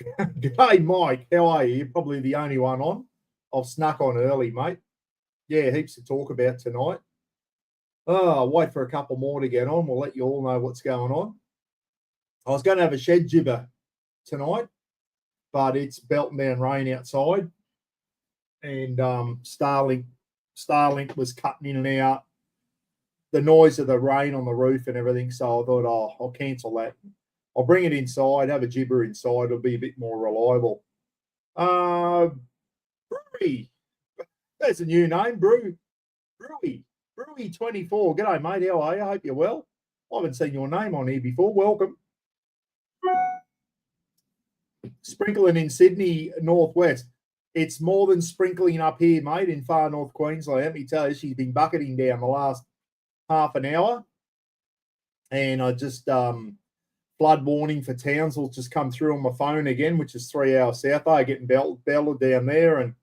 G'day, Mike. How are you? You're probably the only one on. I've snuck on early, mate. Yeah, heaps to talk about tonight. Oh, I'll wait for a couple more to get on. We'll let you all know what's going on. I was going to have a shed jibber tonight, but it's belting down rain outside. And Starlink was cutting in and out. The noise of the rain on the roof and everything. So I thought, I'll cancel that. I'll bring it inside, have a jibber inside. It'll be a bit more reliable. Brewy. That's a new name, Brewy 24. G'day, mate. How are you? I hope you're well. I haven't seen your name on here before. Welcome. Sprinkling in Sydney, northwest. It's more than sprinkling up here, mate, in far north Queensland. Let me tell you, she's been bucketing down the last half an hour. And I just, flood warning for Townsville just come through on my phone again, which is 3 hours south. They're getting belted down there. And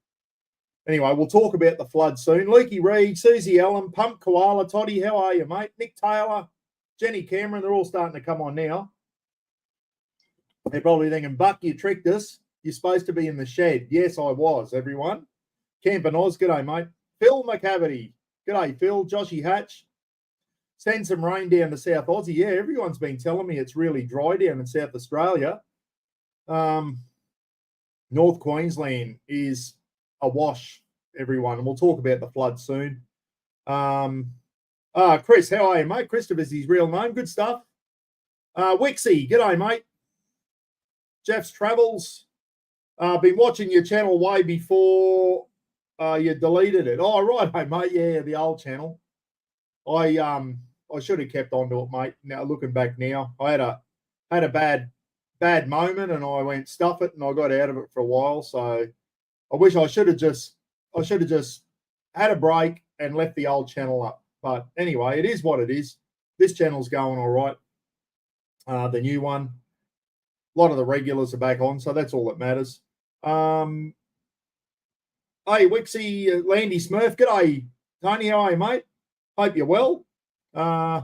anyway, we'll talk about the flood soon. Leaky Reed, Susie Allen, Pump Koala, Toddy, how are you, mate? Nick Taylor, Jenny Cameron, they're all starting to come on now. They're probably thinking, Buck, you tricked us. You're supposed to be in the shed. Yes, I was, everyone. Camp and Oz, g'day, mate. Phil McCavity, g'day, Phil. Joshy Hatch, send some rain down to South Aussie. Yeah, everyone's been telling me it's really dry down in South Australia. North Queensland is awash, everyone. And we'll talk about the flood soon. Chris, how are you, mate? Christopher's his real name. Good stuff. Wixie, g'day, mate. Jeff's Travels. Been watching your channel way before you deleted it. Oh, right, hey, mate. Yeah, the old channel. I should have kept on to it, mate. Now looking back now, I had a bad moment, and I went stuff it, and I got out of it for a while. So I wish I should have just had a break and left the old channel up. But anyway, it is what it is. This channel's going all right. The new one, a lot of the regulars are back on, so that's all that matters. Hey, Wixie, Landy Smurf, g'day, Tony. How are you, mate? Hope you're well. I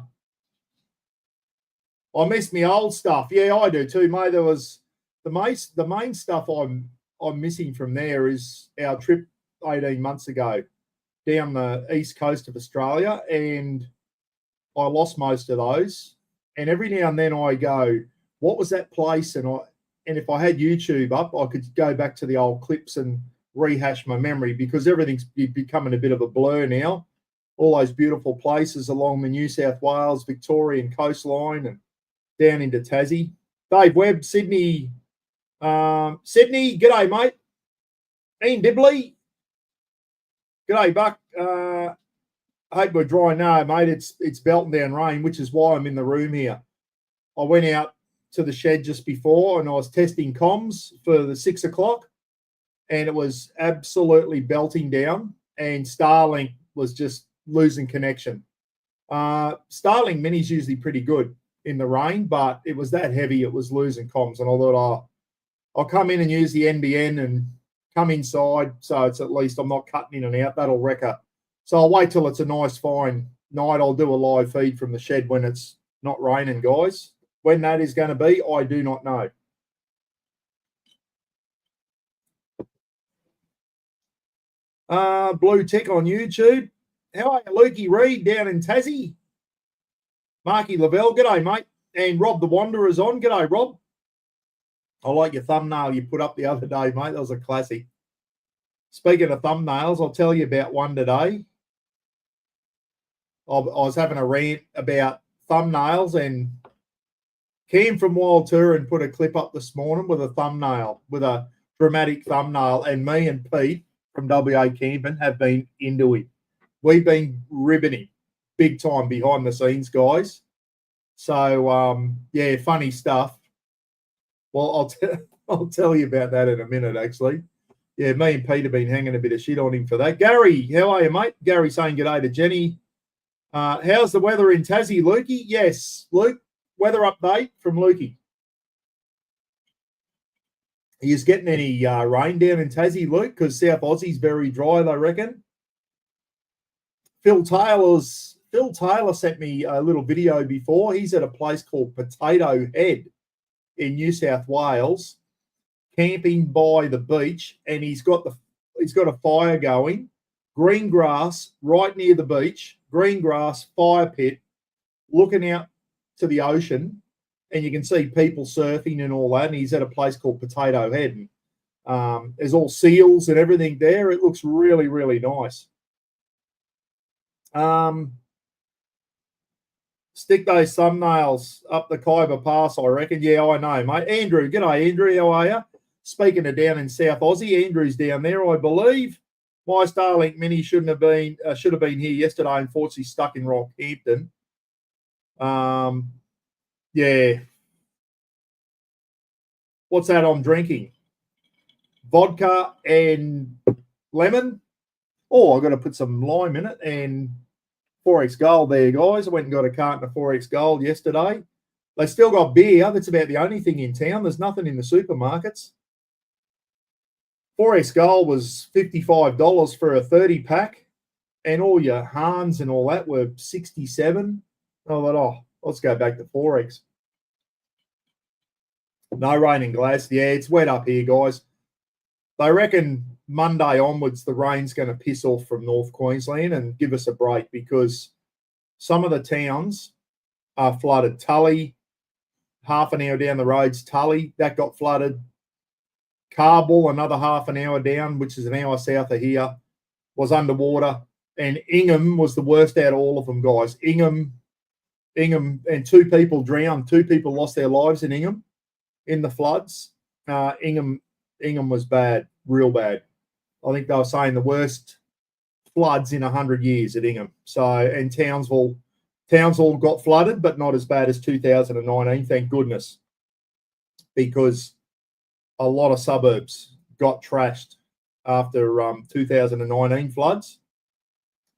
missed my old stuff. Yeah, I do too, mate. There was the main stuff I'm missing from there is our trip 18 months ago down the east coast of Australia, and I lost most of those. And every now and then I go, what was that place? And if I had YouTube up, I could go back to the old clips and rehash my memory, because everything's becoming a bit of a blur now. All those beautiful places along the New South Wales, Victorian coastline and down into Tassie. Dave Webb, Sydney. Sydney, g'day, mate. Ian Dibley. G'day, Buck. I hope we're dry. No, mate, it's belting down rain, which is why I'm in the room here. I went out to the shed just before, and I was testing comms for the 6 o'clock, and it was absolutely belting down, and Starlink was just losing connection. Starlink Mini's usually pretty good in the rain, but it was that heavy, it was losing comms. And I thought, I'll come in and use the NBN and come inside, so it's at least I'm not cutting in and out. That'll wreck her. So I'll wait till it's a nice, fine night. I'll do a live feed from the shed when it's not raining, guys. When that is going to be, I do not know. Blue Tick on YouTube. How are you, Lukey Reed down in Tassie? Marky Lavelle, g'day, mate. And Rob the Wanderer's on. G'day, Rob. I like your thumbnail you put up the other day, mate. That was a classic. Speaking of thumbnails, I'll tell you about one today. I was having a rant about thumbnails, and Cam from Wild Touring put a clip up this morning with a thumbnail, with a dramatic thumbnail, and me and Pete from WA Camping have been into it. We've been ribbing him big time behind the scenes, guys. So, yeah, funny stuff. Well, I'll tell you about that in a minute, actually. Yeah, me and Pete have been hanging a bit of shit on him for that. Gary, how are you, mate? Gary saying g'day to Jenny. How's the weather in Tassie, Lukey? Yes, Luke, weather update from Lukey. Are you getting any rain down in Tassie, Luke? Because South Aussie's very dry, they reckon. Phil Taylor sent me a little video before. He's at a place called Potato Head in New South Wales. camping by the beach, and he's got a fire going, green grass right near the beach, green grass, fire pit, looking out to the ocean, and you can see people surfing and all that. And he's at a place called Potato Head. And, there's all seals and everything there. It looks really, really nice. Stick those thumbnails up the Khyber Pass, I reckon. Yeah, I know, mate. Andrew, g'day, Andrew. How are you? Speaking of down in South Aussie, Andrew's down there, I believe. My Starlink Mini should have been here yesterday. Unfortunately, stuck in Rockhampton. Yeah. What's that I'm drinking? Vodka and lemon. Oh, I've got to put some lime in it and 4X Gold there, guys. I went and got a carton of 4X Gold yesterday. They still got beer. That's about the only thing in town. There's nothing in the supermarkets. 4X Gold was $55 for a 30-pack, and all your Hans and all that were $67. I thought, let's go back to 4X. No rain in Gladstone. Yeah, it's wet up here, guys. They reckon Monday onwards the rain's going to piss off from North Queensland and give us a break, because some of the towns are flooded. Tully, half an hour down the road's Tully, that got flooded. Carball, another half an hour down, which is an hour south of here, was underwater. And Ingham was the worst out of all of them, guys. Ingham, and 2 people drowned. 2 people lost their lives in Ingham in the floods. Ingham was bad, real bad. I think they were saying the worst floods in 100 years at Ingham. So, and Townsville got flooded, but not as bad as 2019, thank goodness, because a lot of suburbs got trashed after 2019 floods.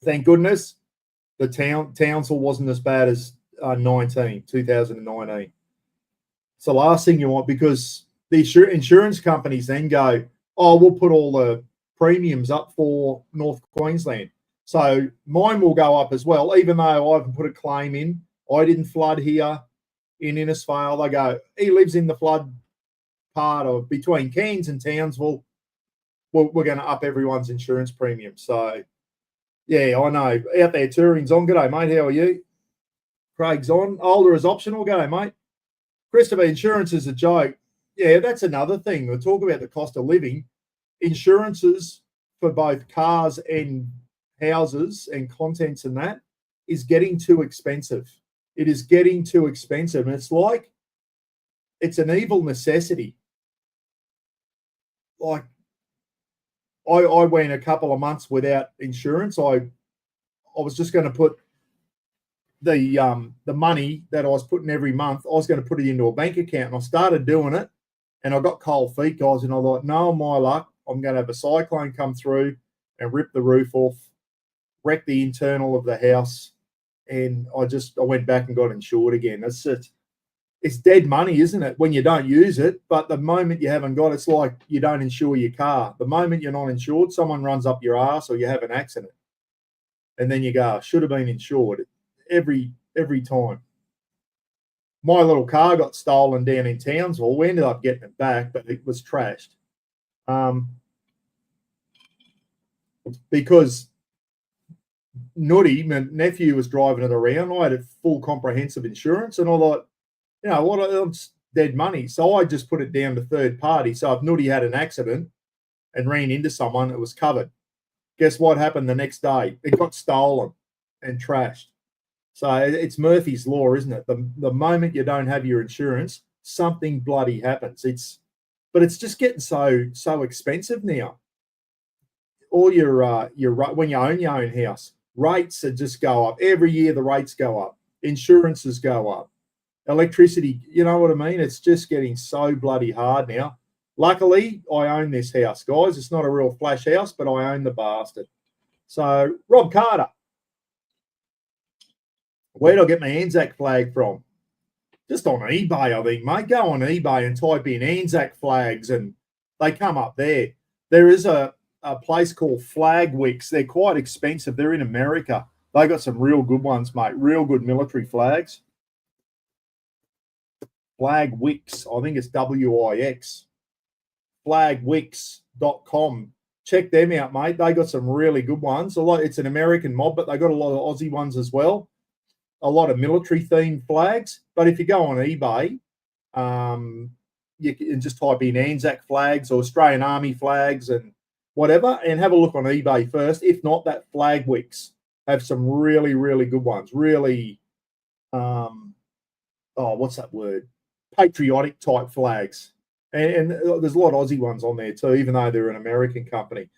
Thank goodness the Townsville wasn't as bad as 2019. It's the last thing you want, because the insurance companies then go, oh, we'll put all the premiums up for North Queensland. So mine will go up as well, even though I haven't put a claim in. I didn't flood here in Innisfail. They go, he lives in the flood part of between Cairns and Townsville. We're going to up everyone's insurance premium. So, yeah, I know. Out there, touring's on. G'day, mate. How are you? Craig's on. Older is optional. G'day, mate. Christopher, insurance is a joke. Yeah, that's another thing. We'll talk about the cost of living. Insurances for both cars and houses and contents and that is getting too expensive. It is getting too expensive. And it's like, it's an evil necessity. Like, I went a couple of months without insurance. I was just going to put the money that I was putting every month, I was going to put it into a bank account, and I started doing it, and I got cold feet, guys, and I thought, no, my luck, I'm going to have a cyclone come through and rip the roof off, wreck the internal of the house, and I went back and got insured again. It's dead money, isn't it, when you don't use it? But the moment you haven't got it, it's like you don't insure your car. The moment you're not insured, someone runs up your ass or you have an accident, and then you go, should have been insured every time. My little car got stolen down in Townsville. We ended up getting it back, but it was trashed. Because Nutty, my nephew, was driving it around. I had a full comprehensive insurance, and I thought, you know what, it's dead money. So I just put it down to third party. So if Nutty had an accident and ran into someone, it was covered. Guess what happened the next day? It got stolen and trashed. So it's Murphy's Law, isn't it? The moment you don't have your insurance, something bloody happens. But it's just getting so expensive now. All your when you own your own house, rates just go up. Every year the rates go up. Insurances go up. Electricity, you know what I mean? It's just getting so bloody hard now. Luckily, I own this house, guys. It's not a real flash house, but I own the bastard. So, Rob Carter, where do I get my Anzac flag from? Just on eBay, I think, mate. Go on eBay and type in Anzac flags, and they come up there. There is a place called Flag Wicks. They're quite expensive. They're in America. They got some real good ones, mate. Real good military flags. Flag Wicks. I think it's WIX. flagwicks.com. Check them out, mate. They got some really good ones. It's an American mob, but they got a lot of Aussie ones as well. A lot of military themed flags. But if you go on eBay, you can just type in Anzac flags or Australian Army flags and whatever, and have a look on eBay first. If not, that Flagwicks have some really, really good ones. Really, what's that word? Patriotic type flags. And there's a lot of Aussie ones on there too, even though they're an American company.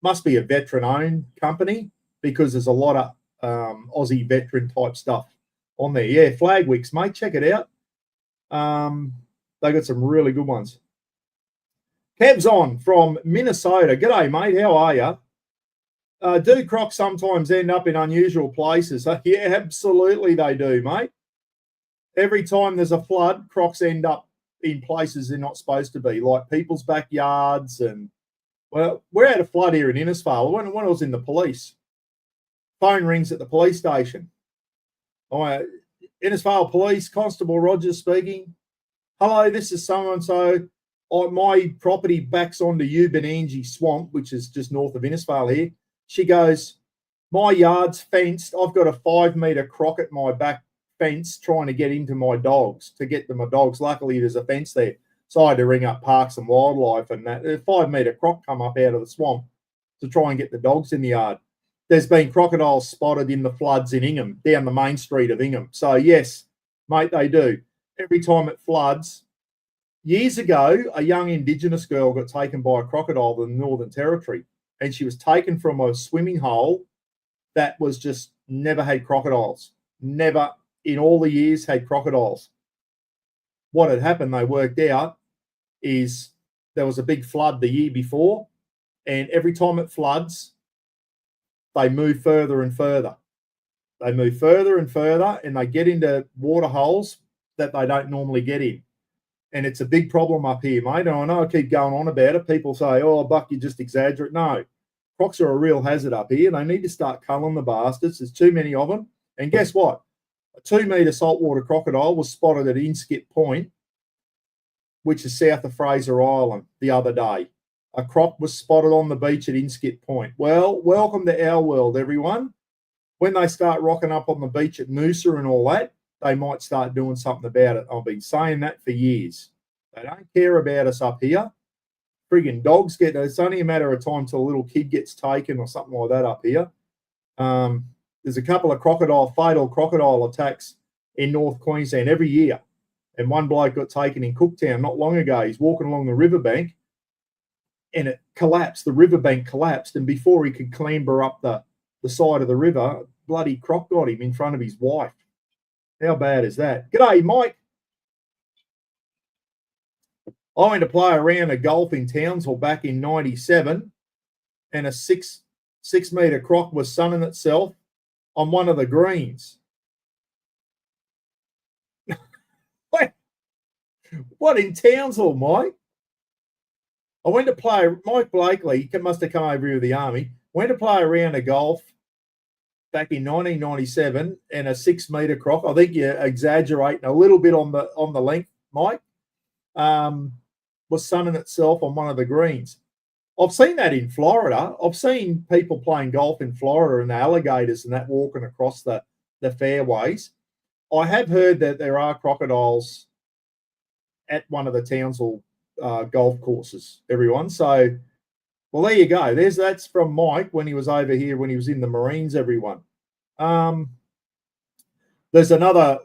Must be a veteran-owned company because there's a lot of Aussie veteran type stuff on there. Yeah, Flagwicks, mate, check it out. They got some really good ones. Kev's on from Minnesota. G'day, mate. How are you? Do crocs sometimes end up in unusual places? Yeah, absolutely they do, mate. Every time there's a flood, crocs end up in places they're not supposed to be, like people's backyards. And, well, we're at a flood here in Innisfail. When I was in the police, phone rings at the police station. Innisfail Police, Constable Rogers speaking. Hello, this is so-and-so. My property backs onto Ubanangi Swamp, which is just north of Innisfail here. She goes, my yard's fenced. I've got a 5-metre croc at my back fence trying to get into my dogs, to get to my dogs. Luckily, there's a fence there. So I had to ring up Parks and Wildlife, and that a 5-metre croc come up out of the swamp to try and get the dogs in the yard. There's been crocodiles spotted in the floods in Ingham, down the main street of Ingham. So, yes, mate, they do. Every time it floods. Years ago, a young Indigenous girl got taken by a crocodile in the Northern Territory, and she was taken from a swimming hole that was just never had crocodiles. Never in all the years had crocodiles. What had happened, they worked out, is there was a big flood the year before, and every time it floods, they move further and further. They move further and further, and they get into water holes that they don't normally get in. And it's a big problem up here, mate. And I know I keep going on about it. People say, oh, Buck, you just exaggerate. No, crocs are a real hazard up here. They need to start culling the bastards. There's too many of them. And guess what? A 2-metre saltwater crocodile was spotted at Inskip Point, which is south of Fraser Island, the other day. A croc was spotted on the beach at Inskip Point. Well, welcome to our world, everyone. When they start rocking up on the beach at Noosa and all that, they might start doing something about it. I've been saying that for years. They don't care about us up here. Friggin' dogs it's only a matter of time till a little kid gets taken or something like that up here. There's a couple of fatal crocodile attacks in North Queensland every year. And one bloke got taken in Cooktown not long ago. He's walking along the riverbank and it collapsed. The riverbank collapsed, and before he could clamber up the side of the river, bloody croc got him in front of his wife. How bad is that? G'day, Mike. I went to play a round of golf in Townsville back in 97, and a 6-metre croc was sunning itself on one of the greens. What, in Townsville, Mike? I went to play, Mike Blakely, he must have come over here with the army, went to play a round of golf back in 1997, and a 6-metre croc. I think you're exaggerating a little bit on the length, Mike. Was sunning itself on one of the greens. I've seen that in Florida. I've seen people playing golf in Florida and the alligators and that walking across the fairways. I have heard that there are crocodiles at one of the Townsville golf courses, everyone. So, well, there you go. That's from Mike when he was over here, when he was in the Marines, everyone. There's another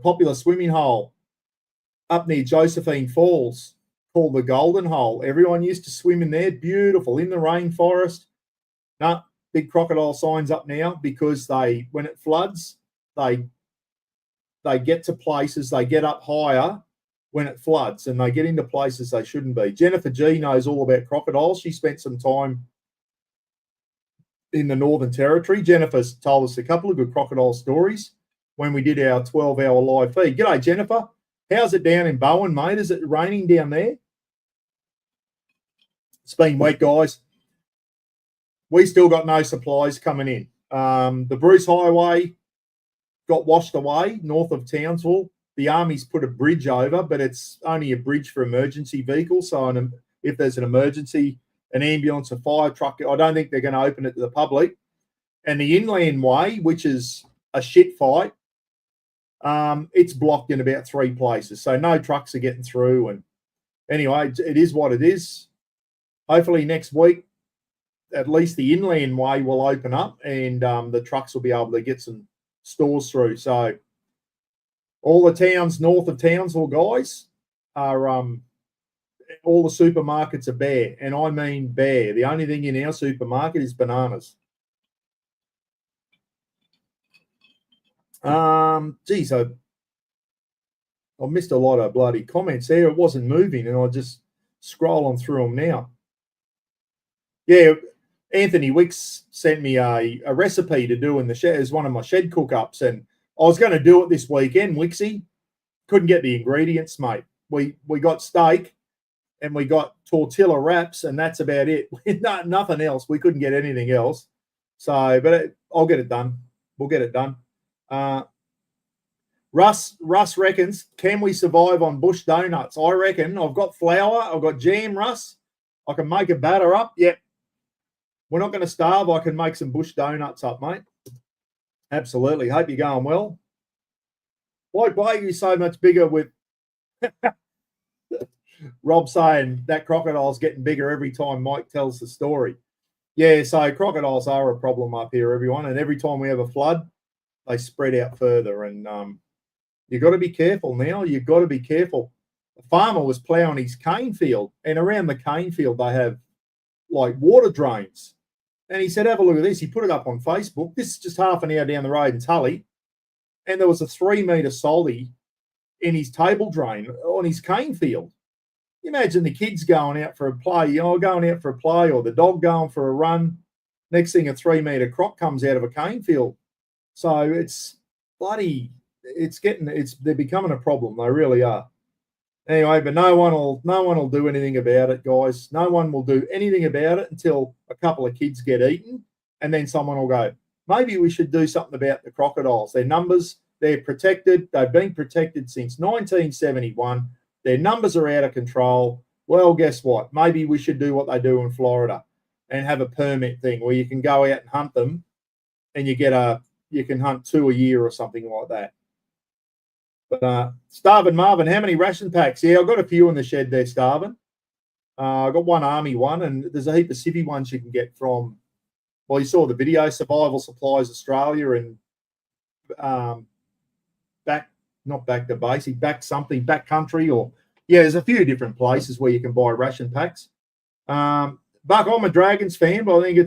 popular swimming hole up near Josephine Falls called the Golden Hole. Everyone used to swim in there. Beautiful, in the rainforest. Big crocodile signs up now because when it floods, they get to places, they get up higher when it floods, and they get into places they shouldn't be. Jennifer G knows all about crocodiles. She spent some time in the Northern Territory. Jennifer's told us a couple of good crocodile stories when we did our 12-hour live feed. G'day, Jennifer. How's it down in Bowen, mate? Is it raining down there? It's been wet, guys. We still got no supplies coming in. The Bruce Highway got washed away north of Townsville. The Army's put a bridge over, but it's only a bridge for emergency vehicles. So if there's an emergency, an ambulance, a fire truck. I don't think they're going to open it to the public. And the inland way, which is a shit fight, it's blocked in about 3 places. So no trucks are getting through. And anyway, it is what it is. Hopefully next week, at least the inland way will open up and the trucks will be able to get some stores through. So all the towns north of Townsville, guys, are all the supermarkets are bare. And I mean bare. The only thing in our supermarket is bananas. Geez, I missed a lot of bloody comments there. It wasn't moving, and I just scrolling through them now. Yeah, Anthony Wicks sent me a recipe to do in the shed as one of my shed cook-ups, and I was going to do it this weekend, Wixie. Couldn't get the ingredients, mate. We got steak and we got tortilla wraps, and that's about it. Nothing else. We couldn't get anything else. So, but I'll get it done. We'll get it done. Russ reckons, can we survive on bush donuts? I reckon. I've got flour. I've got jam, Russ. I can make a batter up. Yep. We're not going to starve. I can make some bush donuts up, mate. Absolutely. Hope you're going well. Why are you so much bigger with Rob saying that crocodile's getting bigger every time Mike tells the story? Yeah, so crocodiles are a problem up here, everyone. And every time we have a flood, they spread out further. And you've got to be careful now. You've got to be careful. A farmer was ploughing his cane field, and around the cane field they have like water drains. And he said, have a look at this. He put it up on Facebook. This is just half an hour down the road in Tully. And there was a 3-metre soldy in his table drain on his cane field. You imagine the kids going out for a play, or the dog going for a run. Next thing, a 3-metre croc comes out of a cane field. So it's bloody, they're becoming a problem. They really are. Anyway, but no one will do anything about it, guys. No one will do anything about it until a couple of kids get eaten, and then someone will go, maybe we should do something about the crocodiles. Their numbers, they're protected. They've been protected since 1971. Their numbers are out of control. Well, guess what? Maybe we should do what they do in Florida and have a permit thing where you can go out and hunt them, and you can hunt 2 a year or something like that. But Starvin Marvin, how many ration packs? Yeah, I've got a few in the shed there, Starvin. I've got one army one, and there's a heap of civvy ones you can get from, well, you saw the video, Survival Supplies Australia, and back to basic, back country, or yeah, there's a few different places where you can buy ration packs. Buck, I'm a Dragons fan, but I think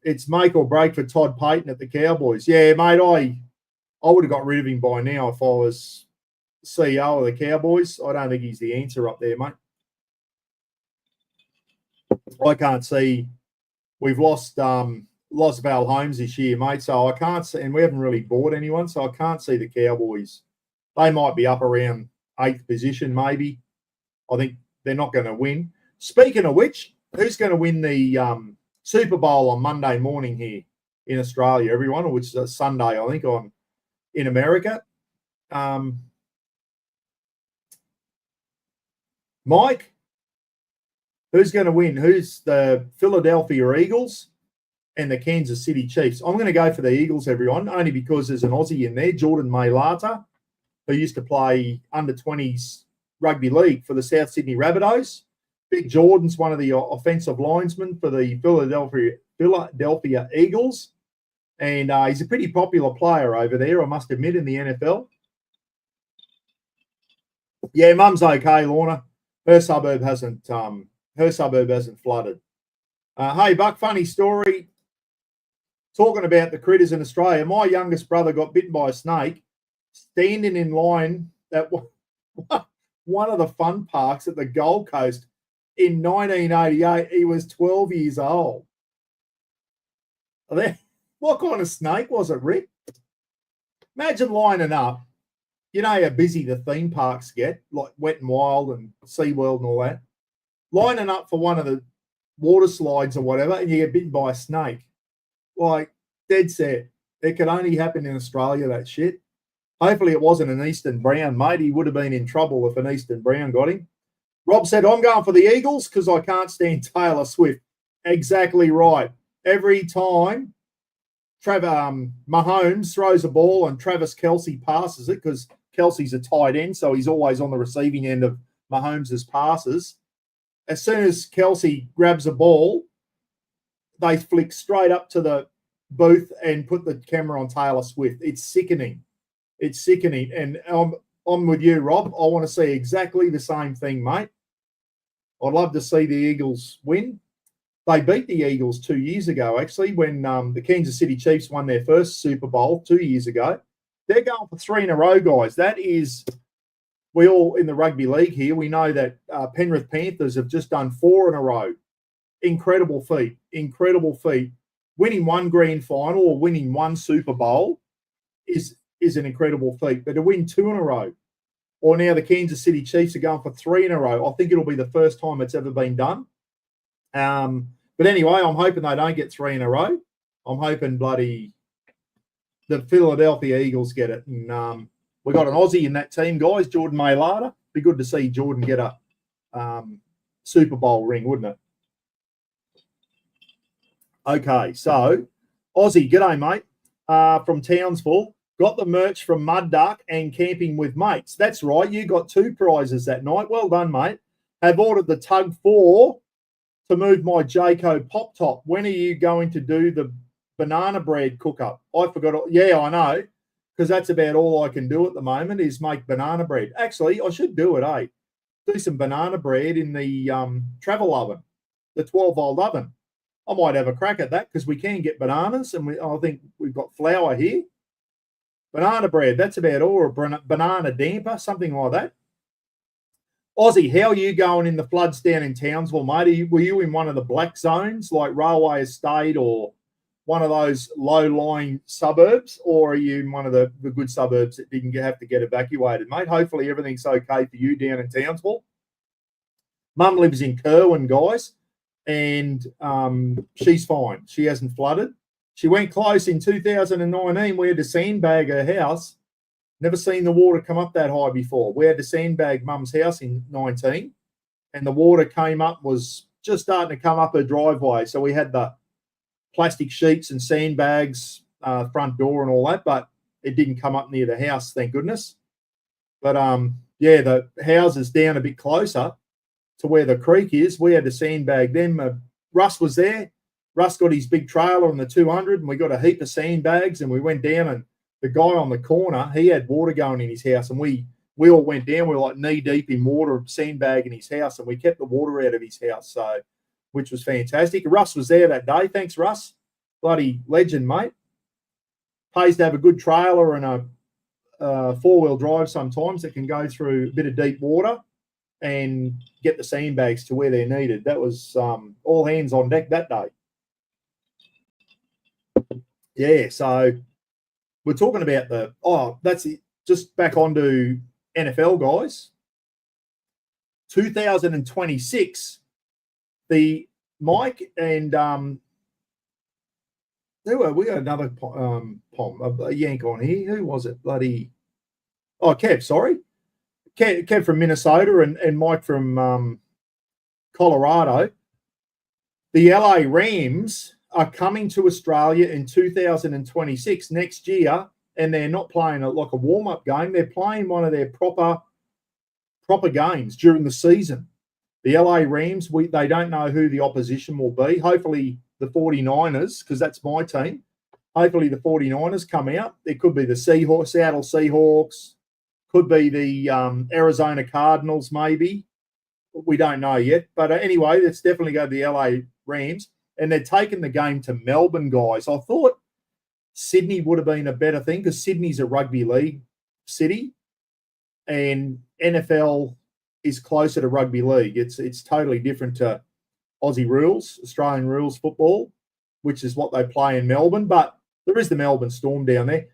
it's make or break for Todd Payton at the Cowboys. Yeah, mate, I would have got rid of him by now if I was CEO of the Cowboys. I don't think he's the answer up there, mate. I can't see. We've lost Val Holmes this year, mate, so I can't see, and we haven't really bought anyone, so I can't see the Cowboys. They might be up around 8th position, maybe. I think they're not going to win. Speaking of which, who's going to win the Super Bowl on Monday morning here in Australia, everyone, which is Sunday, I think, in America? Mike, who's going to win? Who's the Philadelphia Eagles and the Kansas City Chiefs? I'm going to go for the Eagles, everyone, only because there's an Aussie in there, Jordan Mailata, who used to play under-20s rugby league for the South Sydney Rabbitohs. Big Jordan's one of the offensive linesmen for the Philadelphia Eagles. And he's a pretty popular player over there, I must admit, in the NFL. Yeah, Mum's okay, Lorna. Her suburb hasn't flooded. Hey, Buck, funny story. Talking about the critters in Australia, my youngest brother got bitten by a snake standing in line at one of the fun parks at the Gold Coast in 1988. He was 12 years old. What kind of snake was it, Rick? Imagine lining up. You know how busy the theme parks get, like Wet n Wild and SeaWorld and all that. Lining up for one of the water slides or whatever, and you get bitten by a snake. Like, dead set. It could only happen in Australia, that shit. Hopefully it wasn't an Eastern Brown, mate. He would have been in trouble if an Eastern Brown got him. Rob said, I'm going for the Eagles because I can't stand Taylor Swift. Exactly right. Every time Mahomes throws a ball and Travis Kelce passes it, because Kelsey's a tight end, so he's always on the receiving end of Mahomes' passes. As soon as Kelce grabs a ball, they flick straight up to the booth and put the camera on Taylor Swift. It's sickening. It's sickening. And I'm with you, Rob. I want to see exactly the same thing, mate. I'd love to see the Eagles win. They beat the Eagles 2 years ago, actually, when the Kansas City Chiefs won their first Super Bowl 2 years ago. They're going for 3 in a row, guys. That is, we all in the rugby league here, we know that Penrith Panthers have just done 4 in a row. Incredible feat. Incredible feat. Winning one grand final or winning one Super Bowl is an incredible feat. But to win 2 in a row, or now the Kansas City Chiefs are going for 3 in a row, I think it'll be the first time it's ever been done. But anyway, I'm hoping they don't get 3 in a row. I'm hoping bloody the Philadelphia Eagles get it. And we got an Aussie in that team, guys, Jordan Mailata. Be good to see Jordan get a Super Bowl ring, wouldn't it? Okay, so Aussie, g'day, mate, from Townsville. Got the merch from Mud Duck and Camping with Mates. That's right, you got 2 prizes that night. Well done, mate. Have ordered the Tug 4 to move my Jayco pop top. When are you going to do the banana bread cook-up? I forgot. Yeah, I know, because that's about all I can do at the moment is make banana bread. Actually, I should do it, eh? Do some banana bread in the travel oven, the 12-volt oven. I might have a crack at that because we can get bananas, and I think we've got flour here. Banana bread, that's about all, or a banana damper, something like that. Aussie, how are you going in the floods down in Townsville, mate? Were you in one of the black zones like Railway Estate or one of those low-lying suburbs, or are you in one of the good suburbs that didn't have to get evacuated, mate? Hopefully everything's okay for you down in Townsville. Mum lives in Kerwin, guys, and she's fine. She hasn't flooded. She went close in 2019. We had to sandbag her house. Never seen the water come up that high before. We had to sandbag Mum's house in 19, and the water came up, was just starting to come up her driveway. So we had the plastic sheets and sandbags, front door and all that, but it didn't come up near the house, thank goodness. But yeah, the houses down a bit closer to where the creek is, we had to sandbag them. Russ was there. Russ got his big trailer on the 200, and we got a heap of sandbags, and we went down, and the guy on the corner, he had water going in his house, and we all went down. We were like knee deep in water, sandbagging his house, and we kept the water out of his house, so which was fantastic. Russ was there that day. Thanks, Russ. Bloody legend, mate. Pays to have a good trailer and a four-wheel drive sometimes that can go through a bit of deep water and get the sandbags to where they're needed. That was all hands on deck that day. Yeah, so we're talking about that's it. Just back onto NFL, guys. 2026, the Mike and we got another Pom, a Yank on here. Who was it? Kev, sorry. Kev from Minnesota and Mike from Colorado. The LA Rams are coming to Australia in 2026 next year, and they're not playing like a warm-up game. They're playing one of their proper games during the season. The LA Rams, they don't know who the opposition will be. Hopefully the 49ers, because that's my team. Hopefully the 49ers come out. It could be the Seattle Seahawks, could be the Arizona Cardinals maybe. We don't know yet. But anyway, let's definitely go to the LA Rams. And they're taking the game to Melbourne, guys. I thought Sydney would have been a better thing because Sydney's a rugby league city and NFL is closer to rugby league. It's totally different to Aussie rules, Australian rules football, which is what they play in Melbourne. But there is the Melbourne Storm down there.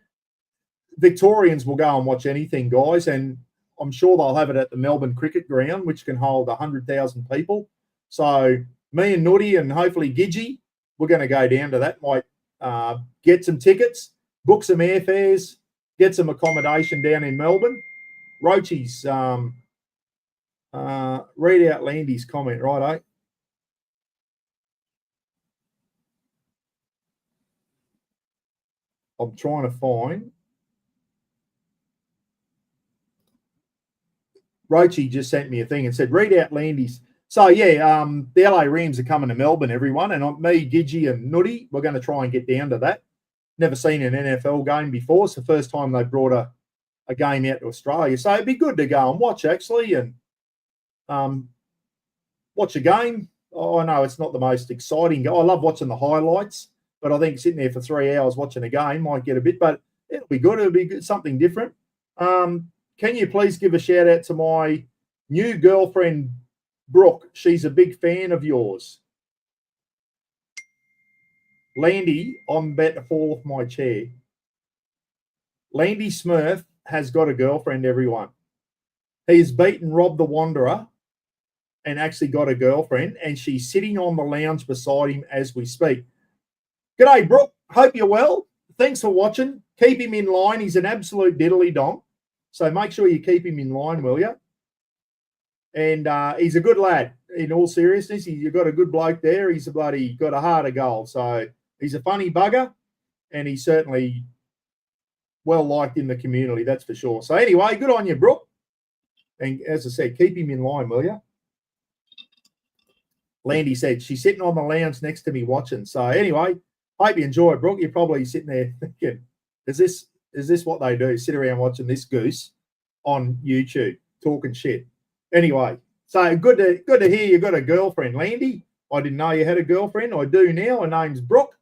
Victorians will go and watch anything, guys, and I'm sure they'll have it at the Melbourne Cricket Ground, which can hold 100,000 people. So me and Nutty and hopefully Gidgey, we're going to go down to that. Might get some tickets, book some airfares, get some accommodation down in Melbourne. Roachie's Read out Landy's comment, right? I'm trying to find. Roachy just sent me a thing and said, read out Landy's. So, yeah, the LA Rams are coming to Melbourne, everyone. And me, Gidgy, and Nutty, we're going to try and get down to that. Never seen an NFL game before. It's the first time they brought a game out to Australia. So it'd be good to go and watch, actually, and watch a game. Oh, I know it's not the most exciting. I love watching the highlights, but I think sitting there for 3 hours watching a game might get a bit, but it'll be good. It'll be good, something different. Can you please give a shout out to my new girlfriend, Brooke? She's a big fan of yours. Landy, I'm about to fall off my chair. Landy Smurf has got a girlfriend, everyone. He's beaten Rob the Wanderer and actually got a girlfriend, and she's sitting on the lounge beside him as we speak. G'day, Brooke. Hope you're well. Thanks for watching. Keep him in line. He's an absolute diddly donk. So make sure you keep him in line, will you? And he's a good lad. In all seriousness, you've got a good bloke there. He's got a heart of gold. So he's a funny bugger, and he's certainly well liked in the community, that's for sure. So anyway, good on you, Brooke. And as I said, keep him in line, will you? Landy said she's sitting on the lounge next to me watching. So anyway, hope you enjoy it, Brooke. You're probably sitting there thinking, is this what they do? Sit around watching this goose on YouTube talking shit. Anyway, so good to hear you got a girlfriend, Landy. I didn't know you had a girlfriend. I do now. Her name's Brooke.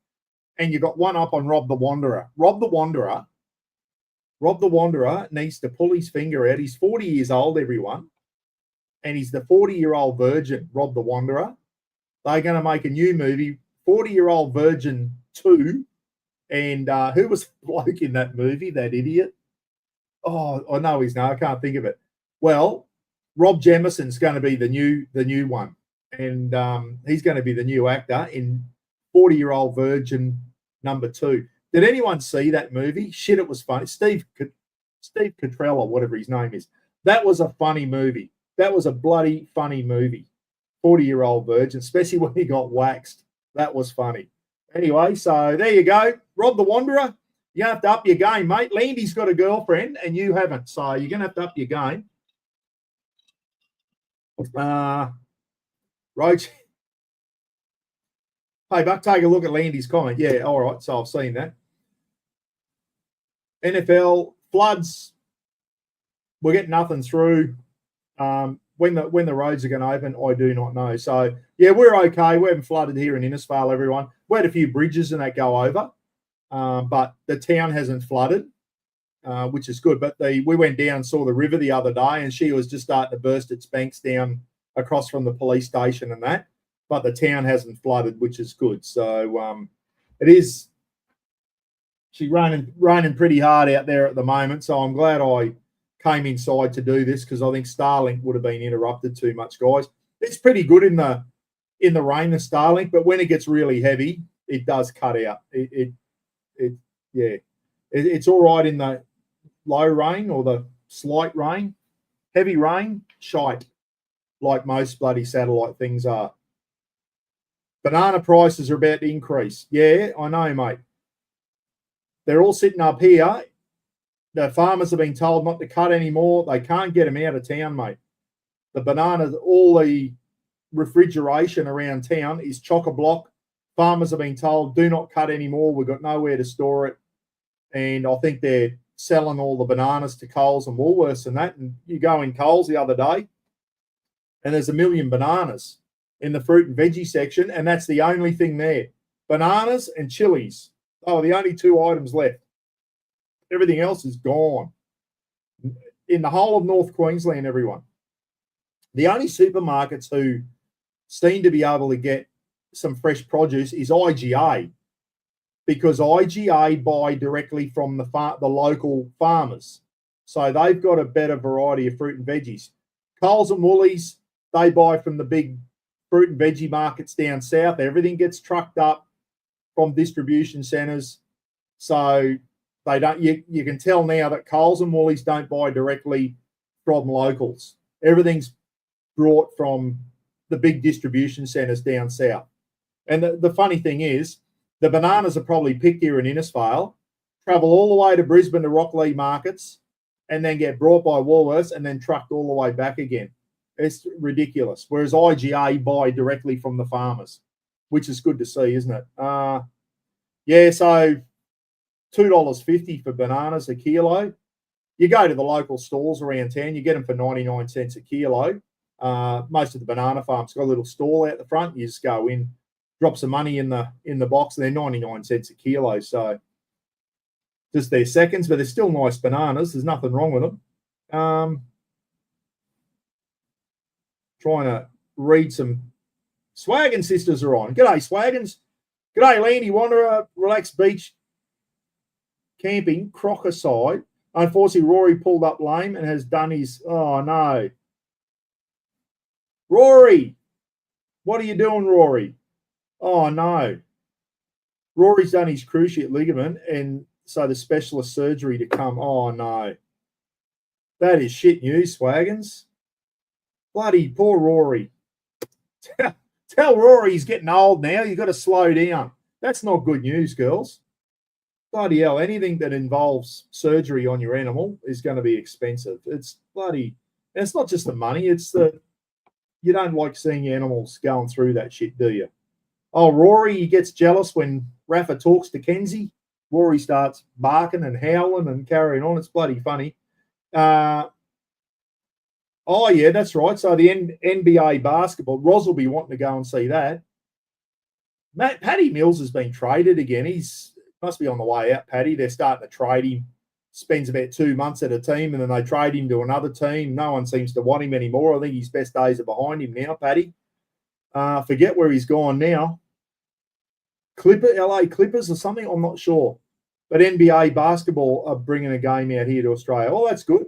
And you got one up on Rob the Wanderer. Rob the Wanderer needs to pull his finger out. He's 40 years old, everyone. And he's the 40-year-old virgin, Rob the Wanderer. They're going to make a new movie, 40-Year-Old Virgin 2. And who was the bloke in that movie, that idiot? Oh, I know his name. I can't think of it. Well, Rob Jemison's going to be the new one. And he's going to be the new actor in 40-Year-Old Virgin number 2. Did anyone see that movie? Shit, it was funny. Steve Cottrell or whatever his name is. That was a funny movie. That was a bloody funny movie. 40-Year-Old Virgin, especially when he got waxed. That was funny. Anyway, so there you go. Rob the Wanderer, you have to up your game, mate. Landy's got a girlfriend and you haven't. So you're going to have to up your game. Roach. Hey, Buck, take a look at Landy's comment. Yeah, all right. So I've seen that. NFL floods. We'll get nothing through. When the roads are going to open, I do not know. So, yeah, we're okay. We haven't flooded here in Innisfail, everyone. We had a few bridges and that go over, but the town hasn't flooded, which is good. But we went down and saw the river the other day, and she was just starting to burst its banks down across from the police station and that. But the town hasn't flooded, which is good. So it is. She's raining pretty hard out there at the moment. So I'm glad I came inside to do this because I think Starlink would have been interrupted too much, guys. It's pretty good in the rain, the Starlink, but when it gets really heavy, it does cut out. It's all right in the low rain or the slight rain. Heavy rain, shite, like most bloody satellite things are. Banana prices are about to increase. Yeah, I know, mate. They're all sitting up here. The farmers have been told not to cut anymore. They can't get them out of town, mate. The bananas, all the refrigeration around town is chock-a-block. Farmers have been told, do not cut anymore. We've got nowhere to store it. And I think they're selling all the bananas to Coles and Woolworths and that. And you go in Coles the other day, and there's 1 million bananas in the fruit and veggie section, and that's the only thing there. Bananas and chilies. Oh, the only 2 items left. Everything else is gone. In the whole of North Queensland, everyone. The only supermarkets who seem to be able to get some fresh produce is IGA, because IGA buy directly from the local farmers. So they've got a better variety of fruit and veggies. Coles and Woolies, they buy from the big fruit and veggie markets down south. Everything gets trucked up from distribution centres. So they don't. You can tell now that Coles and Woolies don't buy directly from locals. Everything's brought from the big distribution centres down south. And the funny thing is, the bananas are probably picked here in Innisfail, travel all the way to Brisbane to Rocklea markets, and then get brought by Woolworths and then trucked all the way back again. It's ridiculous. Whereas IGA buy directly from the farmers, which is good to see, isn't it? Yeah, so $2.50 for bananas a kilo. You go to the local stores around town, you get them for 99 cents a kilo. Most of the banana farms got a little stall out the front. You just go in, drop some money in the box, and they're 99 cents a kilo. So just their seconds, but they're still nice bananas. There's nothing wrong with them. Trying to read some. Swaggin sisters are on. G'day, Swaggins. G'day, Landy Wanderer. Relaxed beach camping. Crocodile. Unfortunately, Rory pulled up lame and has done his. Oh no, Rory, what are you doing, Rory? Oh no, Rory's done his cruciate ligament, and so the specialist surgery to come. Oh no, that is shit news, Swaggins. Bloody poor Rory. Tell Rory he's getting old now. You've got to slow down. That's not good news, girls. Bloody hell, anything that involves surgery on your animal is going to be expensive. It's bloody, and it's not just the money, it's the, you don't like seeing animals going through that shit, do you? Oh, Rory, he gets jealous when Rafa talks to Kenzie. Rory starts barking and howling and carrying on. It's bloody funny. Oh, yeah, that's right. So the NBA basketball, Roz will be wanting to go and see that. Paddy Mills has been traded again. He's must be on the way out, Paddy. They're starting to trade him. Spends about 2 months at a team, and then they trade him to another team. No one seems to want him anymore. I think his best days are behind him now, Paddy. Forget where he's gone now. LA Clippers or something? I'm not sure. But NBA basketball are bringing a game out here to Australia. Oh, that's good.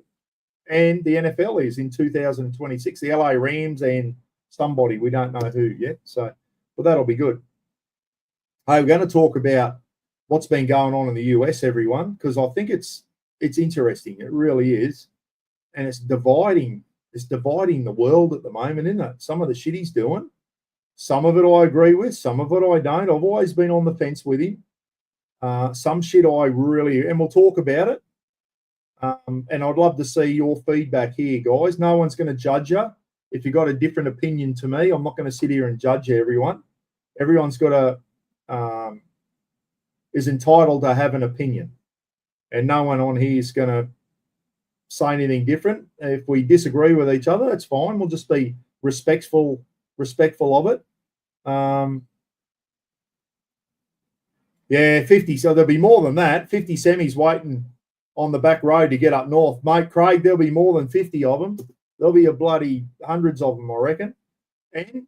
And the NFL is in 2026. The LA Rams and somebody, we don't know who yet. So, but that'll be good. Hey, we're going to talk about what's been going on in the US, everyone, because I think it's interesting. It really is. And it's dividing the world at the moment, isn't it? Some of the shit he's doing. Some of it I agree with, some of it I don't. I've always been on the fence with him. Some shit I really, and we'll talk about it. And I'd love to see your feedback here, guys. No one's going to judge you. If you've got a different opinion to me, I'm not going to sit here and judge everyone. Everyone's got is entitled to have an opinion. And no one on here is going to say anything different. If we disagree with each other, that's fine. We'll just be respectful of it. Yeah, 50. So there'll be more than that. 50 semis waiting on the back road to get up north. Mate, Craig, there'll be more than 50 of them. There'll be a bloody hundreds of them, I reckon. And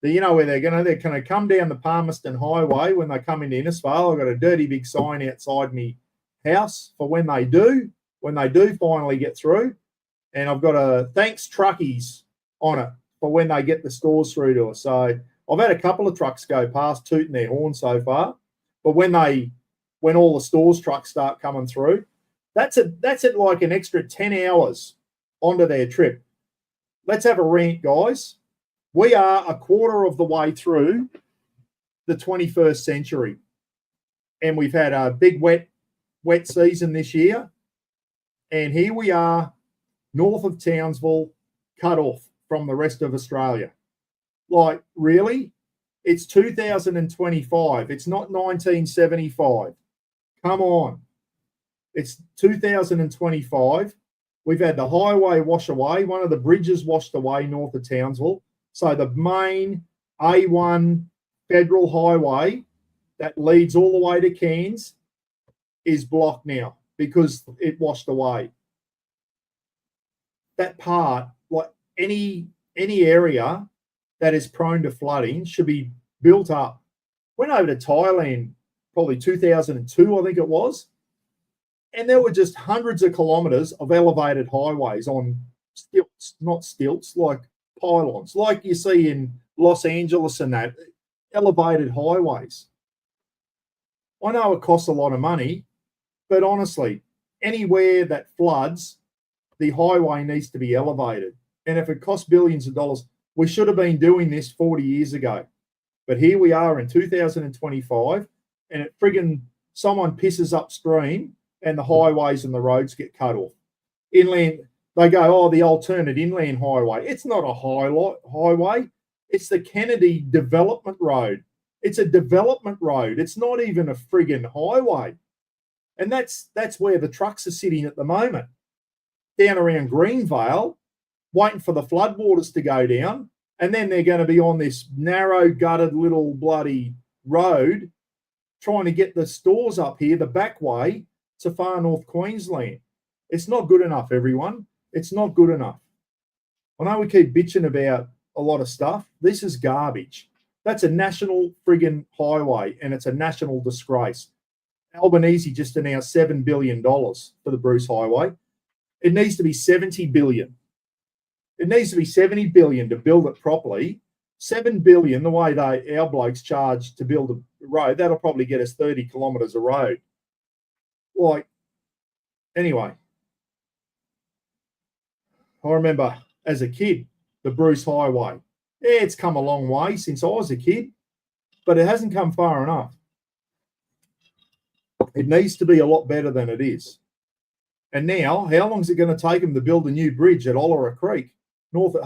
you know where they're going to come down the Palmerston Highway when they come into Innisfail. I've got a dirty big sign outside me house for when they do finally get through. And I've got a thanks truckies on it for when they get the stores through to us. So I've had a couple of trucks go past tooting their horn so far. But when all the stores trucks start coming through, that's at like an extra 10 hours onto their trip. Let's have a rant, guys. We are a quarter of the way through the 21st century. And we've had a big wet season this year. And here we are, north of Townsville, cut off from the rest of Australia. Like, really? It's 2025. It's not 1975. Come on. It's 2025. We've had the highway wash away. One of the bridges washed away north of Townsville. So the main A1 federal highway that leads all the way to Cairns is blocked now because it washed away. That part, like any area that is prone to flooding, should be built up. Went over to Thailand probably 2002, I think it was, and there were just hundreds of kilometres of elevated highways on stilts, not stilts, like pylons, like you see in Los Angeles and that, elevated highways. I know it costs a lot of money, but honestly, anywhere that floods, the highway needs to be elevated. And if it costs billions of dollars, we should have been doing this 40 years ago. But here we are in 2025, and it friggin' someone pisses upstream and the highways and the roads get cut off. Inland, they go, oh, the alternate inland highway. It's not a highway. It's the Kennedy Development Road. It's a development road. It's not even a friggin' highway. And that's where the trucks are sitting at the moment, down around Greenvale, waiting for the floodwaters to go down. And then they're going to be on this narrow, gutted little bloody road trying to get the stores up here, the back way, to far north Queensland. It's not good enough, everyone. It's not good enough. I know we keep bitching about a lot of stuff. This is garbage. That's a national friggin' highway, and it's a national disgrace. Albanese just announced $7 billion for the Bruce Highway. It needs to be $70 billion. It needs to be $70 billion to build it properly. $7 billion, the way our blokes charge to build a road, that'll probably get us 30 kilometres of road. Like, anyway, I remember as a kid, the Bruce Highway. Yeah, it's come a long way since I was a kid, but it hasn't come far enough. It needs to be a lot better than it is. And now, how long is it going to take them to build a new bridge at Olera Creek,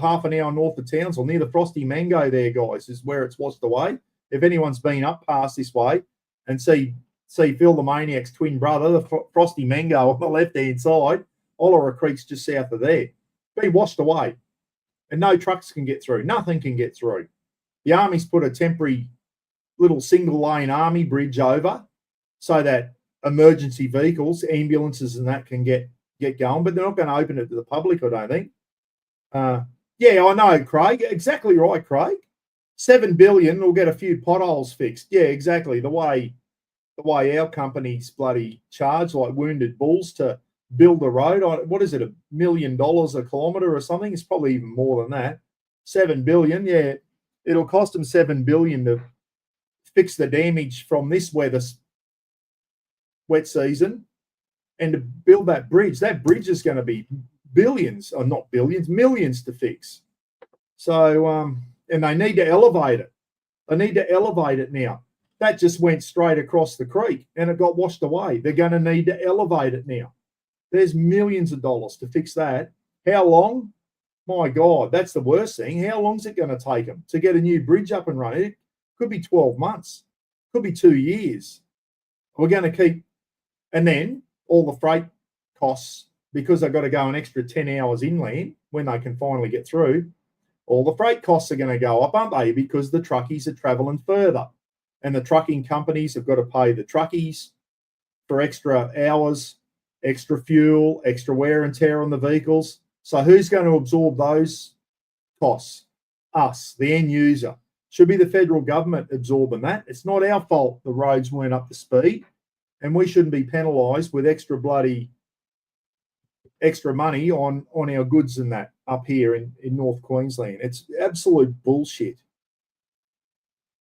half an hour north of Townsville, near the Frosty Mango there, guys, is where it's washed away. If anyone's been up past this way and see Phil the Maniac's twin brother, the Frosty Mango on the left-hand side, Olera Creek's just south of there. Been washed away. And no trucks can get through. Nothing can get through. The Army's put a temporary little single-lane Army bridge over so that emergency vehicles, ambulances and that can get going, but they're not going to open it to the public, I don't think. Yeah, I know, Craig. Exactly right, Craig. $7 billion will get a few potholes fixed. Yeah, exactly. The way our companies bloody charge like wounded bulls to build a road. What is it, $1 million a kilometre or something? It's probably even more than that. $7 billion, yeah. It'll cost them $7 billion to fix the damage from this wet season and to build that bridge. That bridge is going to be billions, or not billions, millions to fix. So, and they need to elevate it. They need to elevate it now. That just went straight across the creek and it got washed away. They're going to need to elevate it now. There's millions of dollars to fix that. How long? My God, that's the worst thing. How long is it going to take them to get a new bridge up and running? It could be 12 months. Could be 2 years. We're going to keep, and then all the freight costs, because they've got to go an extra 10 hours inland when they can finally get through, all the freight costs are going to go up, aren't they? Because the truckies are travelling further. And the trucking companies have got to pay the truckies for extra hours, extra fuel, extra wear and tear on the vehicles. So who's going to absorb those costs? Us, the end user. Should be the federal government absorbing that. It's not our fault the roads weren't up to speed, and we shouldn't be penalised with extra money on our goods and that up here in North Queensland. It's absolute bullshit.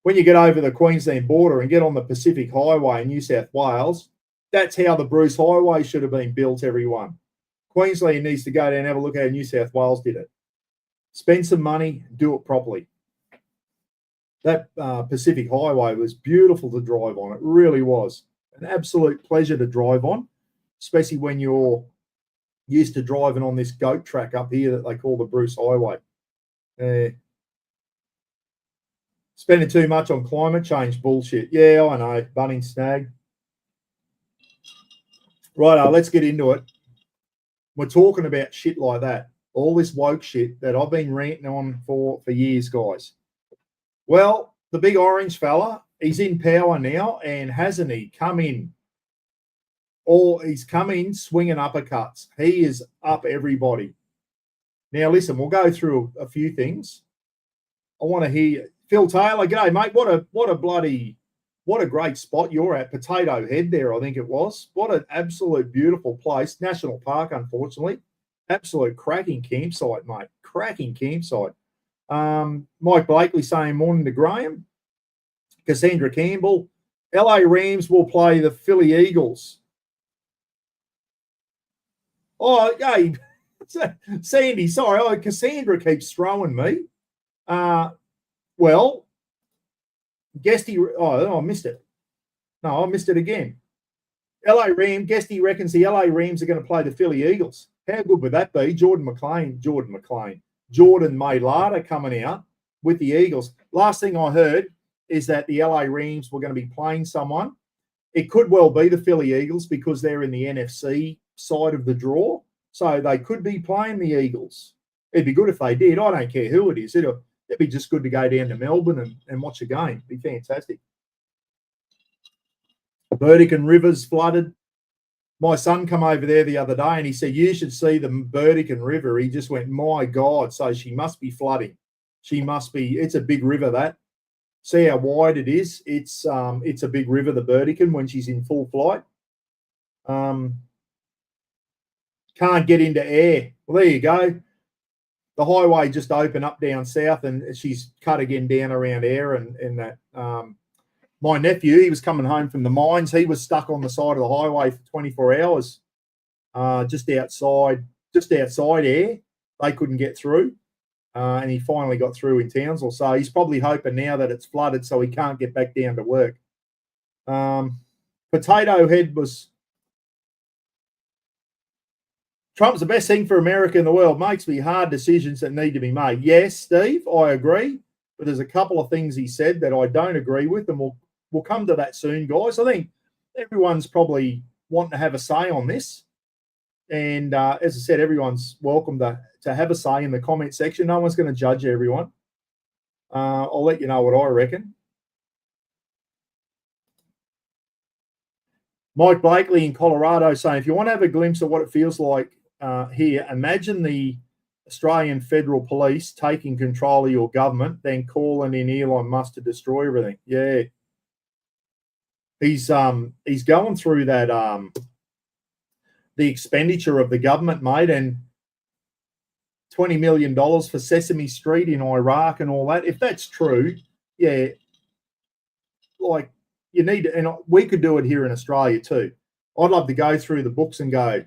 When you get over the Queensland border and get on the Pacific Highway in New South Wales, that's how the Bruce Highway should have been built, everyone. Queensland needs to go down and have a look how New South Wales did it. Spend some money, do it properly. That Pacific Highway was beautiful to drive on. It really was. An absolute pleasure to drive on, especially when you're used to driving on this goat track up here that they call the Bruce Highway. Spending too much on climate change bullshit. Yeah, I know. Bunning snag. Right, let's get into it. We're talking about shit like that. All this woke shit that I've been ranting on for years, guys. Well, the big orange fella, he's in power now, and hasn't he come in? He's come in swinging uppercuts. He is up everybody. Now, listen, we'll go through a few things. I want to hear Phil Taylor. G'day, mate. What a great spot you're at. Potato Head there, I think it was. What an absolute beautiful place. National Park, unfortunately. Absolute cracking campsite, mate. Cracking campsite. Mike Blakely saying morning to Graham. Cassandra Campbell. LA Rams will play the Philly Eagles. Oh, hey, Sandy, sorry, Cassandra keeps throwing me. Well, Guesty, I missed it. No, I missed it again. LA Rams, Guesty reckons the LA Rams are going to play the Philly Eagles. How good would that be? Jordan Mailata coming out with the Eagles. Last thing I heard is that the LA Rams were going to be playing someone. It could well be the Philly Eagles because they're in the NFC side of the draw. So they could be playing the Eagles. It'd be good if they did. I don't care who it is. It'd be just good to go down to Melbourne and watch a game. It'd be fantastic. Burdekin River's flooded. My son come over there the other day and he said, you should see the Burdekin River. He just went, my God. So she must be flooding. She must be. It's a big river, that. See how wide it is. It's a big river, the Burdekin, when she's in full flight. Can't get into air. Well, there you go. The highway just opened up down south and she's cut again down around air and that. My nephew, he was coming home from the mines. He was stuck on the side of the highway for 24 hours, just outside air. They couldn't get through, and he finally got through in Townsville. So he's probably hoping now that it's flooded so he can't get back down to work. Potato Head was... Trump's the best thing for America in the world. Makes me hard decisions that need to be made. Yes, Steve, I agree. But there's a couple of things he said that I don't agree with, and we'll come to that soon, guys. I think everyone's probably wanting to have a say on this. And as I said, everyone's welcome to have a say in the comment section. No one's going to judge everyone. I'll let you know what I reckon. Mike Blakely in Colorado saying, if you want to have a glimpse of what it feels like here, imagine the Australian Federal Police taking control of your government, then calling in Elon Musk to destroy everything. Yeah. He's going through that the expenditure of the government, mate, and $20 million for Sesame Street in Iraq and all that. If that's true, yeah, like you need to, and we could do it here in Australia too. I'd love to go through the books and go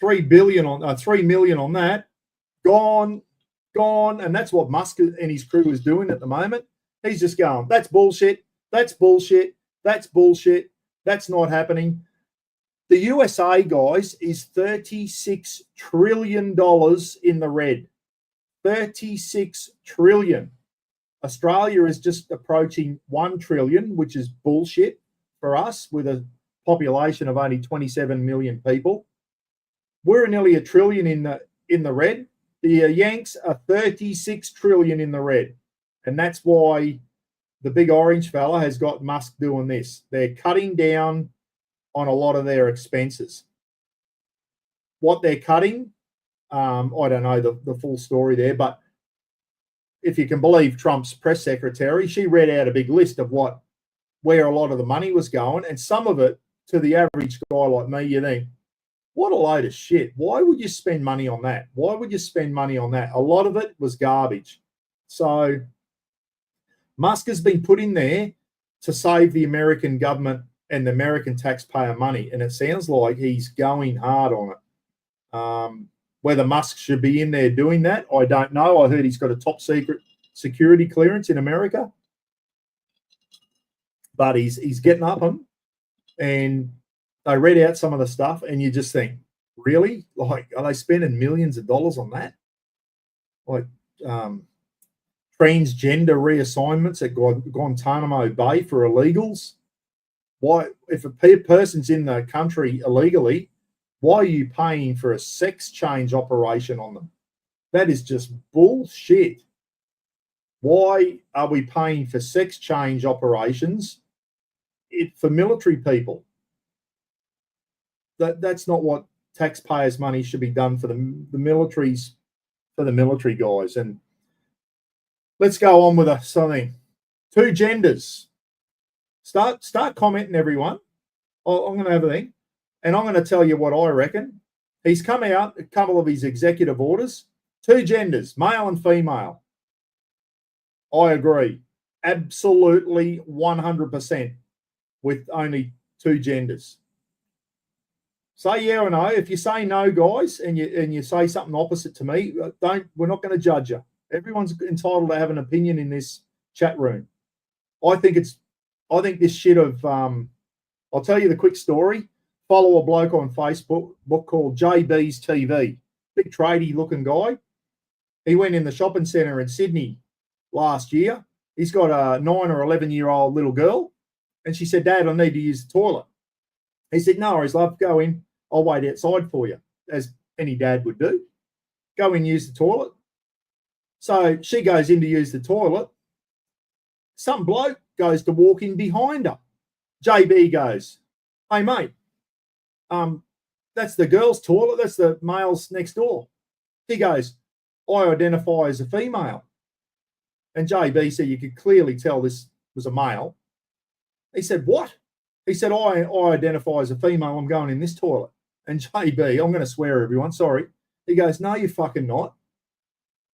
$3 million on that, gone, and that's what Musk and his crew is doing at the moment. He's just going, that's bullshit, that's bullshit, that's bullshit, that's not happening. The USA, guys, is $36 trillion in the red. $36 trillion. Australia is just approaching 1 trillion, which is bullshit for us with a population of only 27 million people. We're nearly $1 trillion in the red. The Yanks are 36 trillion in the red. And that's why the big orange fella has got Musk doing this. They're cutting down on a lot of their expenses. What they're cutting, I don't know the full story there, but if you can believe Trump's press secretary, she read out a big list of where a lot of the money was going, and some of it, to the average guy like me, you think, what a load of shit. Why would you spend money on that? Why would you spend money on that? A lot of it was garbage. So Musk has been put in there to save the American government and the American taxpayer money, and it sounds like he's going hard on it. Whether Musk should be in there doing that, I don't know. I heard he's got a top secret security clearance in America, but he's getting up them, and they read out some of the stuff, and you just think, really? Like, are they spending millions of dollars on that? Like transgender reassignments at Guantanamo Bay for illegals? Why, if a person's in the country illegally, why are you paying for a sex change operation on them? That is just bullshit. Why are we paying for sex change operations for military people? That's not what taxpayers' money should be done for the militaries, for the military guys. And let's go on with something. Two genders. Start commenting, everyone. I'm going to have a thing, and I'm going to tell you what I reckon. He's come out, a couple of his executive orders, two genders, male and female. I agree. Absolutely 100% with only two genders. Say yeah or no. If you say no, guys, and you say something opposite to me, we're not going to judge you. Everyone's entitled to have an opinion in this chat room. I think this shit of I'll tell you the quick story. Follow a bloke on Facebook called JB's TV. Big tradie looking guy. He went in the shopping centre in Sydney last year. He's got a 9 or 11-year-old little girl. And she said, Dad, I need to use the toilet. He said, no worries, love, go in. I'll wait outside for you, as any dad would do. Go in, use the toilet. So she goes in to use the toilet. Some bloke goes to walk in behind her. JB goes, hey, mate, that's the girl's toilet. That's the male's next door. He goes, I identify as a female. And JB said you could clearly tell this was a male. He said, what? He said, I identify as a female. I'm going in this toilet. And JB, I'm going to swear, everyone, sorry. He goes, no, you're fucking not.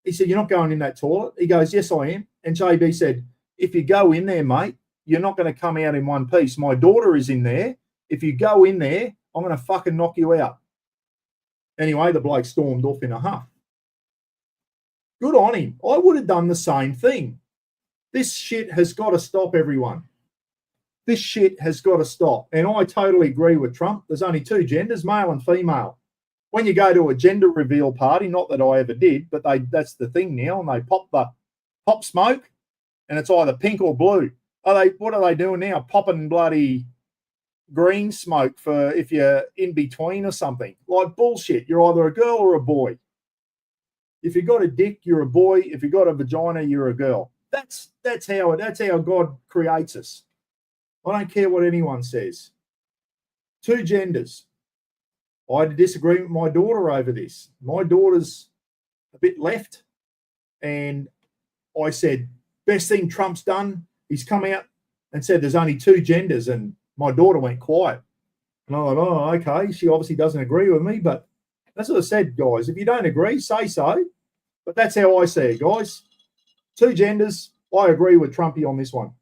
He said, you're not going in that toilet. He goes, yes, I am. And JB said, if you go in there, mate, you're not going to come out in one piece. My daughter is in there. If you go in there, I'm going to fucking knock you out. Anyway, the bloke stormed off in a huff. Good on him. I would have done the same thing. This shit has got to stop, everyone. This shit has got to stop. And I totally agree with Trump. There's only two genders, male and female. When you go to a gender reveal party, not that I ever did, but that's the thing now, and they pop smoke, and it's either pink or blue. What are they doing now? Popping bloody green smoke for if you're in between or something. Like bullshit. You're either a girl or a boy. If you got a dick, you're a boy. If you got a vagina, you're a girl. That's how God creates us. I don't care what anyone says. Two genders. I had a disagreement with my daughter over this. My daughter's a bit left, and I said, best thing Trump's done, he's come out and said there's only two genders, and my daughter went quiet. And I went, oh, okay, she obviously doesn't agree with me, but that's what I said, guys. If you don't agree, say so. But that's how I see it, guys. Two genders. I agree with Trumpy on this one.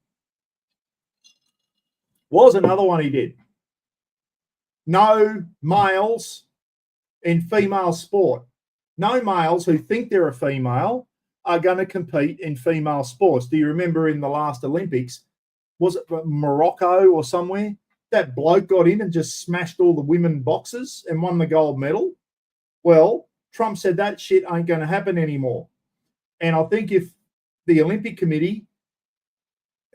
Was another one he did. No males in female sport. No males who think they're a female are going to compete in female sports. Do you remember in the last Olympics, was it Morocco or somewhere? That bloke got in and just smashed all the women boxers and won the gold medal. Well, Trump said that shit ain't going to happen anymore. And I think if the Olympic Committee,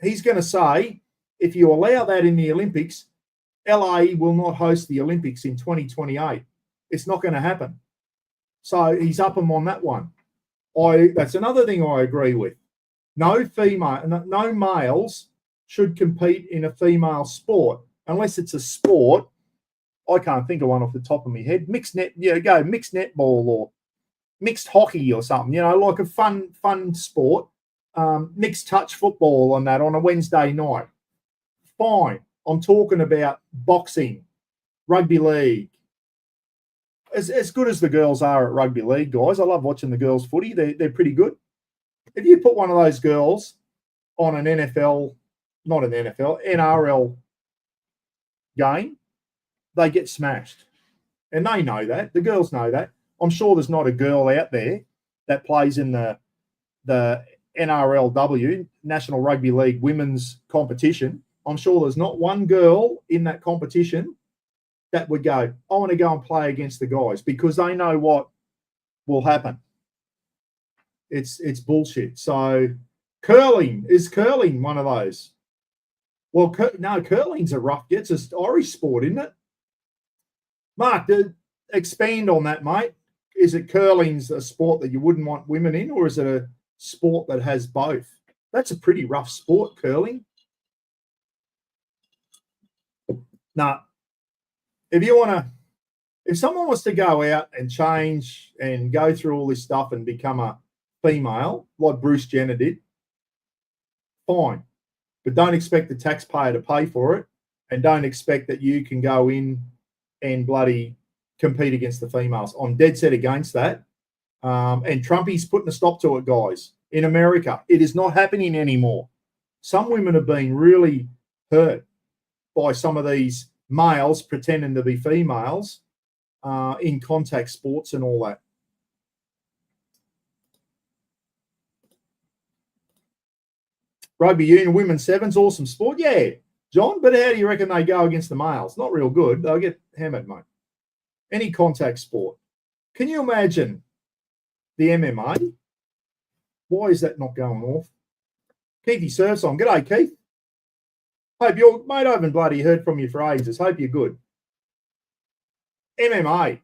he's going to say, if you allow that in the Olympics, LA will not host the Olympics in 2028. It's not going to happen. So he's up him on that one. That's another thing I agree with. No males should compete in a female sport unless it's a sport. I can't think of one off the top of my head. Mixed netball or mixed hockey or something. Like a fun sport. Mixed touch football on a Wednesday night. Fine. I'm talking about boxing, rugby league. As good as the girls are at rugby league, guys, I love watching the girls' footy. They're pretty good. If you put one of those girls on an NRL game, they get smashed. And they know that. The girls know that. I'm sure there's not a girl out there that plays in the NRLW, National Rugby League Women's Competition. I'm sure there's not one girl in that competition that would go, I want to go and play against the guys, because they know what will happen. It's bullshit. So is curling one of those? Well, no, curling's a rough. It's an Irish sport, isn't it? Mark, expand on that, mate. Is it curling's a sport that you wouldn't want women in, or is it a sport that has both? That's a pretty rough sport, curling. Now, if someone wants to go out and change and go through all this stuff and become a female, like Bruce Jenner did, fine. But don't expect the taxpayer to pay for it, and don't expect that you can go in and bloody compete against the females. I'm dead set against that. And Trumpy's putting a stop to it, guys. In America, it is not happening anymore. Some women have been really hurt by some of these males pretending to be females in contact sports and all that. Rugby union, women's sevens, awesome sport. Yeah, John, but how do you reckon they go against the males? Not real good. They'll get hammered, mate. Any contact sport. Can you imagine the MMA? Why is that not going off? Keithy Surf's on. G'day, Keith. Hope you're, mate, I haven't bloody heard from you for ages. Hope you're good. MMA.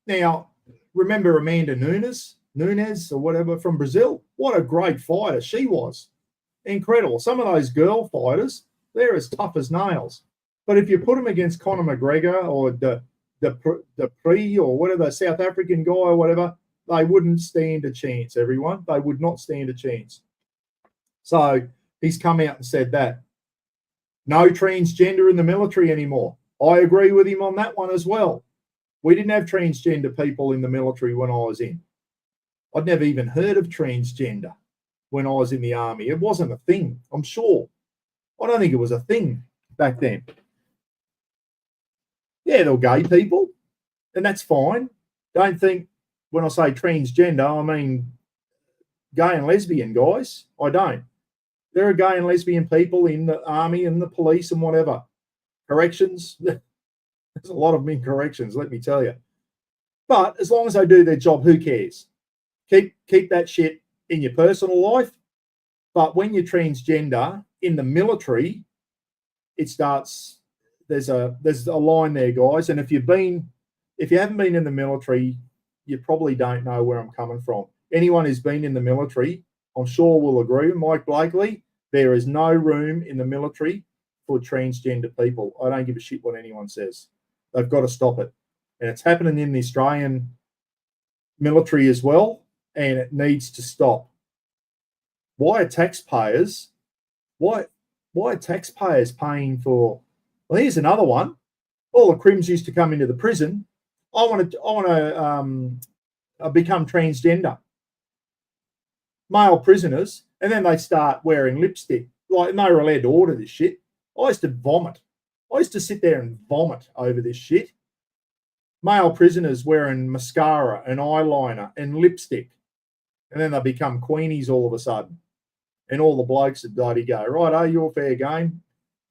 Now, remember Amanda Nunes or whatever from Brazil? What a great fighter she was. Incredible. Some of those girl fighters, they're as tough as nails. But if you put them against Conor McGregor or the Pre or whatever, South African guy or whatever, they wouldn't stand a chance, everyone. They would not stand a chance. So he's come out and said that. No transgender in the military anymore. I agree with him on that one as well. We didn't have transgender people in the military when I was in. I'd never even heard of transgender when I was in the army. It wasn't a thing, I'm sure. I don't think it was a thing back then. Yeah, they're gay people, and that's fine. Don't think when I say transgender, I mean gay and lesbian, guys. I don't. There are gay and lesbian people in the army and the police and whatever. Corrections, there's a lot of them in corrections, let me tell you. But as long as they do their job, who cares? Keep that shit in your personal life. But when you're transgender in the military, it starts, there's a line there, guys. And if you haven't been in the military, you probably don't know where I'm coming from. Anyone who's been in the military, I'm sure will agree with Mike Blakely. There is no room in the military for transgender people. I don't give a shit what anyone says. They've got to stop it. And it's happening in the Australian military as well, and it needs to stop. Why are taxpayers paying for? Well, here's another one. All the crims used to come into the prison. I want to become transgender. Male prisoners, and then they start wearing lipstick. Like, and they were allowed to order this shit. I used to vomit. I used to sit there and vomit over this shit. Male prisoners wearing mascara and eyeliner and lipstick. And then they become queenies all of a sudden. And all the blokes would bloody go, right, you're fair game.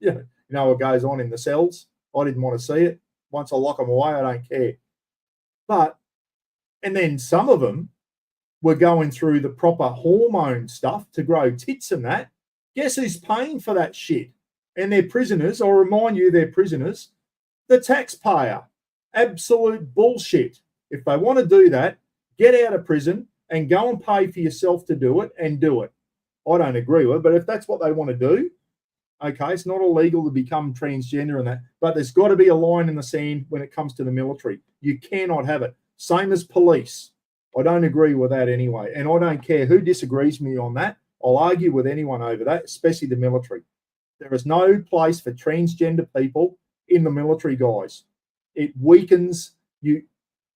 Yeah, you know what goes on in the cells. I didn't want to see it. Once I lock them away, I don't care. And then some of them were going through the proper hormone stuff to grow tits and that. Guess who's paying for that shit? And they're prisoners. I'll remind you, they're prisoners. The taxpayer. Absolute bullshit. If they want to do that, get out of prison and go and pay for yourself to do it and do it. I don't agree with it, but if that's what they want to do, okay, it's not illegal to become transgender and that, but there's got to be a line in the sand when it comes to the military. You cannot have it. Same as police. I don't agree with that anyway, and I don't care who disagrees with me on that. I'll argue with anyone over that, especially the military. There is no place for transgender people in the military, guys. It weakens you.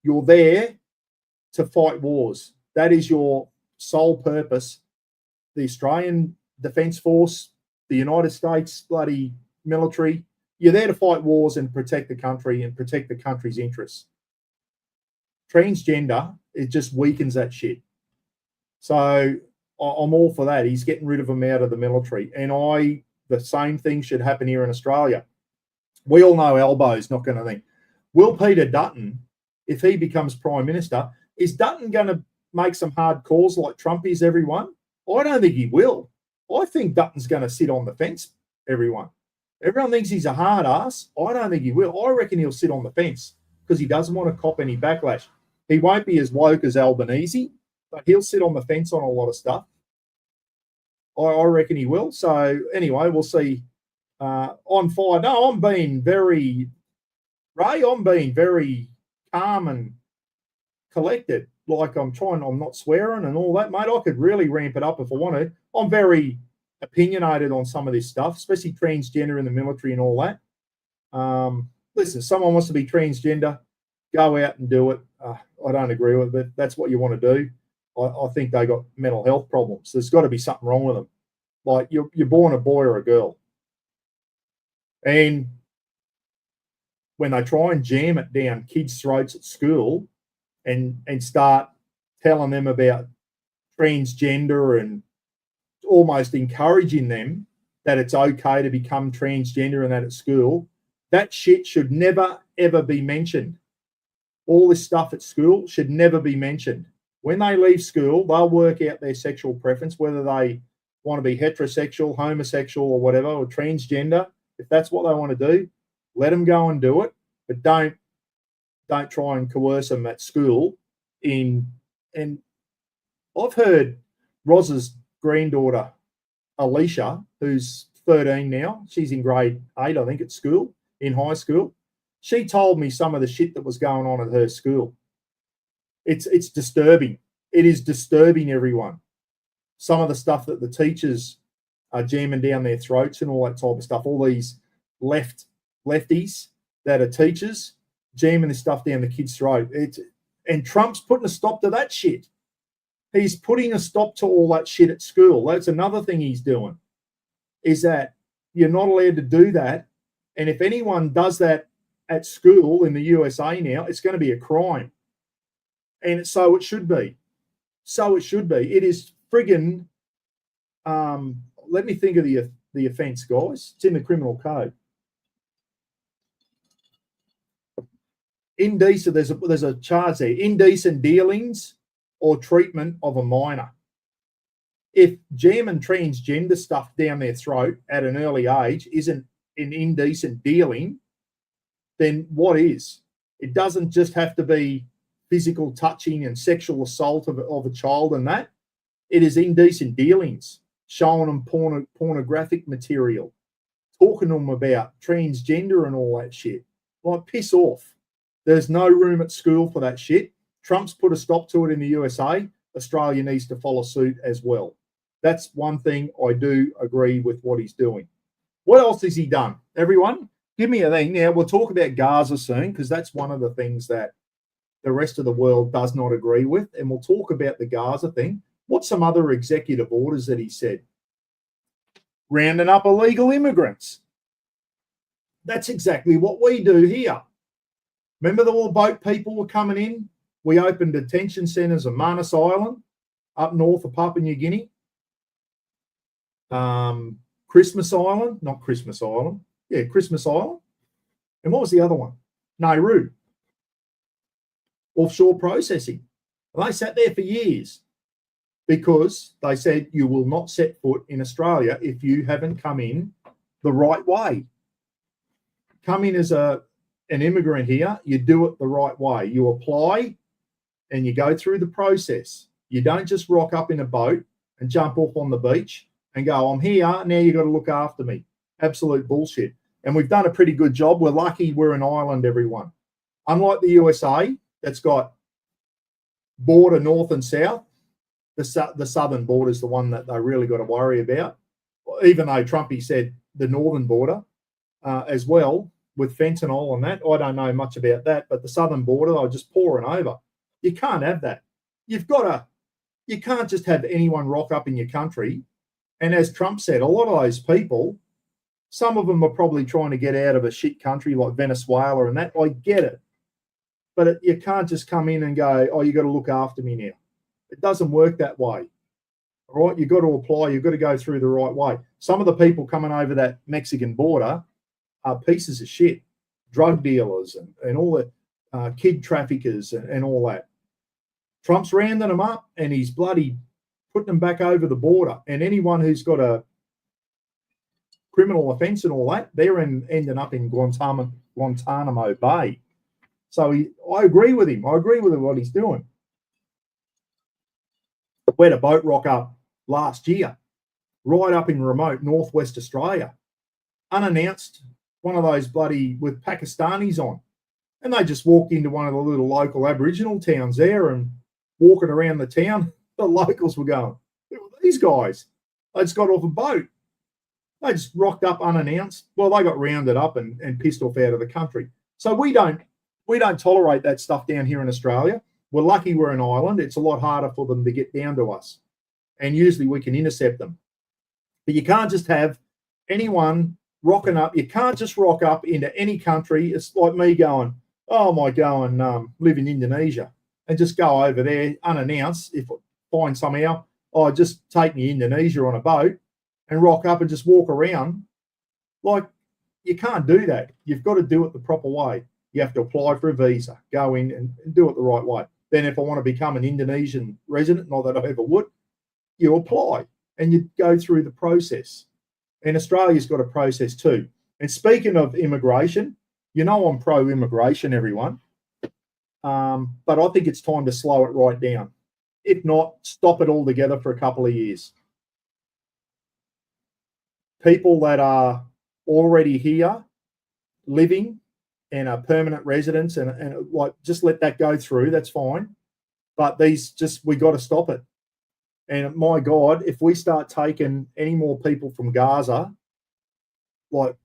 You're there to fight wars. That is your sole purpose. The Australian Defence Force, the United States bloody military, you're there to fight wars and protect the country and protect the country's interests. Transgender, it just weakens that shit. So I'm all for that. He's getting rid of them out of the military. And the same thing should happen here in Australia. We all know Albo's not going to think. Will Peter Dutton, if he becomes Prime Minister, is Dutton going to make some hard calls like Trump is, everyone? I don't think he will. I think Dutton's going to sit on the fence, everyone. Everyone thinks he's a hard ass. I don't think he will. I reckon he'll sit on the fence because he doesn't want to cop any backlash. He won't be as woke as Albanese, but he'll sit on the fence on a lot of stuff. I reckon he will. So anyway, we'll see. On fire. No, I'm being very calm and collected. Like I'm not swearing and all that, mate. I could really ramp it up if I wanted. I'm very opinionated on some of this stuff, especially transgender in the military and all that. Listen, someone wants to be transgender, go out and do it. I don't agree with it, but that's what you want to do. I think they got mental health problems. There's got to be something wrong with them. Like you're born a boy or a girl. And when they try and jam it down kids' throats at school and start telling them about transgender and almost encouraging them that it's okay to become transgender and that at school, that shit should never, ever be mentioned. All this stuff at school should never be mentioned. When they leave school, they'll work out their sexual preference, whether they want to be heterosexual, homosexual, or whatever, or transgender. If that's what they want to do, let them go and do it. But don't try and coerce them at school. And I've heard Roz's granddaughter, Alicia, who's 13 now, she's in grade 8, I think, at school, in high school. She told me some of the shit that was going on at her school. It's disturbing. It is disturbing, everyone. Some of the stuff that the teachers are jamming down their throats and all that type of stuff, all these lefties that are teachers jamming this stuff down the kids' throat. And Trump's putting a stop to that shit. He's putting a stop to all that shit at school. That's another thing he's doing, is that you're not allowed to do that. And if anyone does that at school in the USA now, it's going to be a crime. And so it should be. So it should be. It is friggin', let me think of the offence, guys. It's in the criminal code. Indecent, there's a charge there. Indecent dealings or treatment of a minor. If jamming transgender stuff down their throat at an early age isn't an indecent dealing, then what is? It doesn't just have to be physical touching and sexual assault of a child and that. It is indecent dealings, showing them pornographic material, talking to them about transgender and all that shit. Like, piss off. There's no room at school for that shit. Trump's put a stop to it in the USA. Australia needs to follow suit as well. That's one thing I do agree with what he's doing. What else has he done? Everyone, give me a thing. Now, we'll talk about Gaza soon, because that's one of the things that the rest of the world does not agree with. And we'll talk about the Gaza thing. What's some other executive orders that he said? Rounding up illegal immigrants. That's exactly what we do here. Remember all the boat people were coming in? We opened detention centres on Manus Island, up north of Papua New Guinea. Christmas Island. Christmas Island. And what was the other one? Nauru. Offshore processing. And they sat there for years because they said you will not set foot in Australia if you haven't come in the right way. Come in as an immigrant here, you do it the right way. You apply and you go through the process. You don't just rock up in a boat and jump off on the beach and go, I'm here, now you've got to look after me. Absolute bullshit. And we've done a pretty good job. We're lucky we're an island, everyone. Unlike the USA, that's got border north and south, the southern border is the one that they really got to worry about, even though Trumpy said the northern border as well, with fentanyl and that. I don't know much about that, but the southern border, they're just pouring over. You can't have that. You can't just have anyone rock up in your country. And as Trump said, a lot of those people, some of them are probably trying to get out of a shit country like Venezuela and that. I get it. But you can't just come in and go, oh, you got to look after me now. It doesn't work that way. All right, you've got to apply. You've got to go through the right way. Some of the people coming over that Mexican border are pieces of shit, drug dealers and all the kid traffickers and all that. Trump's rounding them up and he's bloody putting them back over the border. And anyone who's got a criminal offence and all that, they're ending up in Guantanamo Bay. So I agree with him. I agree with what he's doing. We had a boat rock up last year, right up in remote northwest Australia, unannounced, one of those bloody with Pakistanis on. And they just walked into one of the little local Aboriginal towns there and walking around the town, the locals were going, who are these guys? They just got off a boat. They just rocked up unannounced. Well, they got rounded up and pissed off out of the country. So we don't tolerate that stuff down here in Australia. We're lucky we're an island. It's a lot harder for them to get down to us. And usually we can intercept them. But you can't just have anyone rocking up. You can't just rock up into any country. It's like me going, oh, I might go and live in Indonesia and just go over there unannounced. If I find somehow, oh, just take me to Indonesia on a boat and rock up and just walk around. Like, you can't do that. You've got to do it the proper way. You have to apply for a visa, go in and do it the right way. Then if I want to become an Indonesian resident, not that I ever would, you apply and you go through the process. And Australia's got a process too. And speaking of immigration, you know I'm pro-immigration, everyone. But I think it's time to slow it right down. If not, stop it altogether for a couple of years. People that are already here, living, and are permanent residents, and like, just let that go through. That's fine. But we got to stop it. And my God, if we start taking any more people from Gaza, like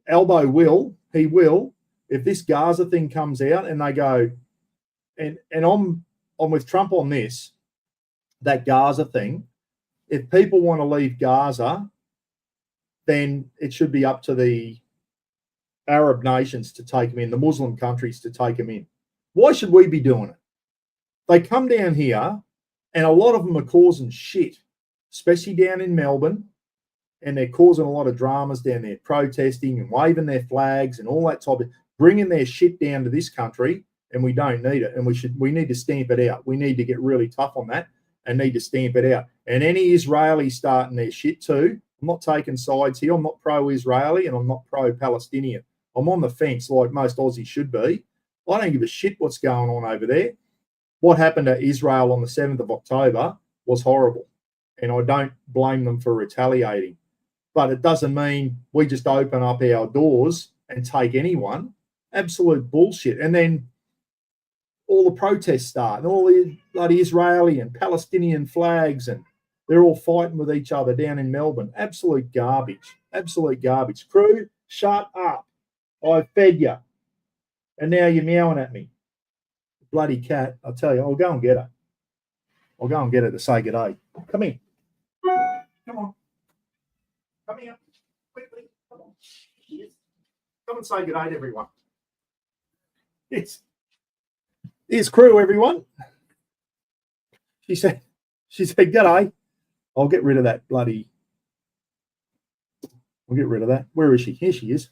Albo will, if this Gaza thing comes out and they go, and I'm with Trump on this, that Gaza thing, if people want to leave Gaza, then it should be up to the Arab nations to take them in, the Muslim countries to take them in. Why should we be doing it? They come down here, and a lot of them are causing shit, especially down in Melbourne, and they're causing a lot of dramas down there, protesting and waving their flags and all that type of, bringing their shit down to this country, and we don't need it, and we need to stamp it out. We need to get really tough on that and need to stamp it out. And any Israeli starting their shit too, I'm not taking sides here. I'm not pro-Israeli and I'm not pro-Palestinian. I'm on the fence like most Aussies should be. I don't give a shit what's going on over there. What happened to Israel on the 7th of October was horrible, and I don't blame them for retaliating. But it doesn't mean we just open up our doors and take anyone. Absolute bullshit. And then all the protests start, and all the bloody Israeli and Palestinian flags, and they're all fighting with each other down in Melbourne. Absolute garbage. Absolute garbage. Crew, shut up. I fed you. And now you're meowing at me. Bloody cat. I'll tell you, I'll go and get her. I'll go and get her to say good day. Come here. Come on. Come here. Quickly. Come on. Come and say good day to everyone. Here's Crew, everyone. She said, good day. I'll get rid of that bloody. We'll get rid of that. Where is she? Here she is.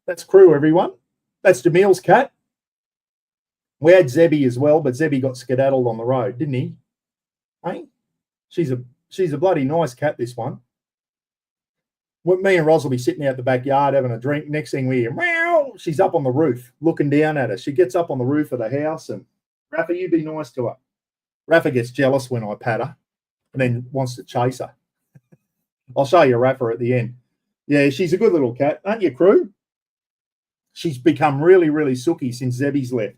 That's Crew, everyone. That's Jamil's cat. We had Zebby as well, but Zebby got skedaddled on the road, didn't he? Hey, she's a bloody nice cat, this one. Well, me and Roz will be sitting out the backyard having a drink. Next thing we hear, meow, she's up on the roof looking down at us. She gets up on the roof of the house, and Rafa, you be nice to her. Rafa gets jealous when I pat her and then wants to chase her. I'll show you Rafa at the end. Yeah, she's a good little cat, aren't you, Crew? She's become really, really sooky since Zebby's left.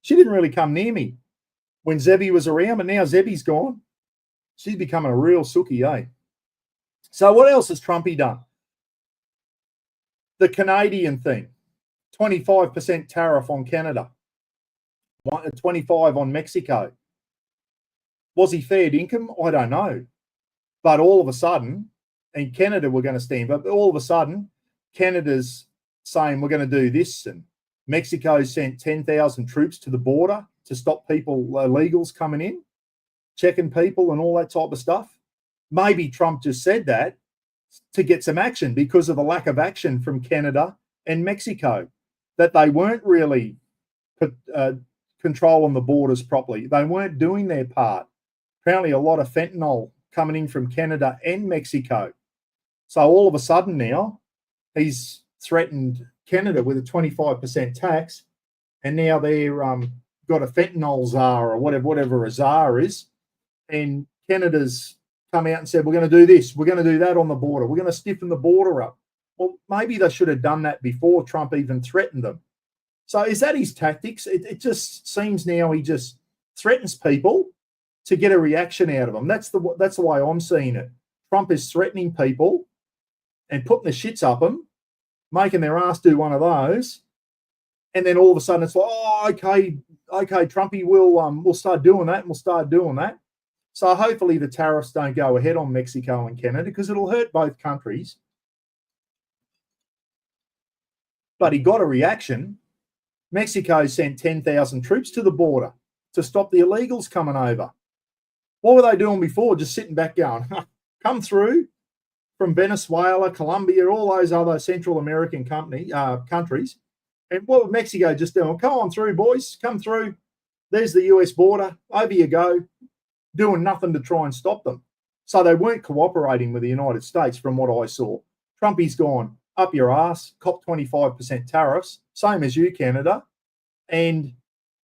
She didn't really come near me when Zebby was around, but now Zebby's gone. She's becoming a real sooky, eh? So what else has Trumpy done? The Canadian thing, 25% tariff on Canada, 25 on Mexico. Was he fair income? I don't know. But all of a sudden, and Canada were going to stand, but all of a sudden, Canada's saying we're going to do this, and Mexico sent 10,000 troops to the border to stop people, illegals coming in, checking people and all that type of stuff. Maybe Trump just said that to get some action because of the lack of action from Canada and Mexico, that they weren't really controlling the borders properly. They weren't doing their part. Apparently a lot of fentanyl coming in from Canada and Mexico. So all of a sudden now, he's threatened Canada with a 25% tax, and now they're got a fentanyl czar or whatever a czar is, and Canada's come out and said, we're going to do this, we're going to do that on the border, we're going to stiffen the border up. Well, maybe they should have done that before Trump even threatened them. So is that his tactics? It just seems now he just threatens people to get a reaction out of them. That's the way I'm seeing it. Trump is threatening people and putting the shits up them, making their ass do one of those, and then all of a sudden it's like, oh, okay, Trumpy, we'll start doing that, and we'll start doing that. So hopefully the tariffs don't go ahead on Mexico and Canada, because it'll hurt both countries. but he got a reaction. Mexico sent 10,000 troops to the border to stop the illegals coming over. What were they doing before? Just sitting back going, come through from Venezuela, Colombia, all those other Central American countries. And what was Mexico just doing? Come on through, boys. Come through. There's the US border. Over you go. Doing nothing to try and stop them. So they weren't cooperating with the United States from what I saw. Trumpy's gone up your ass, cop 25% tariffs, same as you, Canada. And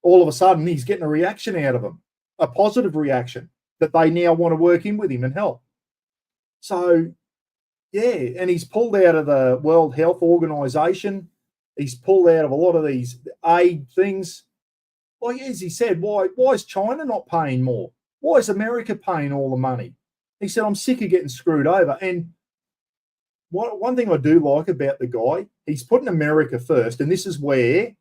all of a sudden, he's getting a reaction out of them, a positive reaction that they now want to work in with him and help. So, yeah, and he's pulled out of the World Health Organization. He's pulled out of a lot of these aid things. Like, as he said, why is China not paying more? Why is America paying all the money? He said, I'm sick of getting screwed over. And one thing I do like about the guy, he's putting America first, and this is where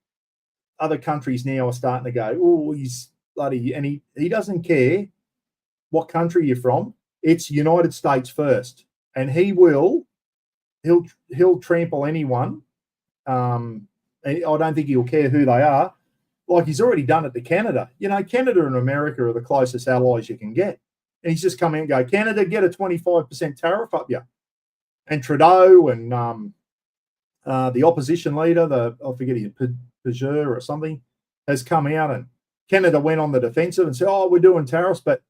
other countries now are starting to go, oh, he's bloody, and he doesn't care what country you're from. It's United States first, and he'll trample anyone. And I don't think he'll care who they are. Like, he's already done it to Canada. You know, Canada and America are the closest allies you can get. And he's just come out and go, Canada, get a 25% tariff up you. And Trudeau and the opposition leader, I forget his Pajeur or something, has come out, and Canada went on the defensive and said, oh, we're doing tariffs. But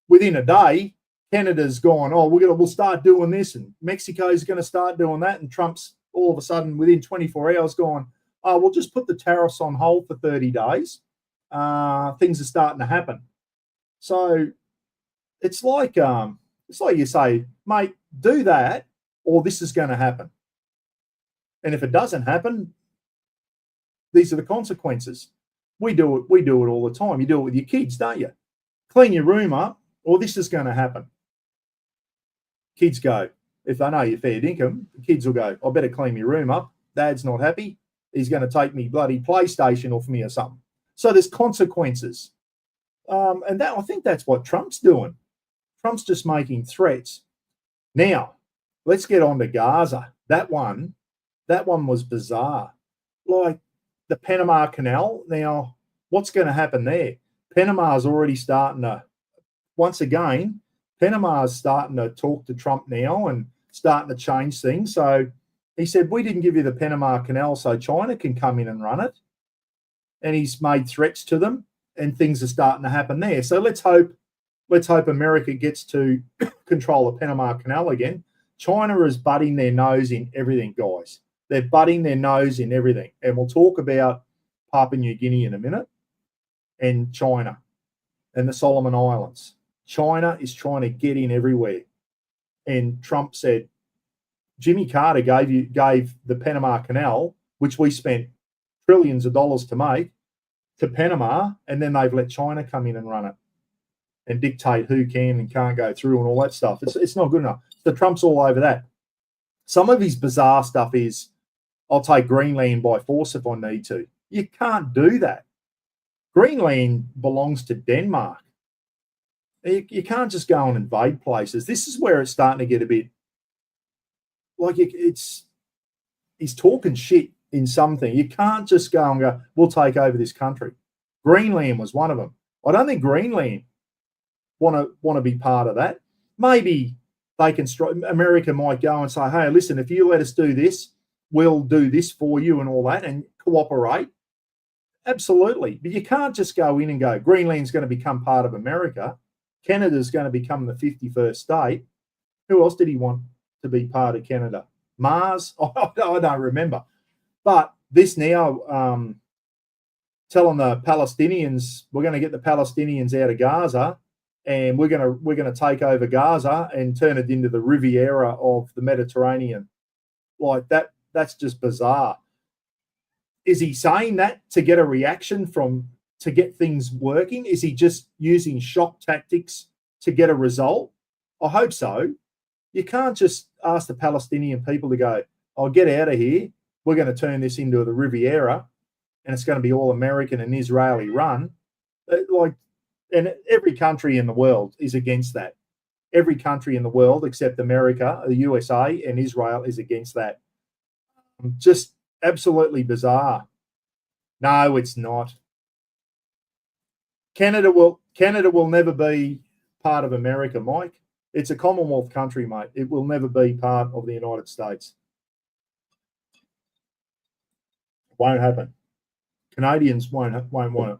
within a day, Canada's gone, oh, we'll start doing this, and Mexico's going to start doing that. And Trump's all of a sudden within 24 hours gone, oh, we'll just put the tariffs on hold for 30 days. Things are starting to happen. So it's like you say, mate, do that, or this is going to happen. And if it doesn't happen, these are the consequences. We do it all the time. You do it with your kids, don't you? Clean your room up, or this is going to happen. Kids go, if they know you're fair dinkum, the kids will go, I better clean my room up. Dad's not happy. He's going to take me bloody PlayStation off me or something. So there's consequences. And I think that's what Trump's doing. Trump's just making threats. Now, let's get on to Gaza. That one was bizarre. Like the Panama Canal. Now, what's going to happen there? Panama's already starting to, once again, Panama's starting to talk to Trump now and starting to change things. So he said, we didn't give you the Panama Canal so China can come in and run it. And he's made threats to them, and things are starting to happen there. So let's hope America gets to control the Panama Canal again. China is butting their nose in everything, guys. They're butting their nose in everything. And we'll talk about Papua New Guinea in a minute, and China and the Solomon Islands. China is trying to get in everywhere. And Trump said, Jimmy Carter gave the Panama Canal, which we spent trillions of dollars to make, to Panama, and then they've let China come in and run it and dictate who can and can't go through and all that stuff. It's not good enough. So Trump's all over that. Some of his bizarre stuff is, I'll take Greenland by force if I need to. You can't do that. Greenland belongs to Denmark. You can't just go and invade places. This is where it's starting to get a bit like he's talking shit in something. You can't just go and go, we'll take over this country. Greenland was one of them. I don't think Greenland want to be part of that. Maybe they can. America might go and say, hey, listen, if you let us do this, we'll do this for you and all that, and cooperate. Absolutely. But you can't just go in and go, Greenland's going to become part of America. Canada's going to become the 51st state. Who else did he want to be part of Canada? Mars? I don't remember. But this now, telling the Palestinians, we're going to get the Palestinians out of Gaza, and we're going to take over Gaza and turn it into the Riviera of the Mediterranean. Like that's just bizarre. Is he saying that to get a reaction to get things working? Is he just using shock tactics to get a result? I hope so. You can't just ask the Palestinian people to go, oh, get out of here. We're going to turn this into the Riviera, and it's going to be all American and Israeli run. And every country in the world is against that. Every country in the world except America, the USA, and Israel is against that. Just Absolutely bizarre. No, it's not. Canada will never be part of America, Mike. It's a Commonwealth country, mate. It will never be part of the United States. Won't happen. Canadians won't want it.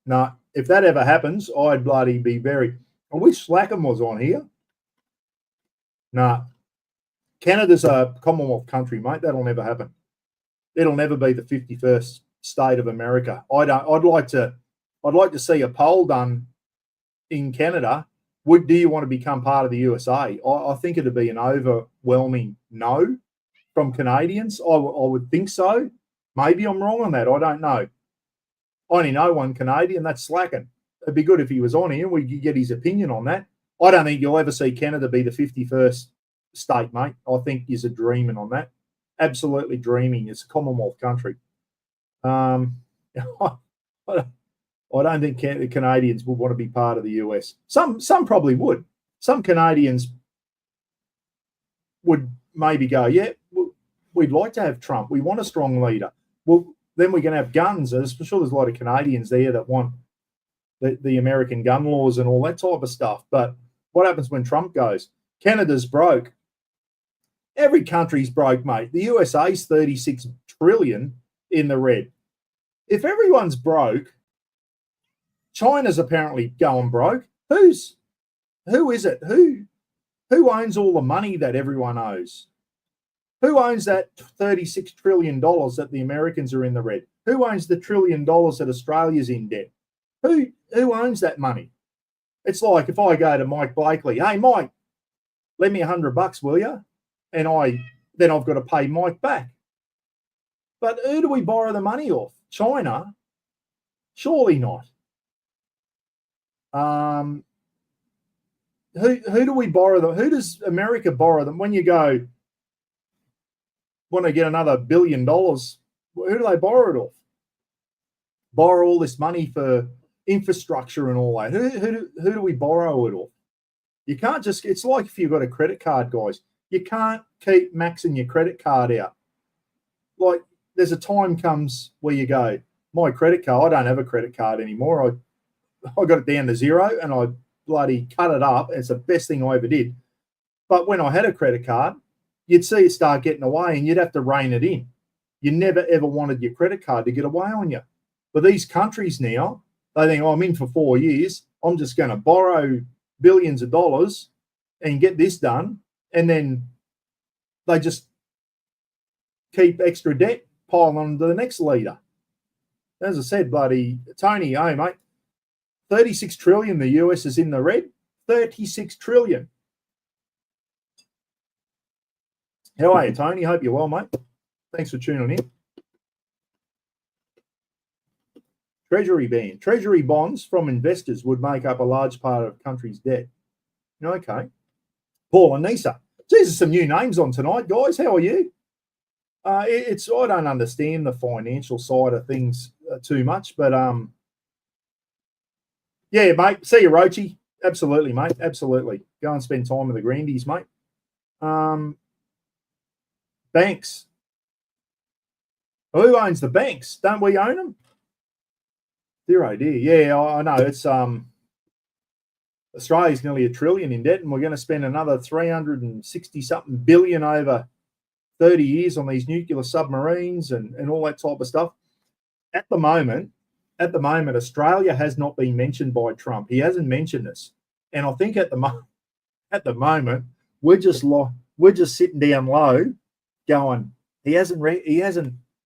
No, if that ever happens, I'd bloody be very. I wish Slackham was on here. Nah, Canada's a Commonwealth country, mate. That'll never happen. It'll never be the 51st state of America. I'd like to see a poll done in Canada. Do you want to become part of the USA? I think it'd be an overwhelming no from Canadians. I would think so. Maybe I'm wrong on that. I don't know. I only know one Canadian, that's Slackin. It'd be good if he was on here and we could get his opinion on that. I don't think you'll ever see Canada be the 51st state, mate. I think you're dreaming on that. Absolutely dreaming. It's a Commonwealth country. I don't think the Canadians would want to be part of the US. Some probably would. Some Canadians would maybe go, yeah, we'd like to have Trump. We want a strong leader. Well, then we're going to have guns. I'm sure there's a lot of Canadians there that want the American gun laws and all that type of stuff. But what happens when Trump goes? Canada's broke. Every country's broke, mate. The USA's 36 trillion in the red. If everyone's broke, China's apparently going broke. Who is it? Who owns all the money that everyone owes? Who owns that $36 trillion that the Americans are in the red? Who owns the $1 trillion that Australia's in debt? Who owns that money? It's like if I go to Mike Blakely, hey, Mike, lend me $100, will you? And then I've got to pay Mike back. But who do we borrow the money off? China? Surely not. Who do we borrow them? Who does America borrow them? When you go, want to get another $1 billion, who do they borrow it off? Borrow all this money for infrastructure and all that. Who do we borrow it off? You can't just, it's like if you've got a credit card, guys. You can't keep maxing your credit card out. Like there's a time comes where you go, my credit card, I don't have a credit card anymore. I got it down to zero and I bloody cut it up. It's the best thing I ever did. But when I had a credit card, you'd see it start getting away and you'd have to rein it in. You never, ever wanted your credit card to get away on you. But these countries now, they think, oh, I'm in for 4 years. I'm just going to borrow billions of dollars and get this done. And then they just keep extra debt piling on to the next leader. As I said, bloody Tony, hey, mate, 36 trillion the US is in the red. 36 trillion. How are you, Tony? Hope you're well, mate. Thanks for tuning in. Treasury ban. Treasury bonds from investors would make up a large part of the country's debt. Okay. Paul and Nisa. These are some new names on tonight, guys. How are you? I don't understand the financial side of things too much, but yeah, mate. See you, Rochi. Absolutely, mate. Absolutely. Go and spend time with the Grandies, mate. Banks. Who owns the banks? Don't we own them? Dear, oh dear. Yeah, I know. It's Australia's nearly $1 trillion in debt, and we're going to spend another 360-something billion over 30 years on these nuclear submarines and all that type of stuff. At the moment, Australia has not been mentioned by Trump. He hasn't mentioned us, and I think at the moment we're just sitting down low, going. He hasn't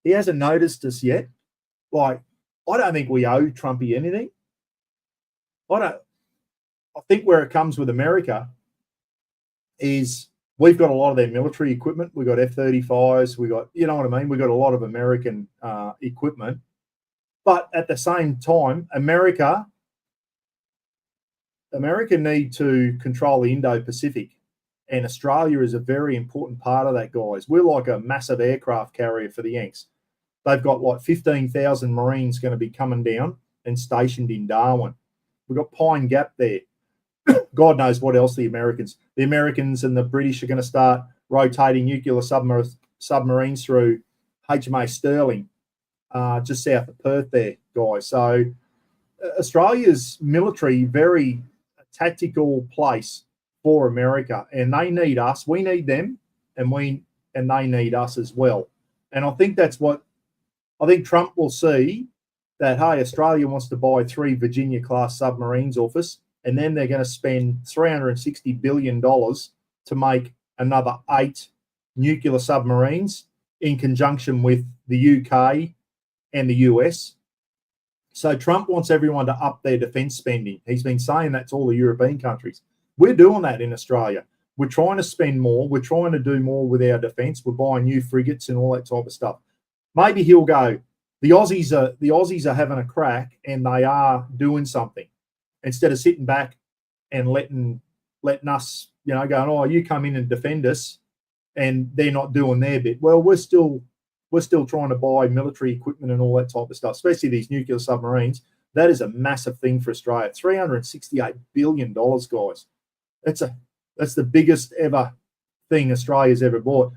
noticed us yet. Like, I don't think we owe Trumpy anything. I think where it comes with America is we've got a lot of their military equipment. We've got F-35s. We got, you know what I mean? We've got a lot of American equipment. But at the same time, America need to control the Indo-Pacific. And Australia is a very important part of that, guys. We're like a massive aircraft carrier for the Yanks. They've got like 15,000 Marines going to be coming down and stationed in Darwin. We've got Pine Gap there. God knows what else the Americans and the British are going to start rotating nuclear submarines through HMAS Sterling, just south of Perth there, guys. So Australia's military, very tactical place for America, and they need us. We need them, and they need us as well. And I think that's what I think Trump will see, that, hey, Australia wants to buy 3 Virginia-class submarines off us, and then they're going to spend $360 billion to make another 8 nuclear submarines in conjunction with the UK and the US. So Trump wants everyone to up their defence spending. He's been saying that to all the European countries. We're doing that in Australia. We're trying to spend more. We're trying to do more with our defence. We're buying new frigates and all that type of stuff. Maybe he'll go, the Aussies are having a crack, and they are doing something, instead of sitting back and letting us, going, oh, you come in and defend us, and they're not doing their bit. Well, we're still trying to buy military equipment and all that type of stuff, especially these nuclear submarines. That is a massive thing for Australia. $368 billion, guys. That's the biggest ever thing Australia's ever bought.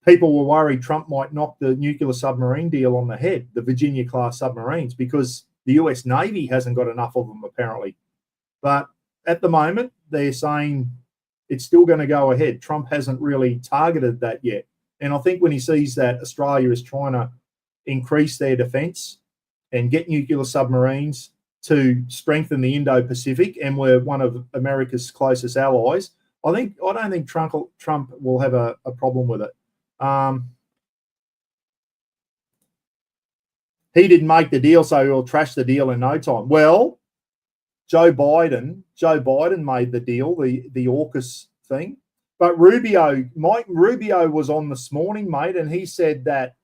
People were worried Trump might knock the nuclear submarine deal on the head, the Virginia-class submarines, because the US Navy hasn't got enough of them, apparently. But at the moment, they're saying it's still going to go ahead. Trump hasn't really targeted that yet. And I think when he sees that Australia is trying to increase their defence and get nuclear submarines to strengthen the Indo-Pacific, and we're one of America's closest allies, I don't think Trump will have a problem with it. He didn't make the deal, so he'll trash the deal in no time. Well, Joe Biden made the deal, the AUKUS thing. But Mike Rubio was on this morning, mate, and he said that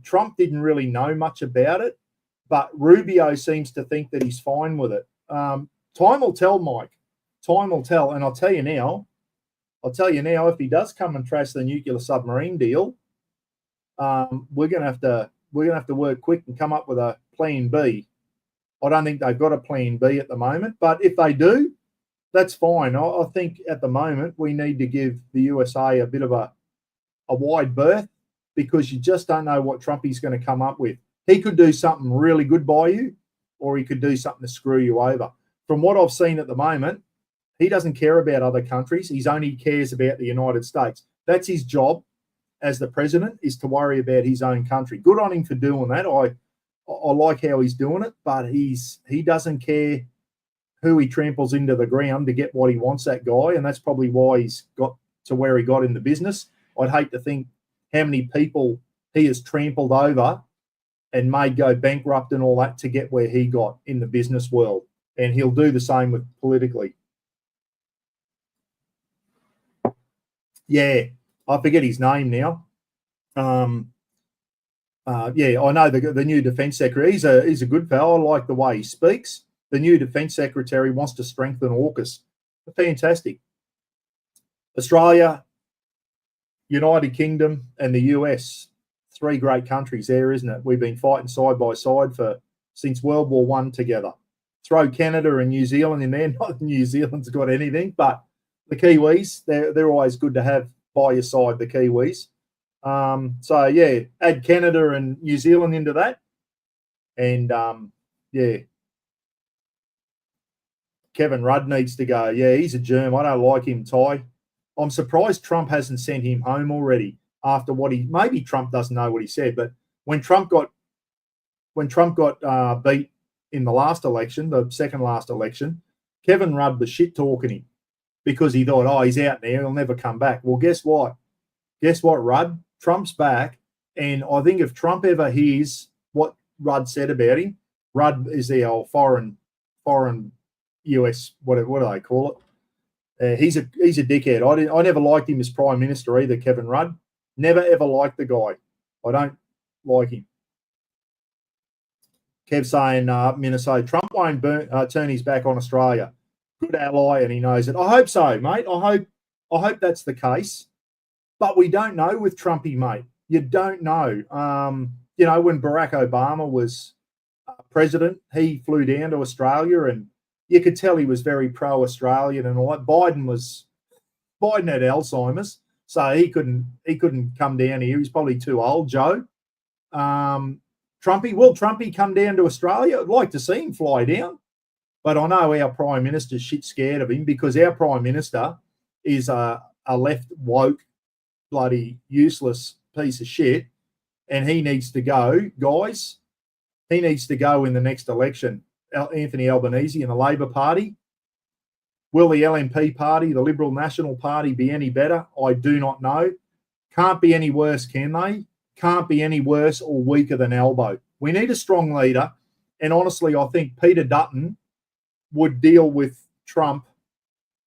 Trump didn't really know much about it, but Rubio seems to think that he's fine with it. Time will tell, Mike. Time will tell. And I'll tell you now, if he does come and trash the nuclear submarine deal, we're gonna have to work quick and come up with a plan B. I don't think they've got a plan B at the moment, but if they do, that's fine. I think at the moment we need to give the USA a bit of a wide berth, because you just don't know what Trumpy's going to come up with. He could do something really good by you, or he could do something to screw you over. From what I've seen at the moment, he doesn't care about other countries. He only cares about the United States. That's his job as the president, is to worry about his own country. Good on him for doing that. I like how he's doing it, but he doesn't care who he tramples into the ground to get what he wants, that guy, and that's probably why he's got to where he got in the business. I'd hate to think how many people he has trampled over and made go bankrupt and all that to get where he got in the business world, and he'll do the same with politically. Yeah, I forget his name now. Yeah, I know the new defence secretary. He's a good fellow. I like the way he speaks. The new defence secretary wants to strengthen AUKUS. Fantastic. Australia, United Kingdom, and the US, 3 great countries there, isn't it? We've been fighting side by side since World War I together. Throw Canada and New Zealand in there. Not that New Zealand's got anything, but the Kiwis, they're always good to have by your side, the Kiwis. So, yeah, add Canada and New Zealand into that. And, yeah, Kevin Rudd needs to go. Yeah, he's a germ. I don't like him, Ty. I'm surprised Trump hasn't sent him home already after what maybe Trump doesn't know what he said, but when Trump got beat in the last election, the second last election, Kevin Rudd was shit-talking him because he thought, oh, he's out there, he'll never come back. Well, guess what? Guess what, Rudd? Trump's back, and I think if Trump ever hears what Rudd said about him, Rudd is the old foreign US, what do they call it? He's a dickhead. I never liked him as Prime Minister either, Kevin Rudd. Never, ever liked the guy. I don't like him. Kev saying, Minnesota, Trump won't turn his back on Australia. Good ally, and he knows it. I hope so, mate. I hope that's the case. But we don't know with Trumpy, mate. You don't know. When Barack Obama was president, he flew down to Australia, and you could tell he was very pro-Australian and all that. Biden had Alzheimer's. so he couldn't come down here. He's probably too old, Joe. Trumpy come down to Australia? I'd like to see him fly down, but I know our Prime Minister's shit scared of him because our Prime Minister is a left woke, bloody useless piece of shit, and he needs to go, guys. He needs to go in the next election. Anthony Albanese and the Labor Party. Will the LNP Party, the Liberal National Party, be any better? I do not know. Can't be any worse, can they? Can't be any worse or weaker than Albo. We need a strong leader, and honestly, I think Peter Dutton would deal with Trump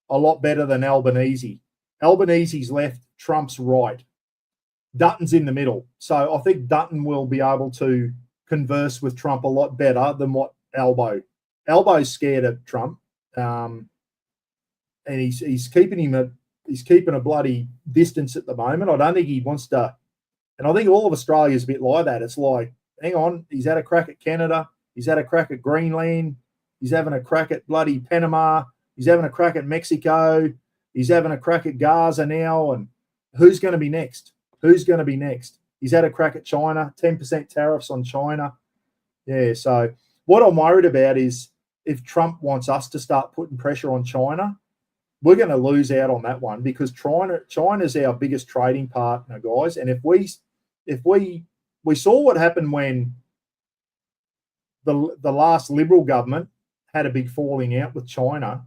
a lot better than Albanese. Albanese's left, Trump's right. Dutton's in the middle. So I think Dutton will be able to converse with Trump a lot better than what Albo's scared of Trump. And he's keeping a bloody distance at the moment. I don't think he wants to, and I think all of Australia is a bit like that. It's like, hang on, he's had a crack at Canada, he's had a crack at Greenland, he's having a crack at bloody Panama, he's having a crack at Mexico, he's having a crack at Gaza now, and who's going to be next? Who's going to be next? He's had a crack at China, 10% tariffs on China. Yeah, so what I'm worried about is if Trump wants us to start putting pressure on China, we're going to lose out on that one because China's our biggest trading partner, guys. And if we saw what happened when the last Liberal government had a big falling out with China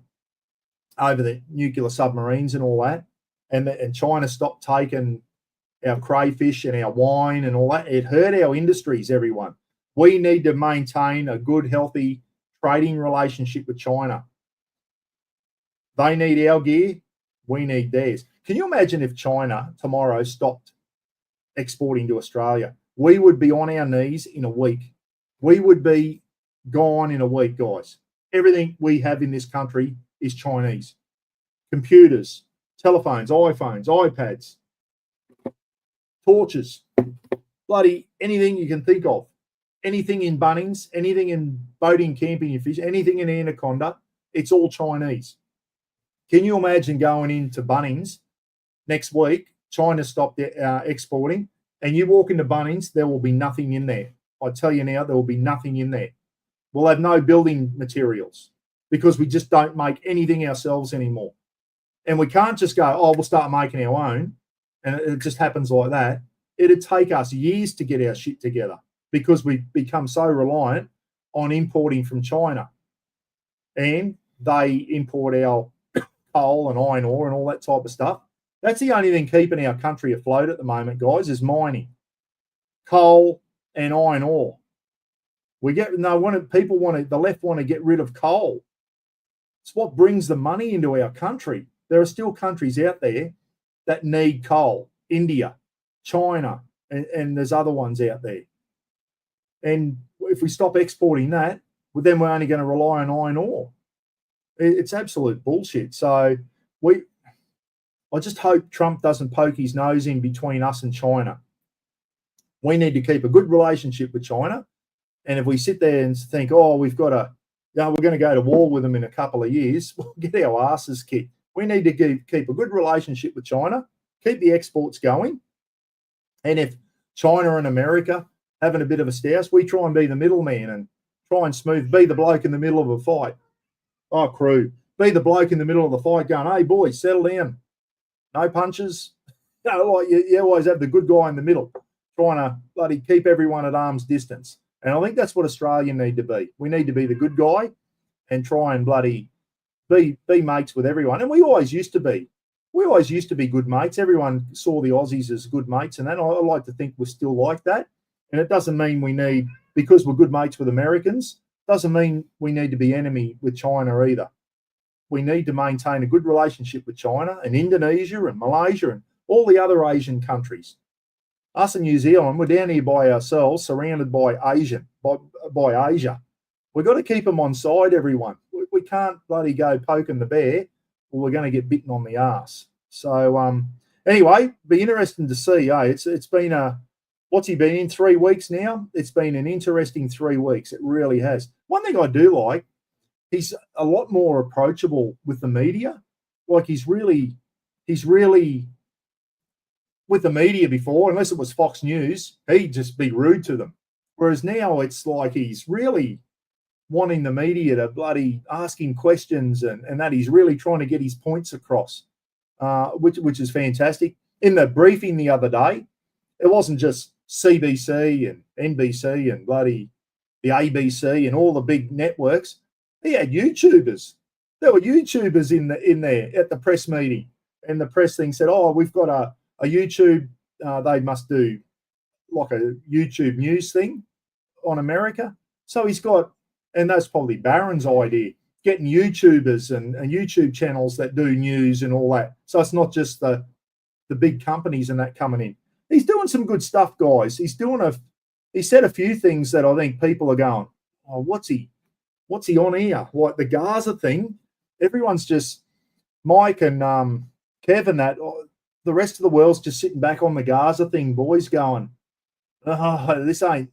over the nuclear submarines and all that, and China stopped taking our crayfish and our wine and all that. It hurt our industries, everyone. We need to maintain a good, healthy trading relationship with China. They need our gear. We need theirs. Can you imagine if China tomorrow stopped exporting to Australia? We would be on our knees in a week. We would be gone in a week, guys. Everything we have in this country is Chinese. Computers, telephones, iPhones, iPads, torches, bloody anything you can think of. Anything in Bunnings, anything in boating, camping, and fish, anything in Anaconda, it's all Chinese. Can you imagine going into Bunnings next week, China stopped exporting, and you walk into Bunnings, there will be nothing in there. I tell you now, there will be nothing in there. We'll have no building materials because we just don't make anything ourselves anymore. And we can't just go, oh, we'll start making our own, and it just happens like that. It'd take us years to get our shit together because we've become so reliant on importing from China. And they import our coal and iron ore and all that type of stuff. That's the only thing keeping our country afloat at the moment, guys, is mining. Coal and iron ore. The left want to get rid of coal. It's what brings the money into our country. There are still countries out there that need coal. India, China, and there's other ones out there. And if we stop exporting that, well, then we're only going to rely on iron ore. It's absolute bullshit. So I just hope Trump doesn't poke his nose in between us and China. We need to keep a good relationship with China. And if we sit there and think, oh, we're going to go to war with them in a couple of years, we'll get our asses kicked. We need to keep a good relationship with China, keep the exports going. And if China and America having a bit of a stoush, we try and be the middleman and try and be the bloke in the middle of a fight. Oh, crew, be the bloke in the middle of the fight going, hey, boys, settle down. No punches. You always have the good guy in the middle trying to bloody keep everyone at arm's distance. And I think that's what Australia need to be. We need to be the good guy and try and bloody be mates with everyone. And we always used to be. We always used to be good mates. Everyone saw the Aussies as good mates. And then I like to think we're still like that. And it doesn't mean because we're good mates with Americans, doesn't mean we need to be enemy with China either. We need to maintain a good relationship with China and Indonesia and Malaysia and all the other Asian countries. Us in New Zealand, we're down here by ourselves, surrounded by Asia. We've got to keep them on side, everyone. We can't bloody go poking the bear or we're going to get bitten on the arse. So, anyway, be interesting to see. It's been what's he been in, 3 weeks now? It's been an interesting 3 weeks. It really has. One thing I do like, he's a lot more approachable with the media. Like he's really with the media before, unless it was Fox News, he'd just be rude to them. Whereas now it's like he's really wanting the media to bloody ask him questions and that he's really trying to get his points across, which is fantastic. In the briefing the other day, it wasn't just CBC and NBC and bloody the ABC and all the big networks. He had YouTubers. There were YouTubers in there at the press meeting, and the press thing said, "Oh, we've got a YouTube. They must do like a YouTube news thing on America." So he's got, and that's probably Barron's idea, getting YouTubers and YouTube channels that do news and all that. So it's not just the big companies and that coming in. He's doing some good stuff, guys. He said a few things that I think people are going, "Oh, what's he on here?" Like the Gaza thing. Everyone's just Mike and Kevin. That the rest of the world's just sitting back on the Gaza thing, boys, going, "Oh, this ain't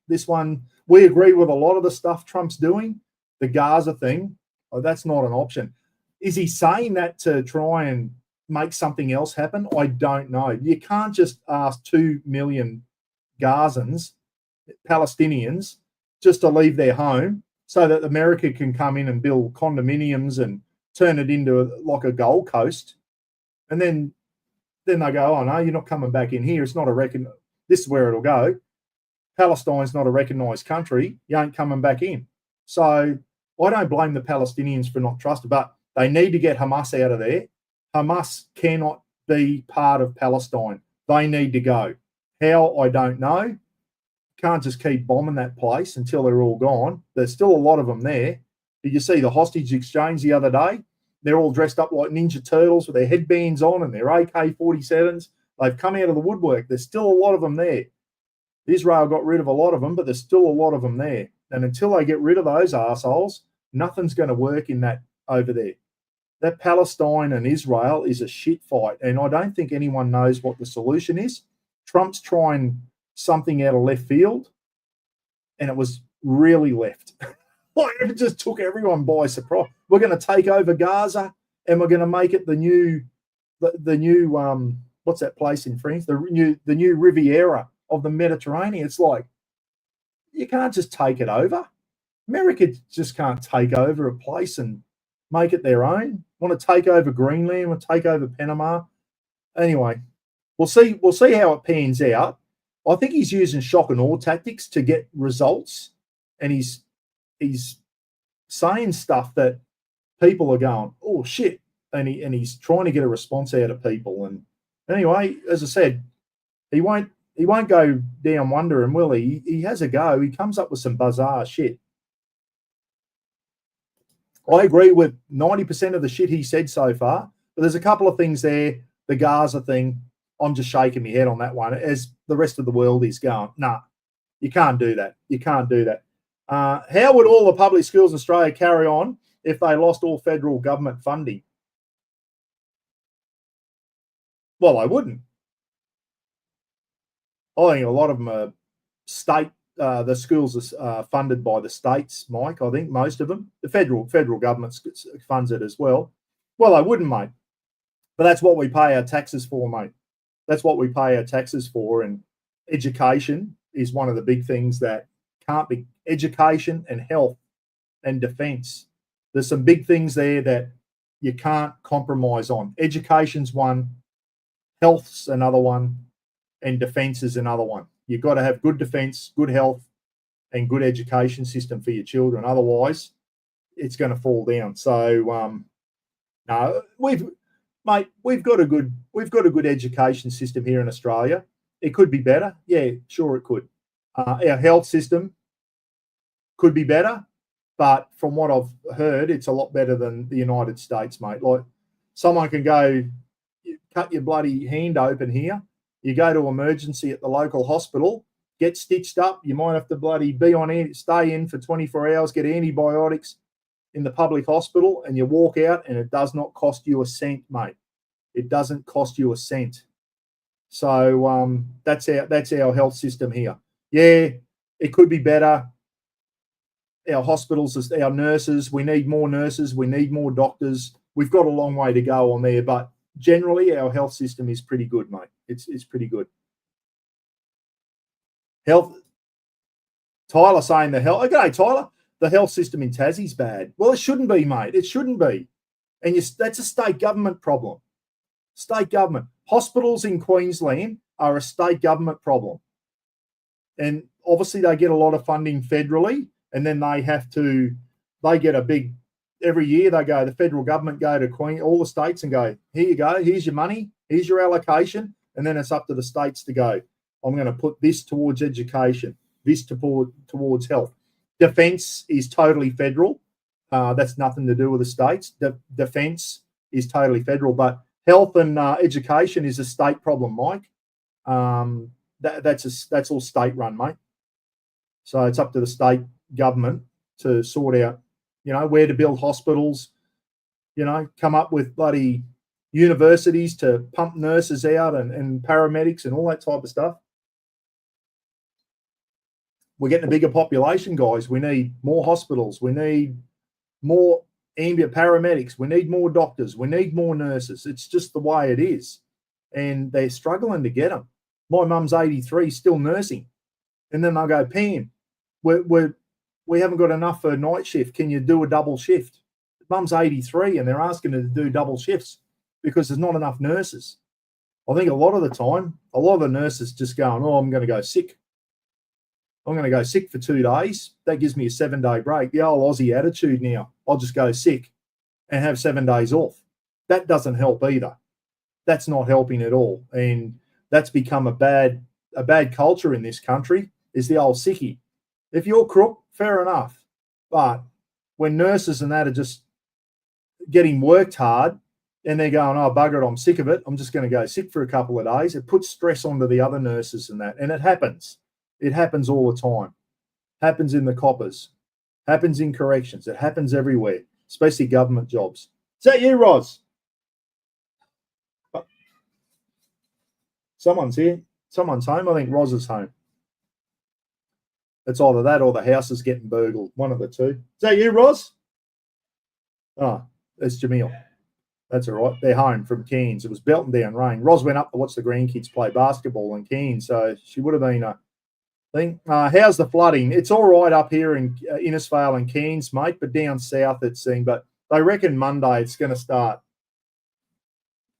this one." We agree with a lot of the stuff Trump's doing. The Gaza thing, that's not an option. Is he saying that to try and make something else happen? I don't know. You can't just ask 2 million Gazans, Palestinians, just to leave their home so that America can come in and build condominiums and turn it into like a Gold Coast. And then they go, "Oh, no, you're not coming back in here. It's not this is where it'll go. Palestine's not a recognised country. You ain't coming back in." So I don't blame the Palestinians for not trusting, but they need to get Hamas out of there. Hamas cannot be part of Palestine. They need to go. How, I don't know. Can't just keep bombing that place until they're all gone. There's still a lot of them there. Did you see the hostage exchange the other day? They're all dressed up like Ninja Turtles with their headbands on and their AK-47s. They've come out of the woodwork. There's still a lot of them there. Israel got rid of a lot of them, but there's still a lot of them there. And until they get rid of those assholes, nothing's going to work in that over there. That Palestine and Israel is a shit fight, and I don't think anyone knows what the solution is. Trump's trying something out of left field, and it was really left. It just took everyone by surprise. We're going to take over Gaza, and we're going to make it the new what's that place in France? The new Riviera of the Mediterranean. It's like, you can't just take it over. America just can't take over a place and make it their own. Want to take over Greenland, want to take over Panama. Anyway, we'll see how it pans out. I think he's using shock and awe tactics to get results, and he's saying stuff that people are going, "Oh shit," and he's trying to get a response out of people. And anyway, as I said, he won't go down wondering, will he? He has a go. He comes up with some bizarre shit. I agree with 90% of the shit he said so far, but there's a couple of things there. The Gaza thing, I'm just shaking my head on that one, as the rest of the world is going, nah, you can't do that. You can't do that. How would all the public schools in Australia carry on if they lost all federal government funding? Well, I wouldn't. I think a lot of them are state. The schools are funded by the states, Mike. I think most of them. The federal government funds it as well. Well, I wouldn't, mate. But that's what we pay our taxes for, mate. That's what we pay our taxes for. And education is one of the big things that can't be. Education and health and defence. There's some big things there that you can't compromise on. Education's one, health's another one, and defence is another one. You've got to have good defence, good health, and good education system for your children. Otherwise, it's going to fall down. So, no, we've got a good education system here in Australia. It could be better. Yeah, sure it could. Our health system could be better, but from what I've heard, it's a lot better than the United States, mate. Like, someone can go, cut your bloody hand open here. You go to emergency at the local hospital, get stitched up. You might have to bloody be on it, stay in for 24 hours, get antibiotics in the public hospital, and you walk out, and it does not cost you a cent, mate. It doesn't cost you a cent. So that's our health system here. Yeah, it could be better. Our hospitals, our nurses, we need more nurses, we need more doctors. We've got a long way to go on there, but generally our health system is pretty good, mate. It's pretty good. Health. Tyler saying the health. Okay, Tyler, the health system in Tassie's bad. Well, it shouldn't be, mate. It shouldn't be. And that's a state government problem. State government. Hospitals in Queensland are a state government problem. And obviously they get a lot of funding federally, and then they get a big, every year the federal government go to all the states and go, here you go, here's your money, here's your allocation. And then it's up to the states to go, I'm going to put this towards education, this towards health. Defence is totally federal. That's nothing to do with the states. Defence is totally federal, but health and education is a state problem, Mike. That's all state run, mate. So it's up to the state government to sort out, where to build hospitals, come up with bloody universities to pump nurses out and paramedics and all that type of stuff. We're getting a bigger population, guys. We need more hospitals. We need more ambient paramedics. We need more doctors. We need more nurses. It's just the way it is. And they're struggling to get them. My mum's 83, still nursing. And then they'll go, Pam, we haven't got enough for a night shift. Can you do a double shift? Mum's 83 and they're asking her to do double shifts because there's not enough nurses. I think a lot of the time, a lot of the nurses just going, I'm going to go sick. I'm going to go sick for 2 days. That gives me a 7-day break. The old Aussie attitude now. I'll just go sick and have 7 days off. That doesn't help either. That's not helping at all. And that's become a bad culture in this country, is the old sickie. If you're crook, fair enough. But when nurses and that are just getting worked hard and they're going, bugger it, I'm sick of it, I'm just going to go sick for a couple of days, it puts stress onto the other nurses and that. And it happens. It happens all the time. Happens in the coppers. Happens in corrections. It happens everywhere, especially government jobs. Is that you, Roz? Someone's here. Someone's home. I think Roz is home. It's either that or the house is getting burgled. One of the two. Is that you, Roz? Oh, it's Jamil. That's all right. They're home from Cairns. It was belting down rain. Roz went up to watch the grandkids play basketball in Cairns, so she would have been a thing. How's the flooding? It's all right up here in Innisfail and Cairns, mate, but down south it's seen. But they reckon Monday it's going to start.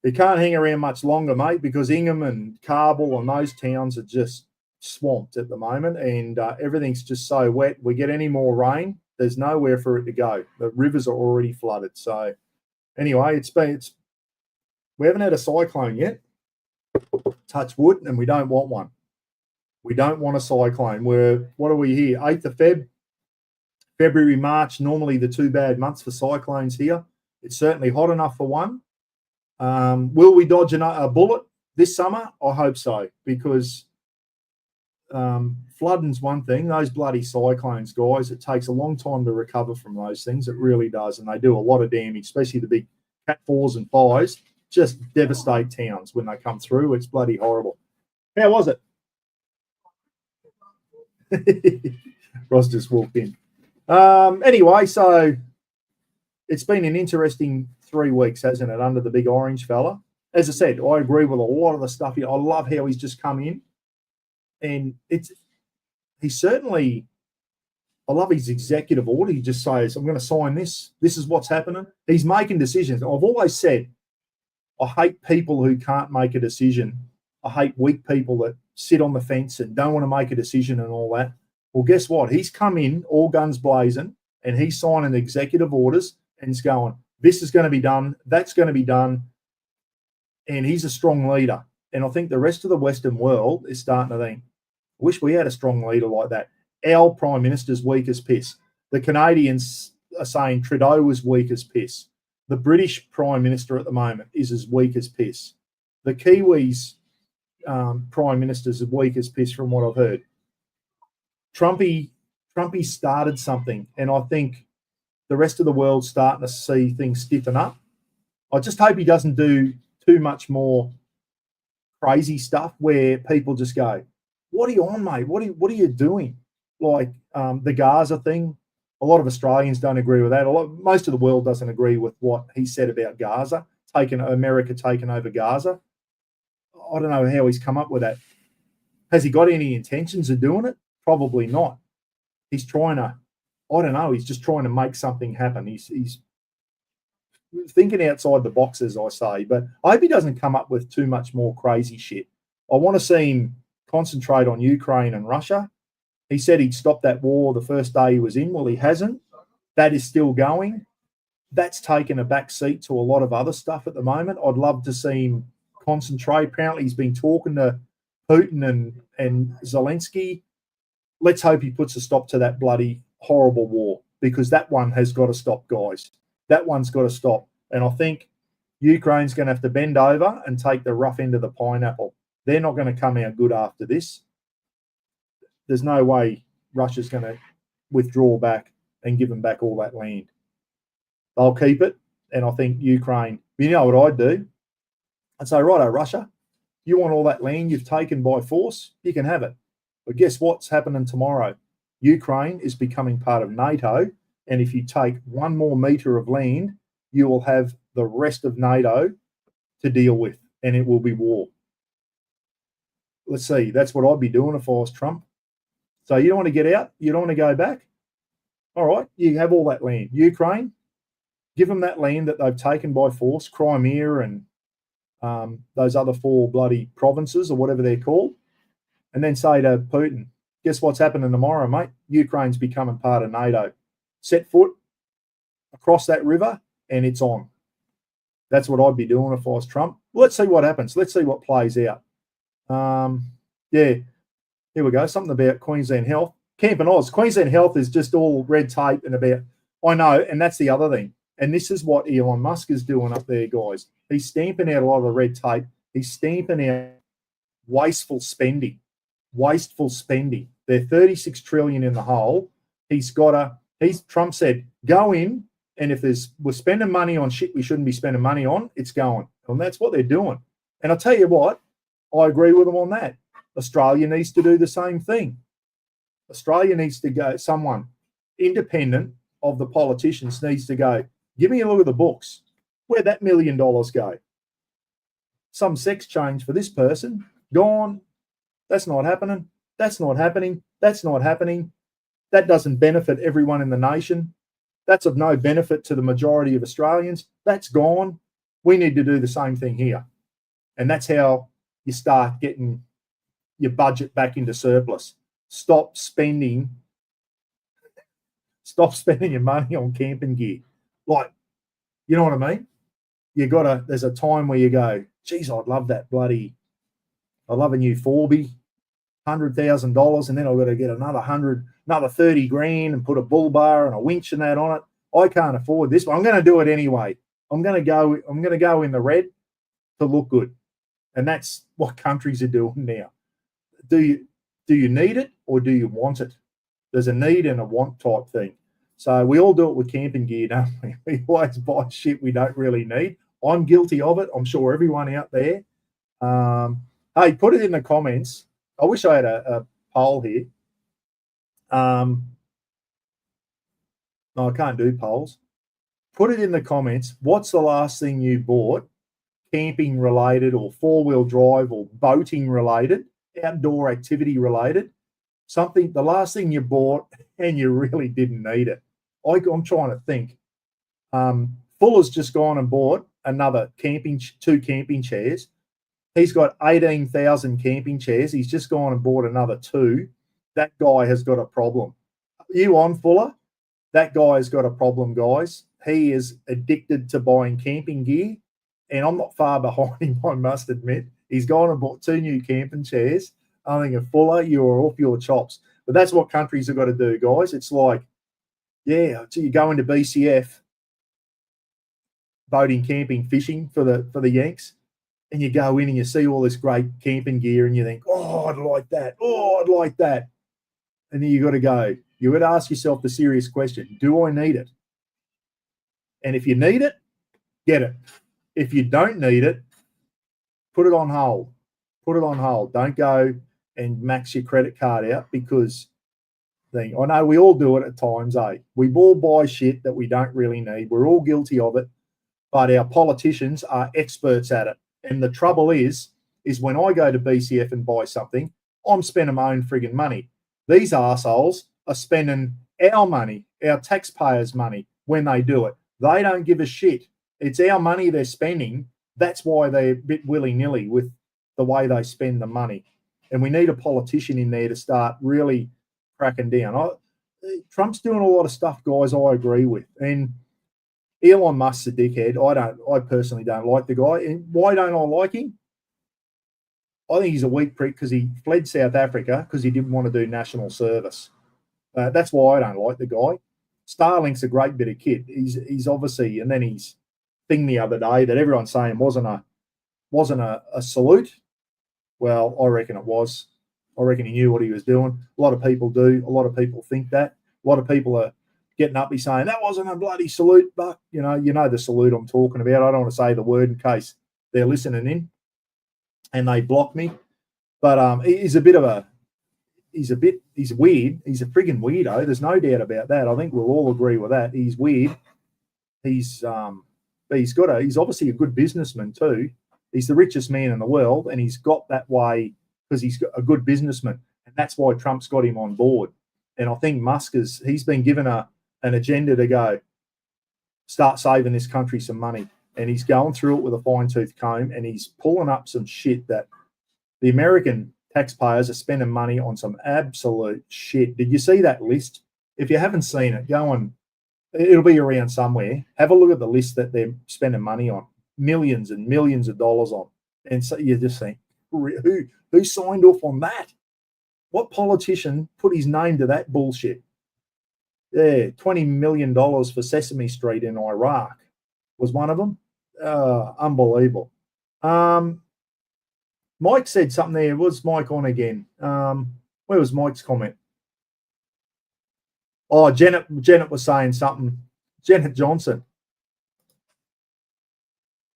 You can't hang around much longer, mate, because Ingham and Carball and those towns are just swamped at the moment, and everything's just so wet. We get any more rain, there's nowhere for it to go. The rivers are already flooded. So anyway, we haven't had a cyclone yet. Touch wood, and we don't want one. We don't want a cyclone. What are we here? 8th of February, March, normally the two bad months for cyclones here. It's certainly hot enough for one. Will we dodge a bullet this summer? I hope so, because flooding's one thing. Those bloody cyclones, guys, it takes a long time to recover from those things. It really does, and they do a lot of damage, especially the big Cat 4s and 5s. Just devastate towns when they come through. It's bloody horrible. How was it? Ross just walked in. Anyway, so it's been an interesting 3 weeks, hasn't it, under the big orange fella? As I said, I agree with a lot of the stuff here. I love how he's just come in. And he's certainly, I love his executive order. He just says, I'm going to sign this. This is what's happening. He's making decisions. I've always said, I hate people who can't make a decision. I hate weak people that sit on the fence and don't want to make a decision and all that. Well, guess what? He's come in all guns blazing and he's signing executive orders and he's going, this is going to be done. That's going to be done. And he's a strong leader. And I think the rest of the Western world is starting to think, I wish we had a strong leader like that. Our Prime Minister's weak as piss. The Canadians are saying Trudeau is weak as piss. The British Prime Minister at the moment is as weak as piss. The Kiwis' Prime Minister's as weak as piss from what I've heard. Trumpy started something, and I think the rest of the world's starting to see things stiffen up. I just hope he doesn't do too much more crazy stuff where people just go, what are you on, mate? What are you doing? Like the Gaza thing. A lot of Australians don't agree with that. Most of the world doesn't agree with what he said about Gaza. America taking over Gaza. I don't know how he's come up with that. Has he got any intentions of doing it? Probably not. He's trying to, I don't know, he's just trying to make something happen. He's thinking outside the box, as I say, but I hope he doesn't come up with too much more crazy shit. I want to see him concentrate on Ukraine and Russia. He said he'd stop that war the first day he was in. Well, he hasn't. That is still going. That's taken a back seat to a lot of other stuff at the moment. I'd love to see him concentrate. Apparently he's been talking to Putin and Zelensky. Let's hope he puts a stop to that bloody horrible war, because that one has got to stop, guys. That one's got to stop. And I think Ukraine's going to have to bend over and take the rough end of the pineapple. They're not going to come out good after this. There's no way Russia's going to withdraw back and give them back all that land. They'll keep it. And I think Ukraine, you know what I'd do? I'd say, righto, Russia, you want all that land you've taken by force? You can have it. But guess what's happening tomorrow? Ukraine is becoming part of NATO. And if you take 1 more metre of land, you will have the rest of NATO to deal with, and it will be war. Let's see. That's what I'd be doing if I was Trump. So you don't want to get out? You don't want to go back? All right, you have all that land. Ukraine, give them that land that they've taken by force, Crimea and those other 4 bloody provinces or whatever they're called, and then say to Putin, guess what's happening tomorrow, mate? Ukraine's becoming part of NATO. Set foot across that river and it's on. That's what I'd be doing if I was Trump. Let's see what happens. Let's see what plays out. Yeah, here we go. Something about Queensland Health. Camp and Oz. Queensland Health is just all red tape and about, I know, and that's the other thing. And this is what Elon Musk is doing up there, guys. He's stamping out a lot of the red tape. He's stamping out wasteful spending. Wasteful spending. They're 36 trillion in the hole. Trump said, go in, and if we're spending money on shit we shouldn't be spending money on, it's going. And that's what they're doing. And I'll tell you what, I agree with them on that. Australia needs to do the same thing. Australia needs to go, someone independent of the politicians needs to go, give me a look at the books. Where'd that $1 million go? Some sex change for this person, gone. That's not happening. That's not happening. That's not happening. That doesn't benefit everyone in the nation. That's of no benefit to the majority of Australians. That's gone. We need to do the same thing here. And that's how you start getting your budget back into surplus. Stop spending your money on camping gear. Like, you know what I mean? There's a time where you go, geez, I'd love a new Forby, $100,000, and then I've got to get another 30 grand and put a bull bar and a winch and that on it. I can't afford this, but I'm going to do it anyway. I'm going to go in the red to look good. And that's what countries are doing now. Do you need it or do you want it? There's a need and a want type thing. So we all do it with camping gear, don't we? We always buy shit we don't really need. I'm guilty of it. I'm sure everyone out there. Hey, put it in the comments. I wish I had a poll here. No, I can't do polls. Put it in the comments. What's the last thing you bought, camping related or 4-wheel drive or boating related, outdoor activity related? Something, the last thing you bought and you really didn't need it. I'm trying to think. Fuller's just gone and bought another 2 camping chairs. He's got 18,000 camping chairs. He's just gone and bought another 2. That guy has got a problem. You on, Fuller? That guy has got a problem, guys. He is addicted to buying camping gear, and I'm not far behind him, I must admit. He's gone and bought 2 new camping chairs. I think, Fuller, you're off your chops. But that's what countries have got to do, guys. It's like, yeah, so you go into BCF, boating, camping, fishing for the Yanks, and you go in and you see all this great camping gear and you think, oh, I'd like that. Oh, I'd like that. And then you got to go. You got to ask yourself the serious question, do I need it? And if you need it, get it. If you don't need it, put it on hold. Put it on hold. Don't go and max your credit card out because I know we all do it at times, eh? We all buy shit that we don't really need. We're all guilty of it. but our politicians are experts at it. And the trouble is when I go to BCF and buy something, I'm spending my own frigging money. These arseholes are spending our money, our taxpayers' money when they do it. They don't give a shit. It's our money they're spending. That's why they're a bit willy-nilly with the way they spend the money. And we need a politician in there to start really cracking down. Trump's doing a lot of stuff, guys, I agree with. And Elon Musk's a dickhead. I personally don't like the guy. And why don't I like him? I think he's a weak prick because he fled South Africa because he didn't want to do national service. That's why I don't like the guy. Starlink's a great bit of kit. He's obviously, and then his thing the other day that everyone's saying wasn't a salute. Well, I reckon it was. I reckon he knew what he was doing. A lot of people do. A lot of people think that. A lot of people are getting up and saying that wasn't a bloody salute, but you know the salute I'm talking about. I don't want to say the word in case they're listening in and they block me. But he's weird. He's a friggin' weirdo. There's no doubt about that. I think we'll all agree with that. He's weird. He's obviously a good businessman too. He's the richest man in the world, and he's got that way because he's a good businessman, and that's why Trump's got him on board. And I think Musk he's been given an agenda to go start saving this country some money, and he's going through it with a fine-tooth comb, and he's pulling up some shit that the American taxpayers are spending money on some absolute shit. Did you see that list? If you haven't seen it, go on. It'll be around somewhere. Have a look at the list that they're spending money on, millions and millions of dollars on. And so you just think, who signed off on that? What politician put his name to that bullshit? Yeah, $20 million for Sesame Street in Iraq was one of them. Unbelievable. Mike said something there. Was Mike on again? Where was Mike's comment? Oh, Janet was saying something. Janet Johnson.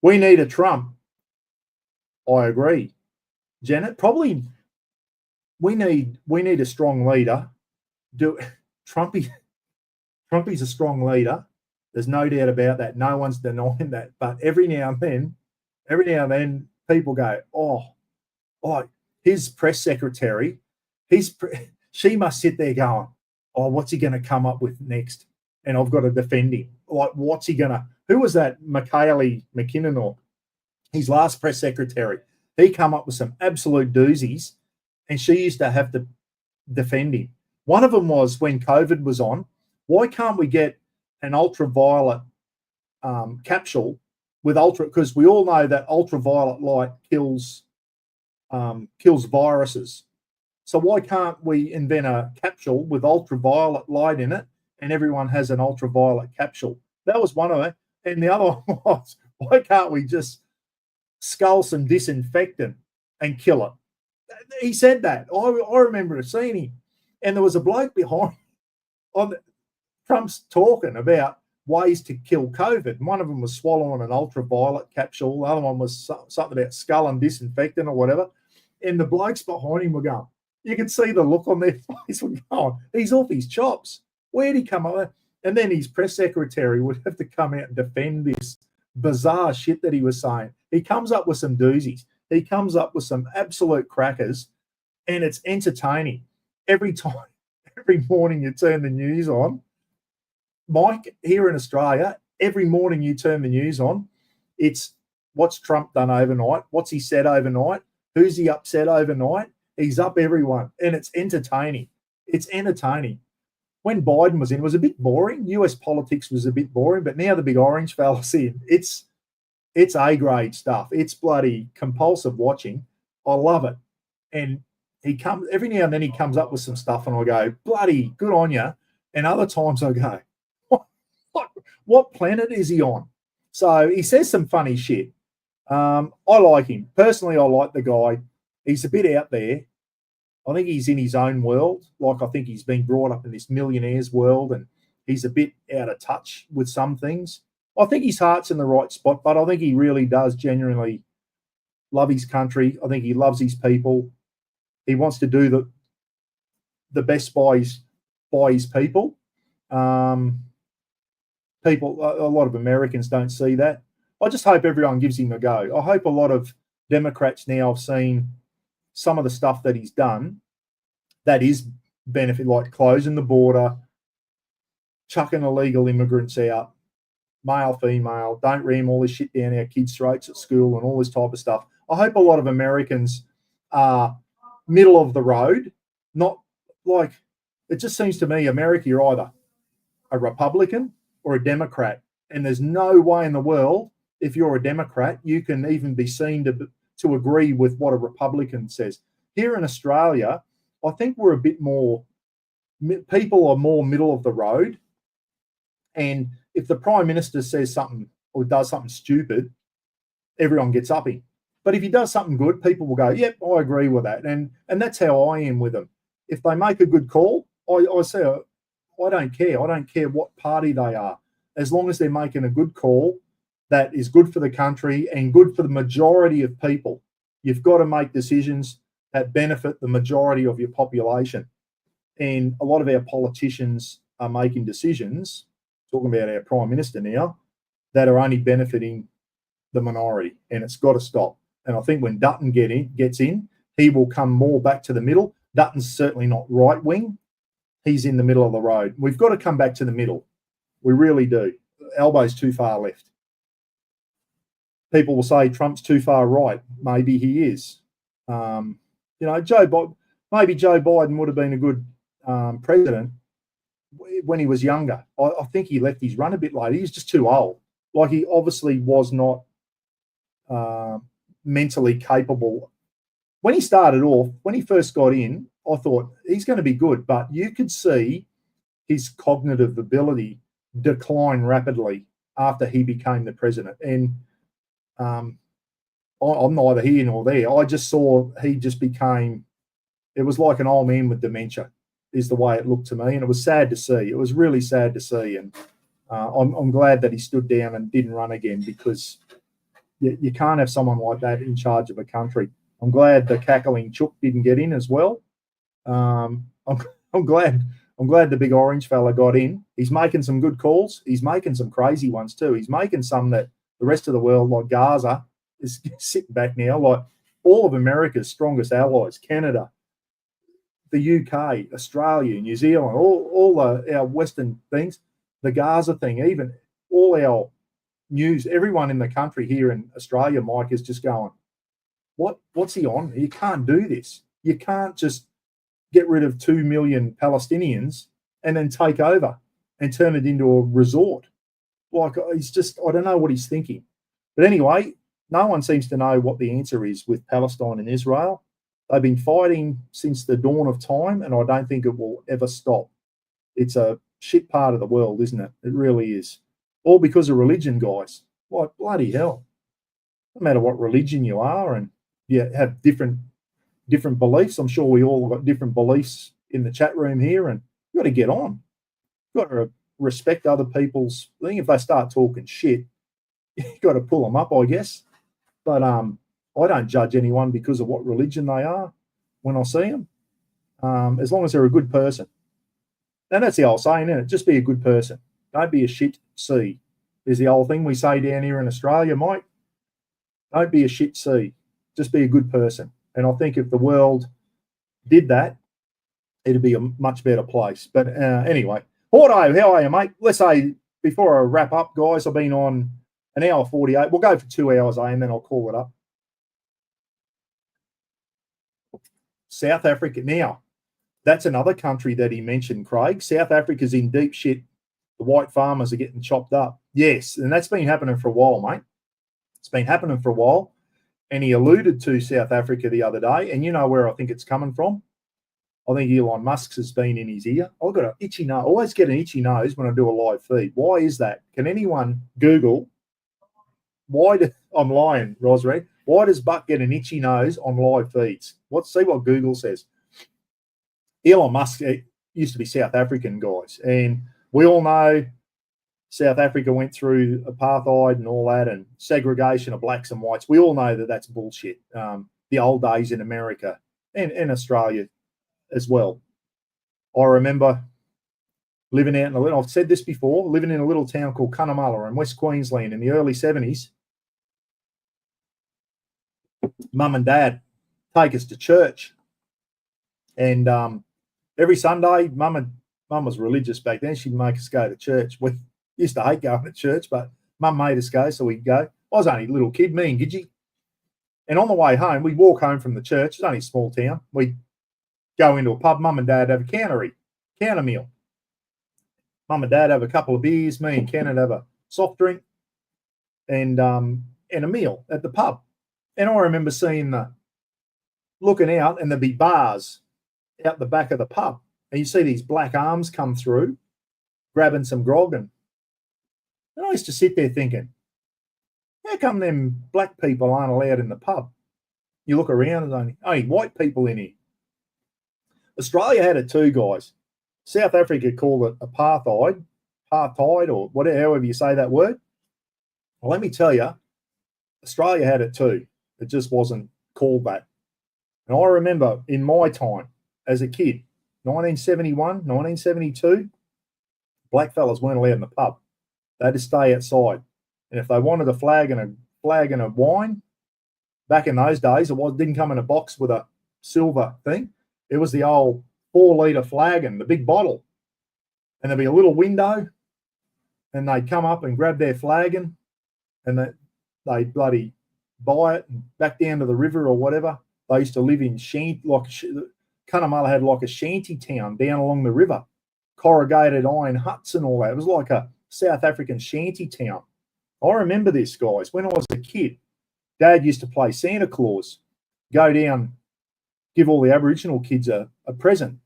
We need a Trump. I agree. Janet, probably we need a strong leader. Trumpy's a strong leader. There's no doubt about that. No one's denying that. But every now and then, people go, oh, his press secretary, she must sit there going, oh, what's he going to come up with next? And I've got to defend him. Like, what's he going to? Who was that? Michaeli McKinnon, or his last press secretary? He come up with some absolute doozies, and she used to have to defend him. One of them was when COVID was on. Why can't we get an ultraviolet capsule with because we all know that ultraviolet light kills viruses. So why can't we invent a capsule with ultraviolet light in it, and everyone has an ultraviolet capsule? That was one of it. And the other one was, why can't we just scull some disinfectant and kill it? He said that. I remember seeing him. And there was a bloke behind on Trump's talking about ways to kill COVID. And one of them was swallowing an ultraviolet capsule. The other one was something about sculling disinfectant or whatever. And the blokes behind him were going, you could see the look on their face. Were going, he's off his chops. Where'd he come up with? And then his press secretary would have to come out and defend this bizarre shit that he was saying. He comes up with some doozies. He comes up with some absolute crackers, and it's entertaining. Every morning you turn the news on, Mike, here in Australia, every morning you turn the news on, it's what's Trump done overnight? What's he said overnight? Who's he upset overnight? He's up everyone, and it's entertaining. It's entertaining. When Biden was in, it was a bit boring. US politics was a bit boring, but now the big orange fella's in. It's A-grade stuff. It's bloody compulsive watching. I love it. And he comes every now and then he comes up with some stuff, and I go, bloody good on you. And other times I go, what planet is he on? So he says some funny shit. I like him. Personally, I like the guy. He's a bit out there. I think he's in his own world. Like, I think he's been brought up in this millionaire's world, and he's a bit out of touch with some things. I think his heart's in the right spot, but I think he really does genuinely love his country. I think he loves his people. He wants to do the best by his people. A lot of Americans don't see that. I just hope everyone gives him a go. I hope a lot of Democrats now have seen some of the stuff that he's done that is benefit, like closing the border, chucking illegal immigrants out, male, female, don't ram all this shit down our kids' throats at school and all this type of stuff. I hope a lot of Americans are middle of the road, not like, it just seems to me America, you're either a Republican or a Democrat. And there's no way in the world, if you're a Democrat, you can even be seen to agree with what a Republican says. Here in Australia, I think we're a bit more, people are more middle of the road. And if the Prime Minister says something or does something stupid, everyone gets up him. But if he does something good, people will go, yep, I agree with that. And that's how I am with them. If they make a good call, I say, I don't care. I don't care what party they are. As long as they're making a good call that is good for the country and good for the majority of people. You've got to make decisions that benefit the majority of your population. And a lot of our politicians are making decisions, talking about our Prime Minister now, that are only benefiting the minority, and it's got to stop. And I think when Dutton gets in, he will come more back to the middle. Dutton's certainly not right wing. He's in the middle of the road. We've got to come back to the middle. We really do. Elbow's too far left. People will say Trump's too far right. Maybe he is. Maybe Joe Biden would have been a good president when he was younger. I think he left his run a bit late. He was just too old. Like, he obviously was not mentally capable. When he started off, when he first got in, I thought he's going to be good, but you could see his cognitive ability decline rapidly after he became the president. And I'm neither here nor there. I just saw he just became, it was like an old man with dementia is the way it looked to me. And it was sad to see. It was really sad to see. And I'm glad that he stood down and didn't run again, because you can't have someone like that in charge of a country. I'm glad the cackling chook didn't get in as well. I'm glad the big orange fella got in. He's making some good calls. He's making some crazy ones too. He's making some that the rest of the world, like Gaza, is sitting back now. Like all of America's strongest allies, Canada, the UK, Australia, New Zealand, all our Western things, the Gaza thing, even all our news, everyone in the country here in Australia, Mike, is just going, what's he on? You can't do this. You can't just get rid of 2 million Palestinians and then take over and turn it into a resort. Like, he's just, I don't know what he's thinking. But anyway, no one seems to know what the answer is with Palestine and Israel. They've been fighting since the dawn of time, and I don't think it will ever stop. It's a shit part of the world, isn't it? It really is. All because of religion, guys. Like, bloody hell. No matter what religion you are, and you have different beliefs. I'm sure we all got different beliefs in the chat room here, and you've got to get on. You've got to respect other people's thing. If they start talking shit, you've got to pull them up, I guess. But I don't judge anyone because of what religion they are when I see them, as long as they're a good person. And that's the old saying, isn't it? Just be a good person. Don't be a shit C. Is the old thing we say down here in Australia, Mike. Don't be a shit C. Just be a good person. And I think if the world did that, it'd be a much better place. But anyway, Hordo, how are you, mate? Let's say, before I wrap up, guys, I've been on an hour 48. We'll go for 2 hours, and then I'll call it up. South Africa. Now, that's another country that he mentioned, Craig. South Africa's in deep shit. The white farmers are getting chopped up. Yes, and that's been happening for a while, mate. It's been happening for a while. And he alluded to South Africa the other day, and you know where I think it's coming from. I think Elon Musk's has been in his ear. I've got an itchy nose. I always get an itchy nose when I do a live feed. Why is that? Can anyone Google I'm lying, Rosary. Why does Buck get an itchy nose on live feeds? See what Google says. Elon Musk used to be South African, guys, and we all know South Africa went through apartheid and all that, and segregation of blacks and whites. We all know that that's bullshit. The old days in America and Australia as well. I remember living out in I've said this before, living in a little town called Cunnamulla in West Queensland in the early 70s. Mum and Dad take us to church. And every Sunday, Mum was religious back then. She'd make us go to church. We used to hate going to church, but Mum made us go, so we'd go. I was only a little kid, me and Gidgy. And on the way home, we'd walk home from the church. It's only a small town. We'd go into a pub. Mum and Dad have a counter meal. Mum and Dad have a couple of beers. Me and Ken would have a soft drink and a meal at the pub. And I remember looking out, and there'd be bars out the back of the pub. And you see these black arms come through, grabbing some grog. And I used to sit there thinking, how come them black people aren't allowed in the pub? You look around and there's only white people in here. Australia had it too, guys. South Africa called it apartheid, or whatever, however you say that word. Well, let me tell you, Australia had it too. It just wasn't called that. And I remember in my time as a kid, 1971, 1972, black fellas weren't allowed in the pub. They had to stay outside. And if they wanted a flag and a wine, back in those days, didn't come in a box with a silver thing. It was the old 4-litre flagon, the big bottle. And there'd be a little window, and they'd come up and grab their flagon, and they'd bloody buy it and back down to the river or whatever. They used to live in Cunnamulla had like a shanty town down along the river, corrugated iron huts and all that. It was like a South African shanty town. I remember this, guys. When I was a kid, Dad used to play Santa Claus, go down, give all the Aboriginal kids a present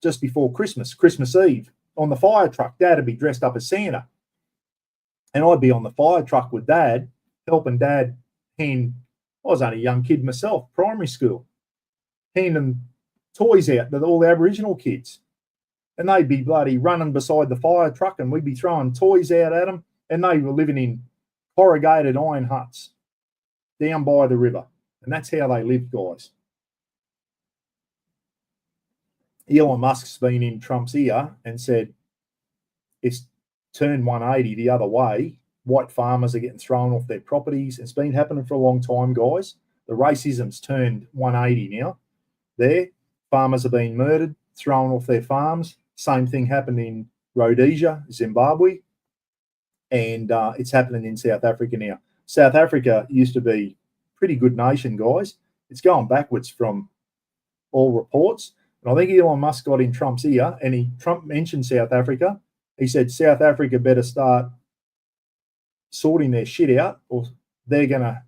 just before Christmas Eve. On the fire truck, Dad would be dressed up as Santa. And I'd be on the fire truck with Dad, helping Dad hand. I was only a young kid myself, primary school, handing toys out to all the Aboriginal kids. And they'd be bloody running beside the fire truck, and we'd be throwing toys out at them. And they were living in corrugated iron huts down by the river. And that's how they lived, guys. Elon Musk's been in Trump's ear and said it's turned 180 the other way. White farmers are getting thrown off their properties. It's been happening for a long time, guys. The racism's turned 180 now. Farmers are being murdered, thrown off their farms. Same thing happened in Rhodesia, Zimbabwe. And it's happening in South Africa now. South Africa used to be a pretty good nation, guys. It's going backwards from all reports. And I think Elon Musk got in Trump's ear, and Trump mentioned South Africa. He said South Africa better start sorting their shit out, or they're going to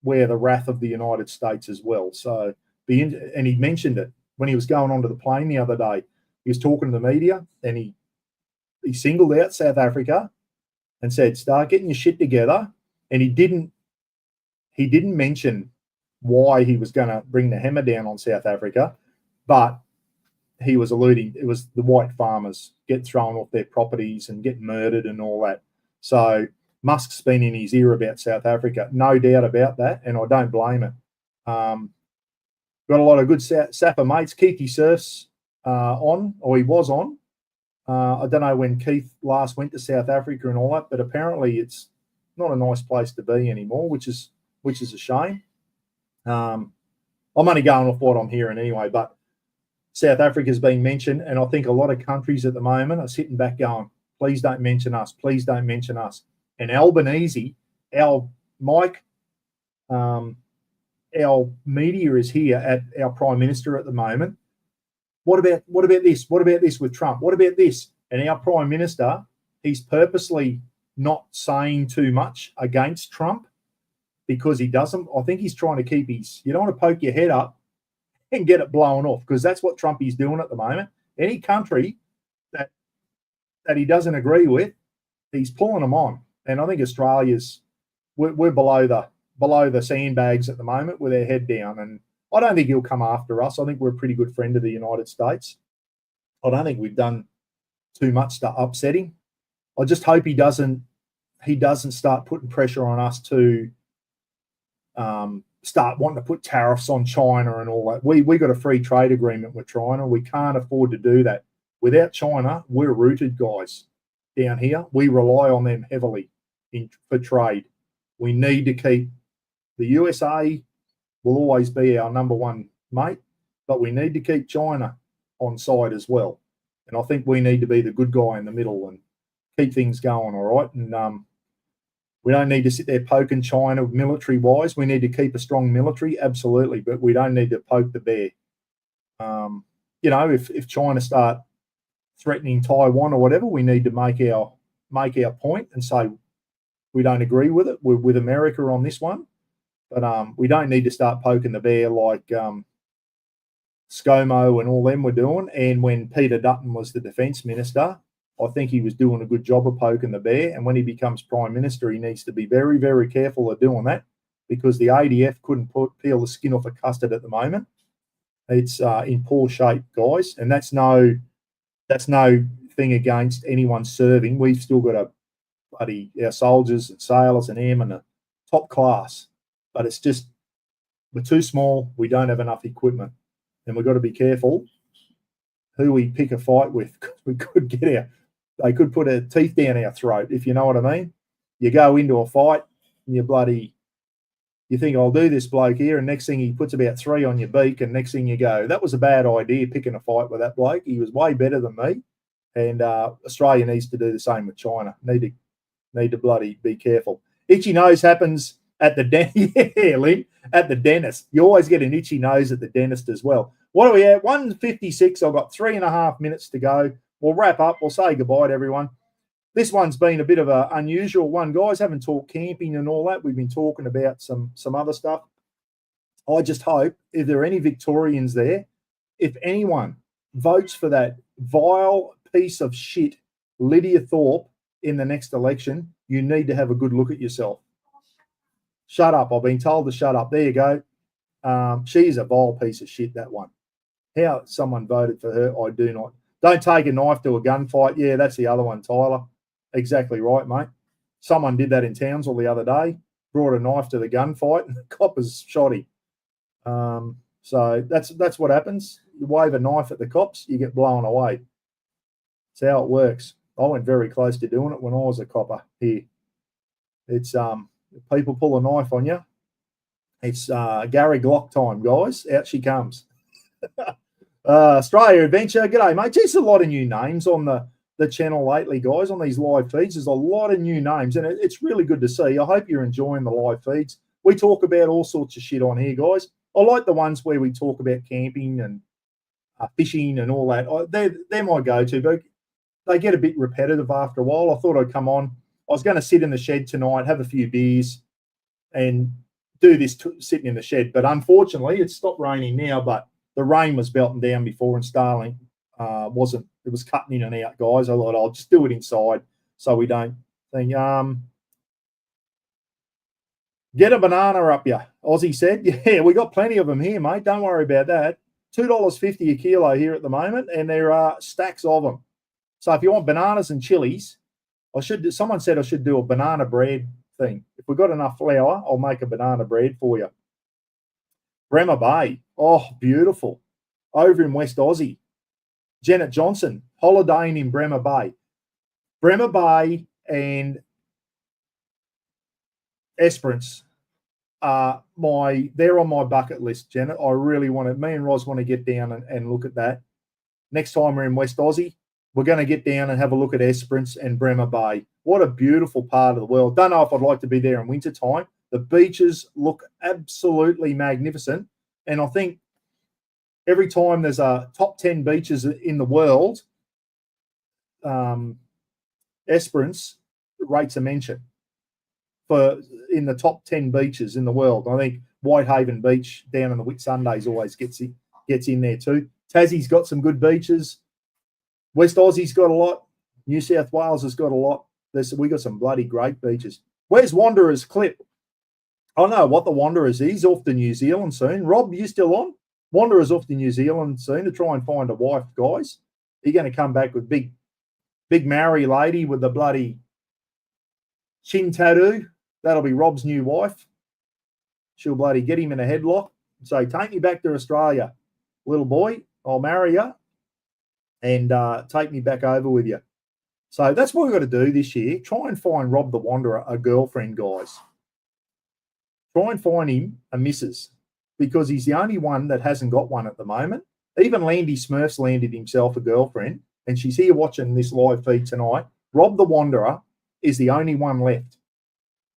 wear the wrath of the United States as well. So, and he mentioned it when he was going onto the plane the other day. He was talking to the media, and he singled out South Africa and said, start getting your shit together. And he didn't mention why he was going to bring the hammer down on South Africa, but he was alluding, it was the white farmers get thrown off their properties and get murdered and all that. So Musk's been in his ear about South Africa, no doubt about that, and I don't blame it. Got a lot of good Sapper mates. Keithy Surf's on, or he was on. I don't know when Keith last went to South Africa and all that, but apparently it's not a nice place to be anymore, which is a shame. I'm only going off what I'm hearing anyway, but South Africa's been mentioned, and I think a lot of countries at the moment are sitting back going, please don't mention us, please don't mention us. And Albanese, our media is here at our Prime Minister at the moment. What about this? What about this with Trump? What about this? And our Prime Minister, he's purposely not saying too much against Trump because he doesn't. I think he's trying to keep you don't want to poke your head up and get it blown off, because that's what Trump is doing at the moment. Any country that he doesn't agree with, he's pulling them on. And I think we're below the sandbags at the moment with our head down. And I don't think he'll come after us. I think we're a pretty good friend of the United States. I don't think we've done too much to upset him. I just hope he doesn't start putting pressure on us to start wanting to put tariffs on China and all that. We got a free trade agreement with China. We can't afford to do that. Without China, we're rooted, guys, down here. We rely on them heavily for trade. We need to keep the USA. will always be our number one mate, but we need to keep China on side as well. And I think we need to be the good guy in the middle and keep things going, all right? And we don't need to sit there poking China military-wise. We need to keep a strong military, absolutely, but we don't need to poke the bear. You know, if China start threatening Taiwan or whatever, we need to make our point and say we don't agree with it. We're with America on this one, but we don't need to start poking the bear like ScoMo and all them were doing. And when Peter Dutton was the defence minister, I think he was doing a good job of poking the bear. And when he becomes Prime Minister, he needs to be very, very careful of doing that, because the ADF couldn't peel the skin off a custard at the moment. It's in poor shape, guys, and that's no thing against anyone serving. We've still got our soldiers and sailors and airmen are top class, but it's just we're too small. We don't have enough equipment, and we've got to be careful who we pick a fight with. We could they could put their teeth down our throat, if you know what I mean. You go into a fight and you think, I'll do this bloke here, and next thing he puts about 3 on your beak, and next thing you go, that was a bad idea picking a fight with that bloke. He was way better than me, and Australia needs to do the same with China. Need to bloody be careful. Itchy nose happens at the Lynn, at the dentist. You always get an itchy nose at the dentist as well. What are we at? 1:56. I've got 3.5 minutes to go. We'll wrap up. We'll say goodbye to everyone. This one's been a bit of an unusual one, guys. Haven't talked camping and all that. We've been talking about some other stuff. I just hope, if there are any Victorians there, if anyone votes for that vile piece of shit, Lydia Thorpe, in the next election, you need to have a good look at yourself. Shut up. I've been told to shut up. There you go. She's a vile piece of shit, that one. How someone voted for her, I do not. Don't take a knife to a gunfight. Yeah, that's the other one, Tyler. Exactly right, mate. Someone did that in Townsville the other day, brought a knife to the gunfight, and the coppers shot him. So that's what happens. You wave a knife at the cops, you get blown away. That's how it works. I went very close to doing it when I was a copper here. It's if people pull a knife on you, it's Gary Glock time, guys. Out she comes. Australia Adventure. G'day, mate. There's a lot of new names on the channel lately, guys, on these live feeds. There's a lot of new names, and it's really good to see. I hope you're enjoying the live feeds. We talk about all sorts of shit on here, guys. I like the ones where we talk about camping and fishing and all that. They're my go-to, but they get a bit repetitive after a while. I thought I'd come on. I was going to sit in the shed tonight, have a few beers, and do this sitting in the shed. But unfortunately, it's stopped raining now, but the rain was belting down before, and Starling wasn't. It was cutting in and out, guys. I thought I'll just do it inside so we don't think. Get a banana up ya, Aussie said. Yeah, we got plenty of them here, mate. Don't worry about that. $2.50 a kilo here at the moment, and there are stacks of them. So if you want bananas and chilies, someone said I should do a banana bread thing. If we've got enough flour, I'll make a banana bread for you. Bremer Bay. Oh, beautiful. Over in West Aussie. Janet Johnson, holidaying in Bremer Bay. Bremer Bay and Esperance they're on my bucket list, Janet. I really want to, me and Roz want to get down and look at that. Next time we're in West Aussie, we're going to get down and have a look at Esperance and Bremer Bay. What a beautiful part of the world. Don't know if I'd like to be there in winter time. The beaches look absolutely magnificent. And I think every time there's a top 10 beaches in the world, Esperance rates a mention for in the top 10 beaches in the world. I think Whitehaven Beach down in the Whitsundays always gets in there too. Tassie's got some good beaches. West Aussie's got a lot. New South Wales has got a lot. We got some bloody great beaches. Where's Wanderer's clip? I don't know what the Wanderer's is. He's off to New Zealand soon. Rob, you still on? Wanderer's off to New Zealand soon to try and find a wife, guys. He's going to come back with big Maori lady with the bloody chin tattoo. That'll be Rob's new wife. She'll bloody get him in a headlock and say, take me back to Australia, little boy. I'll marry you and take me back over with you. So that's what we've got to do this year. Try and find Rob the Wanderer a girlfriend, guys. Try and find him a missus. because he's the only one that hasn't got one at the moment. Even Landy Smurfs landed himself a girlfriend, and she's here watching this live feed tonight. Rob the Wanderer is the only one left.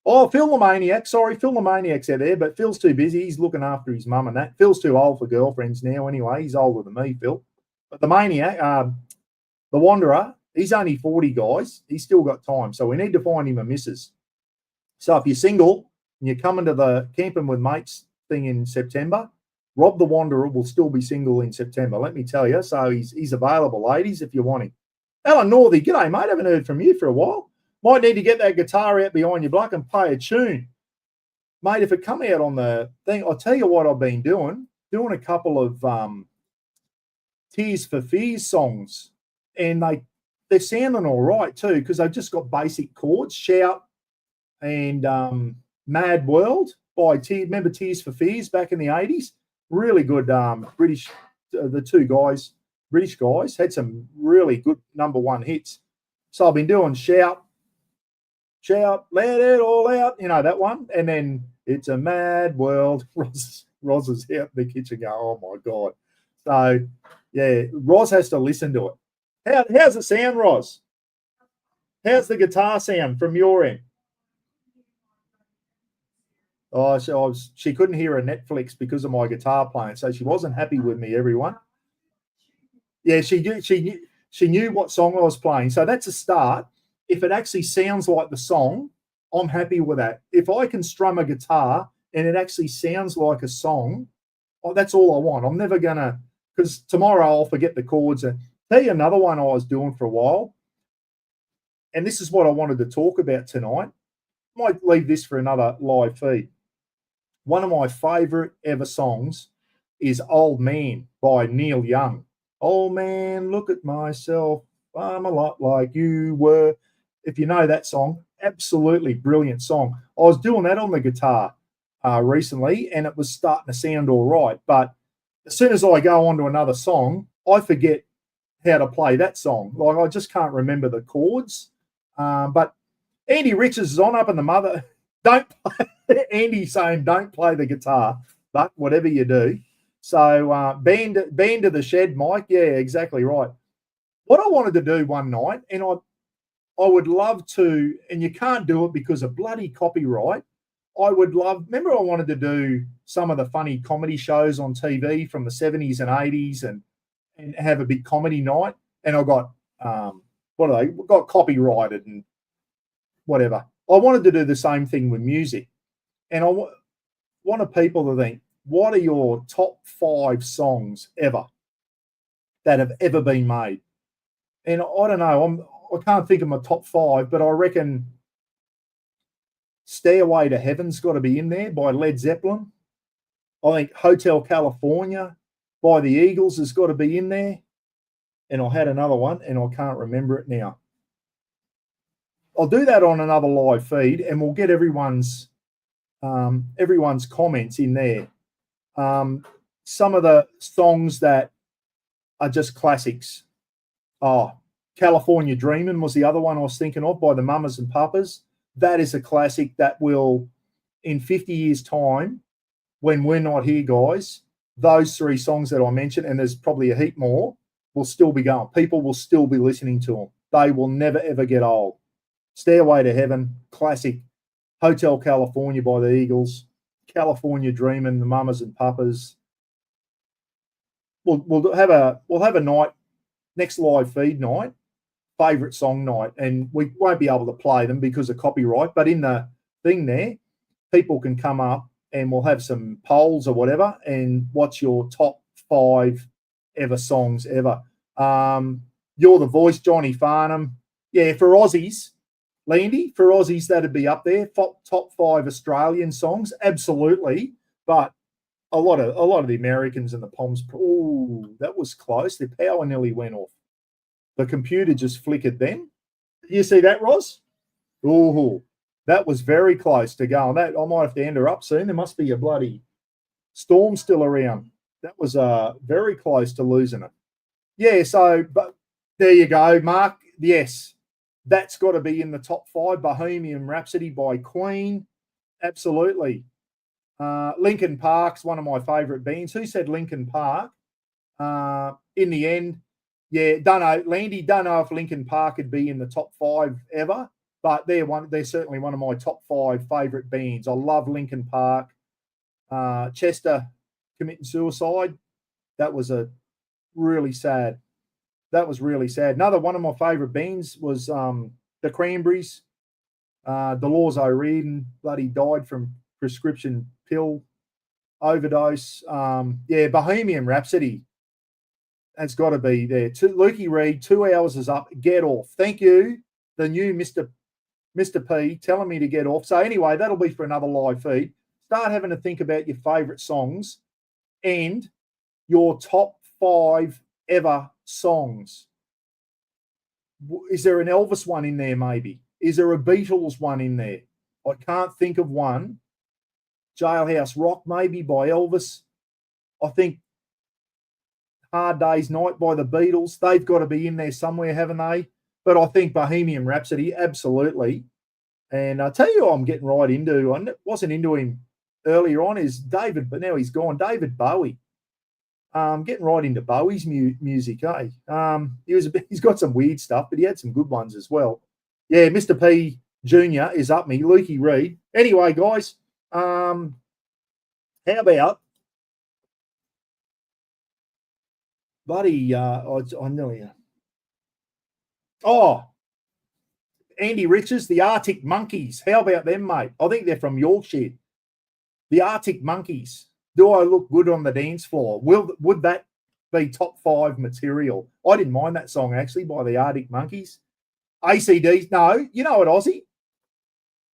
Oh, Phil the Maniac. Sorry, Phil the Maniac's out there, but Phil's too busy. He's looking after his mum and that. Phil's too old for girlfriends now anyway. He's older than me, Phil. But the Maniac, the Wanderer, he's only 40, guys. He's still got time. So we need to find him a missus. So if you're single and you're coming to the Camping with Mates thing in September, Rob the Wanderer will still be single in September, let me tell you. So he's available, ladies, if you want him. Alan Northey, g'day, mate. Haven't heard from you for a while. Might need to get that guitar out behind your block and play a tune. Mate, if it come out on the thing, I'll tell you what I've been doing a couple of Tears for Fears songs. And they're sounding all right too, because they've just got basic chords. Shout and Mad World by remember Tears for Fears back in the 80s? Really good British, the two guys, British guys, had some really good #1 hits. So I've been doing Shout, let it all out, you know, that one. And then It's a Mad World. Roz is out in the kitchen going, oh my God. So, yeah, Roz has to listen to it. How's it sound, Roz? How's the guitar sound from your end? Oh, she couldn't hear a Netflix because of my guitar playing, so she wasn't happy with me, everyone. Yeah, she knew what song I was playing, so that's a start. If it actually sounds like the song, I'm happy with that. If I can strum a guitar and it actually sounds like a song, that's all I want. I'm never going to, because tomorrow I'll forget the chords. And tell you another one I was doing for a while, and this is what I wanted to talk about tonight. Might leave this for another live feed. One of my favourite ever songs is Old Man by Neil Young. Old man, look at myself. I'm a lot like you were. If you know that song, absolutely brilliant song. I was doing that on the guitar recently, and it was starting to sound all right. But as soon as I go on to another song, I forget how to play that song. Like, I just can't remember the chords. But Andy Richards is on up in the mother. Don't play. Andy saying don't play the guitar, but whatever you do. So band to the shed, Mike. Yeah, exactly right. What I wanted to do one night, and I would love to, and you can't do it because of bloody copyright. Remember I wanted to do some of the funny comedy shows on TV from the 70s and 80s and have a big comedy night. And I got, got copyrighted and whatever. I wanted to do the same thing with music. And I wanted people to think, what are your top 5 songs ever that have ever been made? And I don't know, I can't think of my top 5, but I reckon Stairway to Heaven's got to be in there by Led Zeppelin. I think Hotel California by the Eagles has got to be in there. And I had another one, and I can't remember it now. I'll do that on another live feed, and we'll get everyone's comments in there. Some of the songs that are just classics. Oh, California Dreamin' was the other one I was thinking of by the Mamas and Papas. That is a classic that will, in 50 years' time, when we're not here, guys, those 3 songs that I mentioned, and there's probably a heap more, will still be going. People will still be listening to them. They will never, ever get old. Stairway to Heaven, classic. Hotel California by the Eagles. California Dreamin', the Mamas and Papas. We'll have a night, next live feed night, favourite song night, and we won't be able to play them because of copyright, but in the thing there, people can come up and we'll have some polls or whatever, and what's your top 5 ever songs ever. You're the Voice, Johnny Farnham. Yeah, for Aussies, Landy, for Aussies, that'd be up there. Top 5 Australian songs, absolutely. But a lot of the Americans and the Poms, oh, that was close. Their power nearly went off. The computer just flickered then. You see that, Roz? Oh, that was very close to going. That I might have to end her up soon. There must be a bloody storm still around. That was very close to losing it. Yeah, so but there you go, Mark. Yes, that's got to be in the top 5. Bohemian Rhapsody by Queen. Absolutely. Lincoln Park's one of my favourite bands. Who said Lincoln Park? In the end, yeah, don't know. Landy, don't know if Lincoln Park would be in the top 5 ever, but they're certainly one of my top 5 favourite bands. I love Lincoln Park. Chester committing suicide. That was really sad. That was really sad. Another one of my favourite bands was the Cranberries. Dolores O'Riordan bloody died from prescription pill overdose. Bohemian Rhapsody. That's got to be there. Lukey Reed, 2 hours is up. Get off. Thank you. The new Mr. P telling me to get off. So anyway, that'll be for another live feed. Start having to think about your favourite songs and your top 5 ever songs. Is there an Elvis one in there maybe? Is there a Beatles one in there? I can't think of one. Jailhouse Rock maybe by Elvis. I think Hard Day's Night by the Beatles. They've got to be in there somewhere, haven't they? But I think Bohemian Rhapsody, absolutely. And I'll tell you who I'm getting right into. I wasn't into him earlier on, is David, but now he's gone. David Bowie. Getting right into Bowie's music, eh? He's got some weird stuff, but he had some good ones as well. Yeah, Mr. P Jr. is up me, Lukey Reed. Anyway, guys, how about buddy? Andy Riches, the Arctic Monkeys. How about them, mate? I think they're from Yorkshire. The Arctic Monkeys. Do I look good on the dance floor? Would that be top 5 material? I didn't mind that song, actually, by the Arctic Monkeys. ACD, no. You know what, Aussie?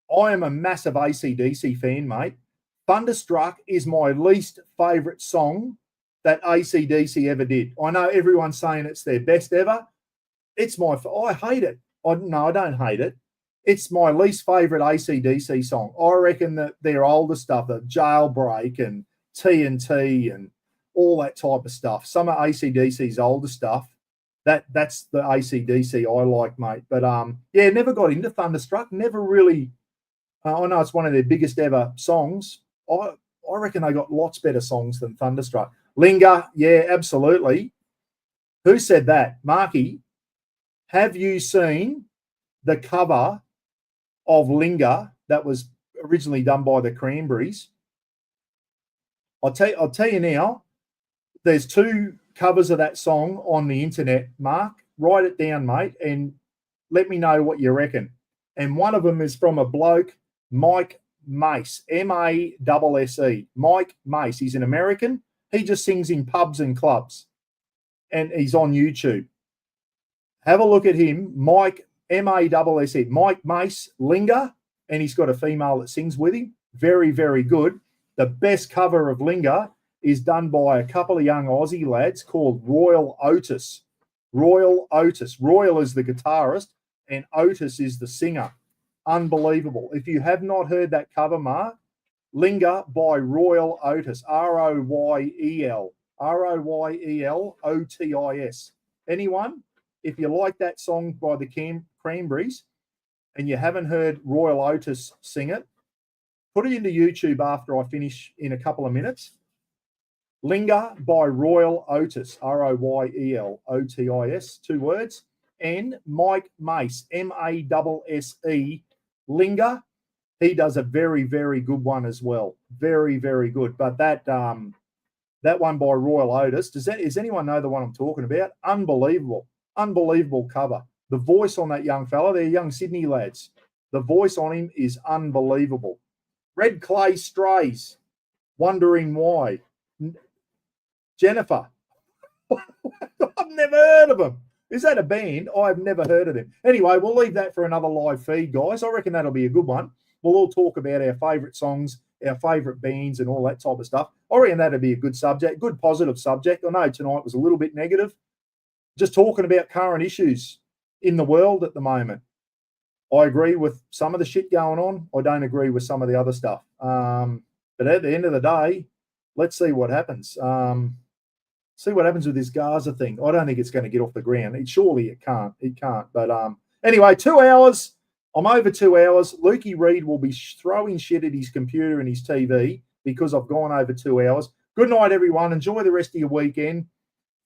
I am a massive AC/DC fan, mate. Thunderstruck is my least favourite song that AC/DC ever did. I know everyone's saying it's their best ever. I hate it. No, I don't hate it. It's my least favourite AC/DC song. I reckon that their older stuff, the Jailbreak and TNT and all that type of stuff, some of AC/DC's older stuff, that's the AC/DC I like, mate. But never got into Thunderstruck. Never really. I know it's one of their biggest ever songs. I reckon they got lots better songs than Thunderstruck. Linger, yeah, absolutely. Who said that? Marky, have you seen the cover of Linger that was originally done by the Cranberries? I'll tell you now, there's 2 covers of that song on the internet, Mark. Write it down, mate, and let me know what you reckon. And one of them is from a bloke, Mike Mace, M-A-S-S-E. Mike Mace. He's an American. He just sings in pubs and clubs. And he's on YouTube. Have a look at him. Mike, M-A-S-S-E. Mike Mace, Linger. And he's got a female that sings with him. Very, very good. The best cover of Linger is done by a couple of young Aussie lads called Royal Otis. Royal Otis. Royal is the guitarist and Otis is the singer. Unbelievable. If you have not heard that cover, Mark, Linger by Royal Otis. R-O-Y-E-L. R-O-Y-E-L-O-T-I-S. Anyone? If you like that song by the Cranberries and you haven't heard Royal Otis sing it, put it into YouTube after I finish in a couple of minutes. Linger by Royal Otis, R-O-Y-E-L-O-T-I-S, 2 words. And Mike Mace, M-A-S-S-E, Linger. He does a very, very good one as well. Very, very good. But that one by Royal Otis, does anyone know the one I'm talking about? Unbelievable. Unbelievable cover. The voice on that young fella, they're young Sydney lads. The voice on him is unbelievable. Red Clay Strays, Wondering Why. Jennifer, I've never heard of them. Is that a band? I've never heard of them. Anyway, we'll leave that for another live feed, guys. I reckon that'll be a good one. We'll all talk about our favourite songs, our favourite bands and all that type of stuff. I reckon that'd be a good subject, good positive subject. I know tonight was a little bit negative. Just talking about current issues in the world at the moment. I agree with some of the shit going on. I don't agree with some of the other stuff. But at the end of the day, let's see what happens. See what happens with this Gaza thing. I don't think it's going to get off the ground. Surely it can't. It can't. But anyway, 2 hours. I'm over 2 hours. Lukey Reed will be throwing shit at his computer and his TV because I've gone over 2 hours. Good night, everyone. Enjoy the rest of your weekend.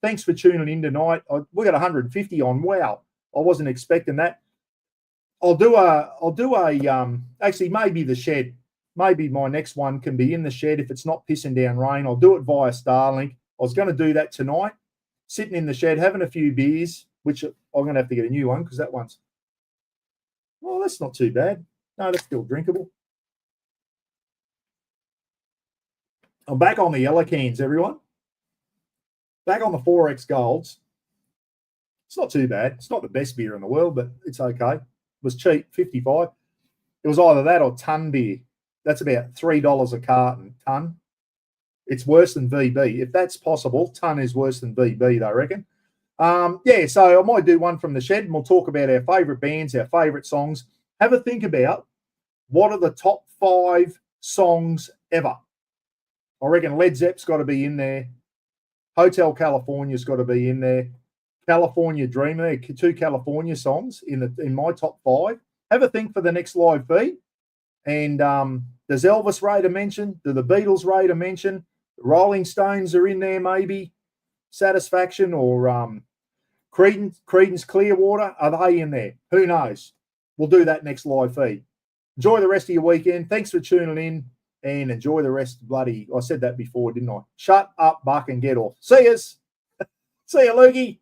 Thanks for tuning in tonight. We got 150 on. Wow, I wasn't expecting that. I'll do a actually maybe the shed. Maybe my next one can be in the shed if it's not pissing down rain. I'll do it via Starlink. I was going to do that tonight, sitting in the shed, having a few beers, which I'm going to have to get a new one because that one's, well, that's not too bad. No, that's still drinkable. I'm back on the yellow cans, everyone. Back on the 4X Golds. It's not too bad. It's not the best beer in the world, but it's okay. It was cheap, 55. It was either that or ton beer. That's about $3 a carton, ton. It's worse than VB. If that's possible, ton is worse than VB, I reckon. Yeah, so I might do one from the shed, and we'll talk about our favourite bands, our favourite songs. Have a think about what are the top 5 songs ever. I reckon Led Zepp's got to be in there. Hotel California's got to be in there. California Dreamer, 2 California songs in my top 5. Have a think for the next live feed. And does Elvis rate a mention? Do the Beatles rate a mention? The Rolling Stones are in there maybe. Satisfaction or Creedence Clearwater, are they in there? Who knows? We'll do that next live feed. Enjoy the rest of your weekend. Thanks for tuning in. And enjoy the rest. Bloody, I said that before, didn't I? Shut up, Buck, and get off. See yous. See you, Lukey.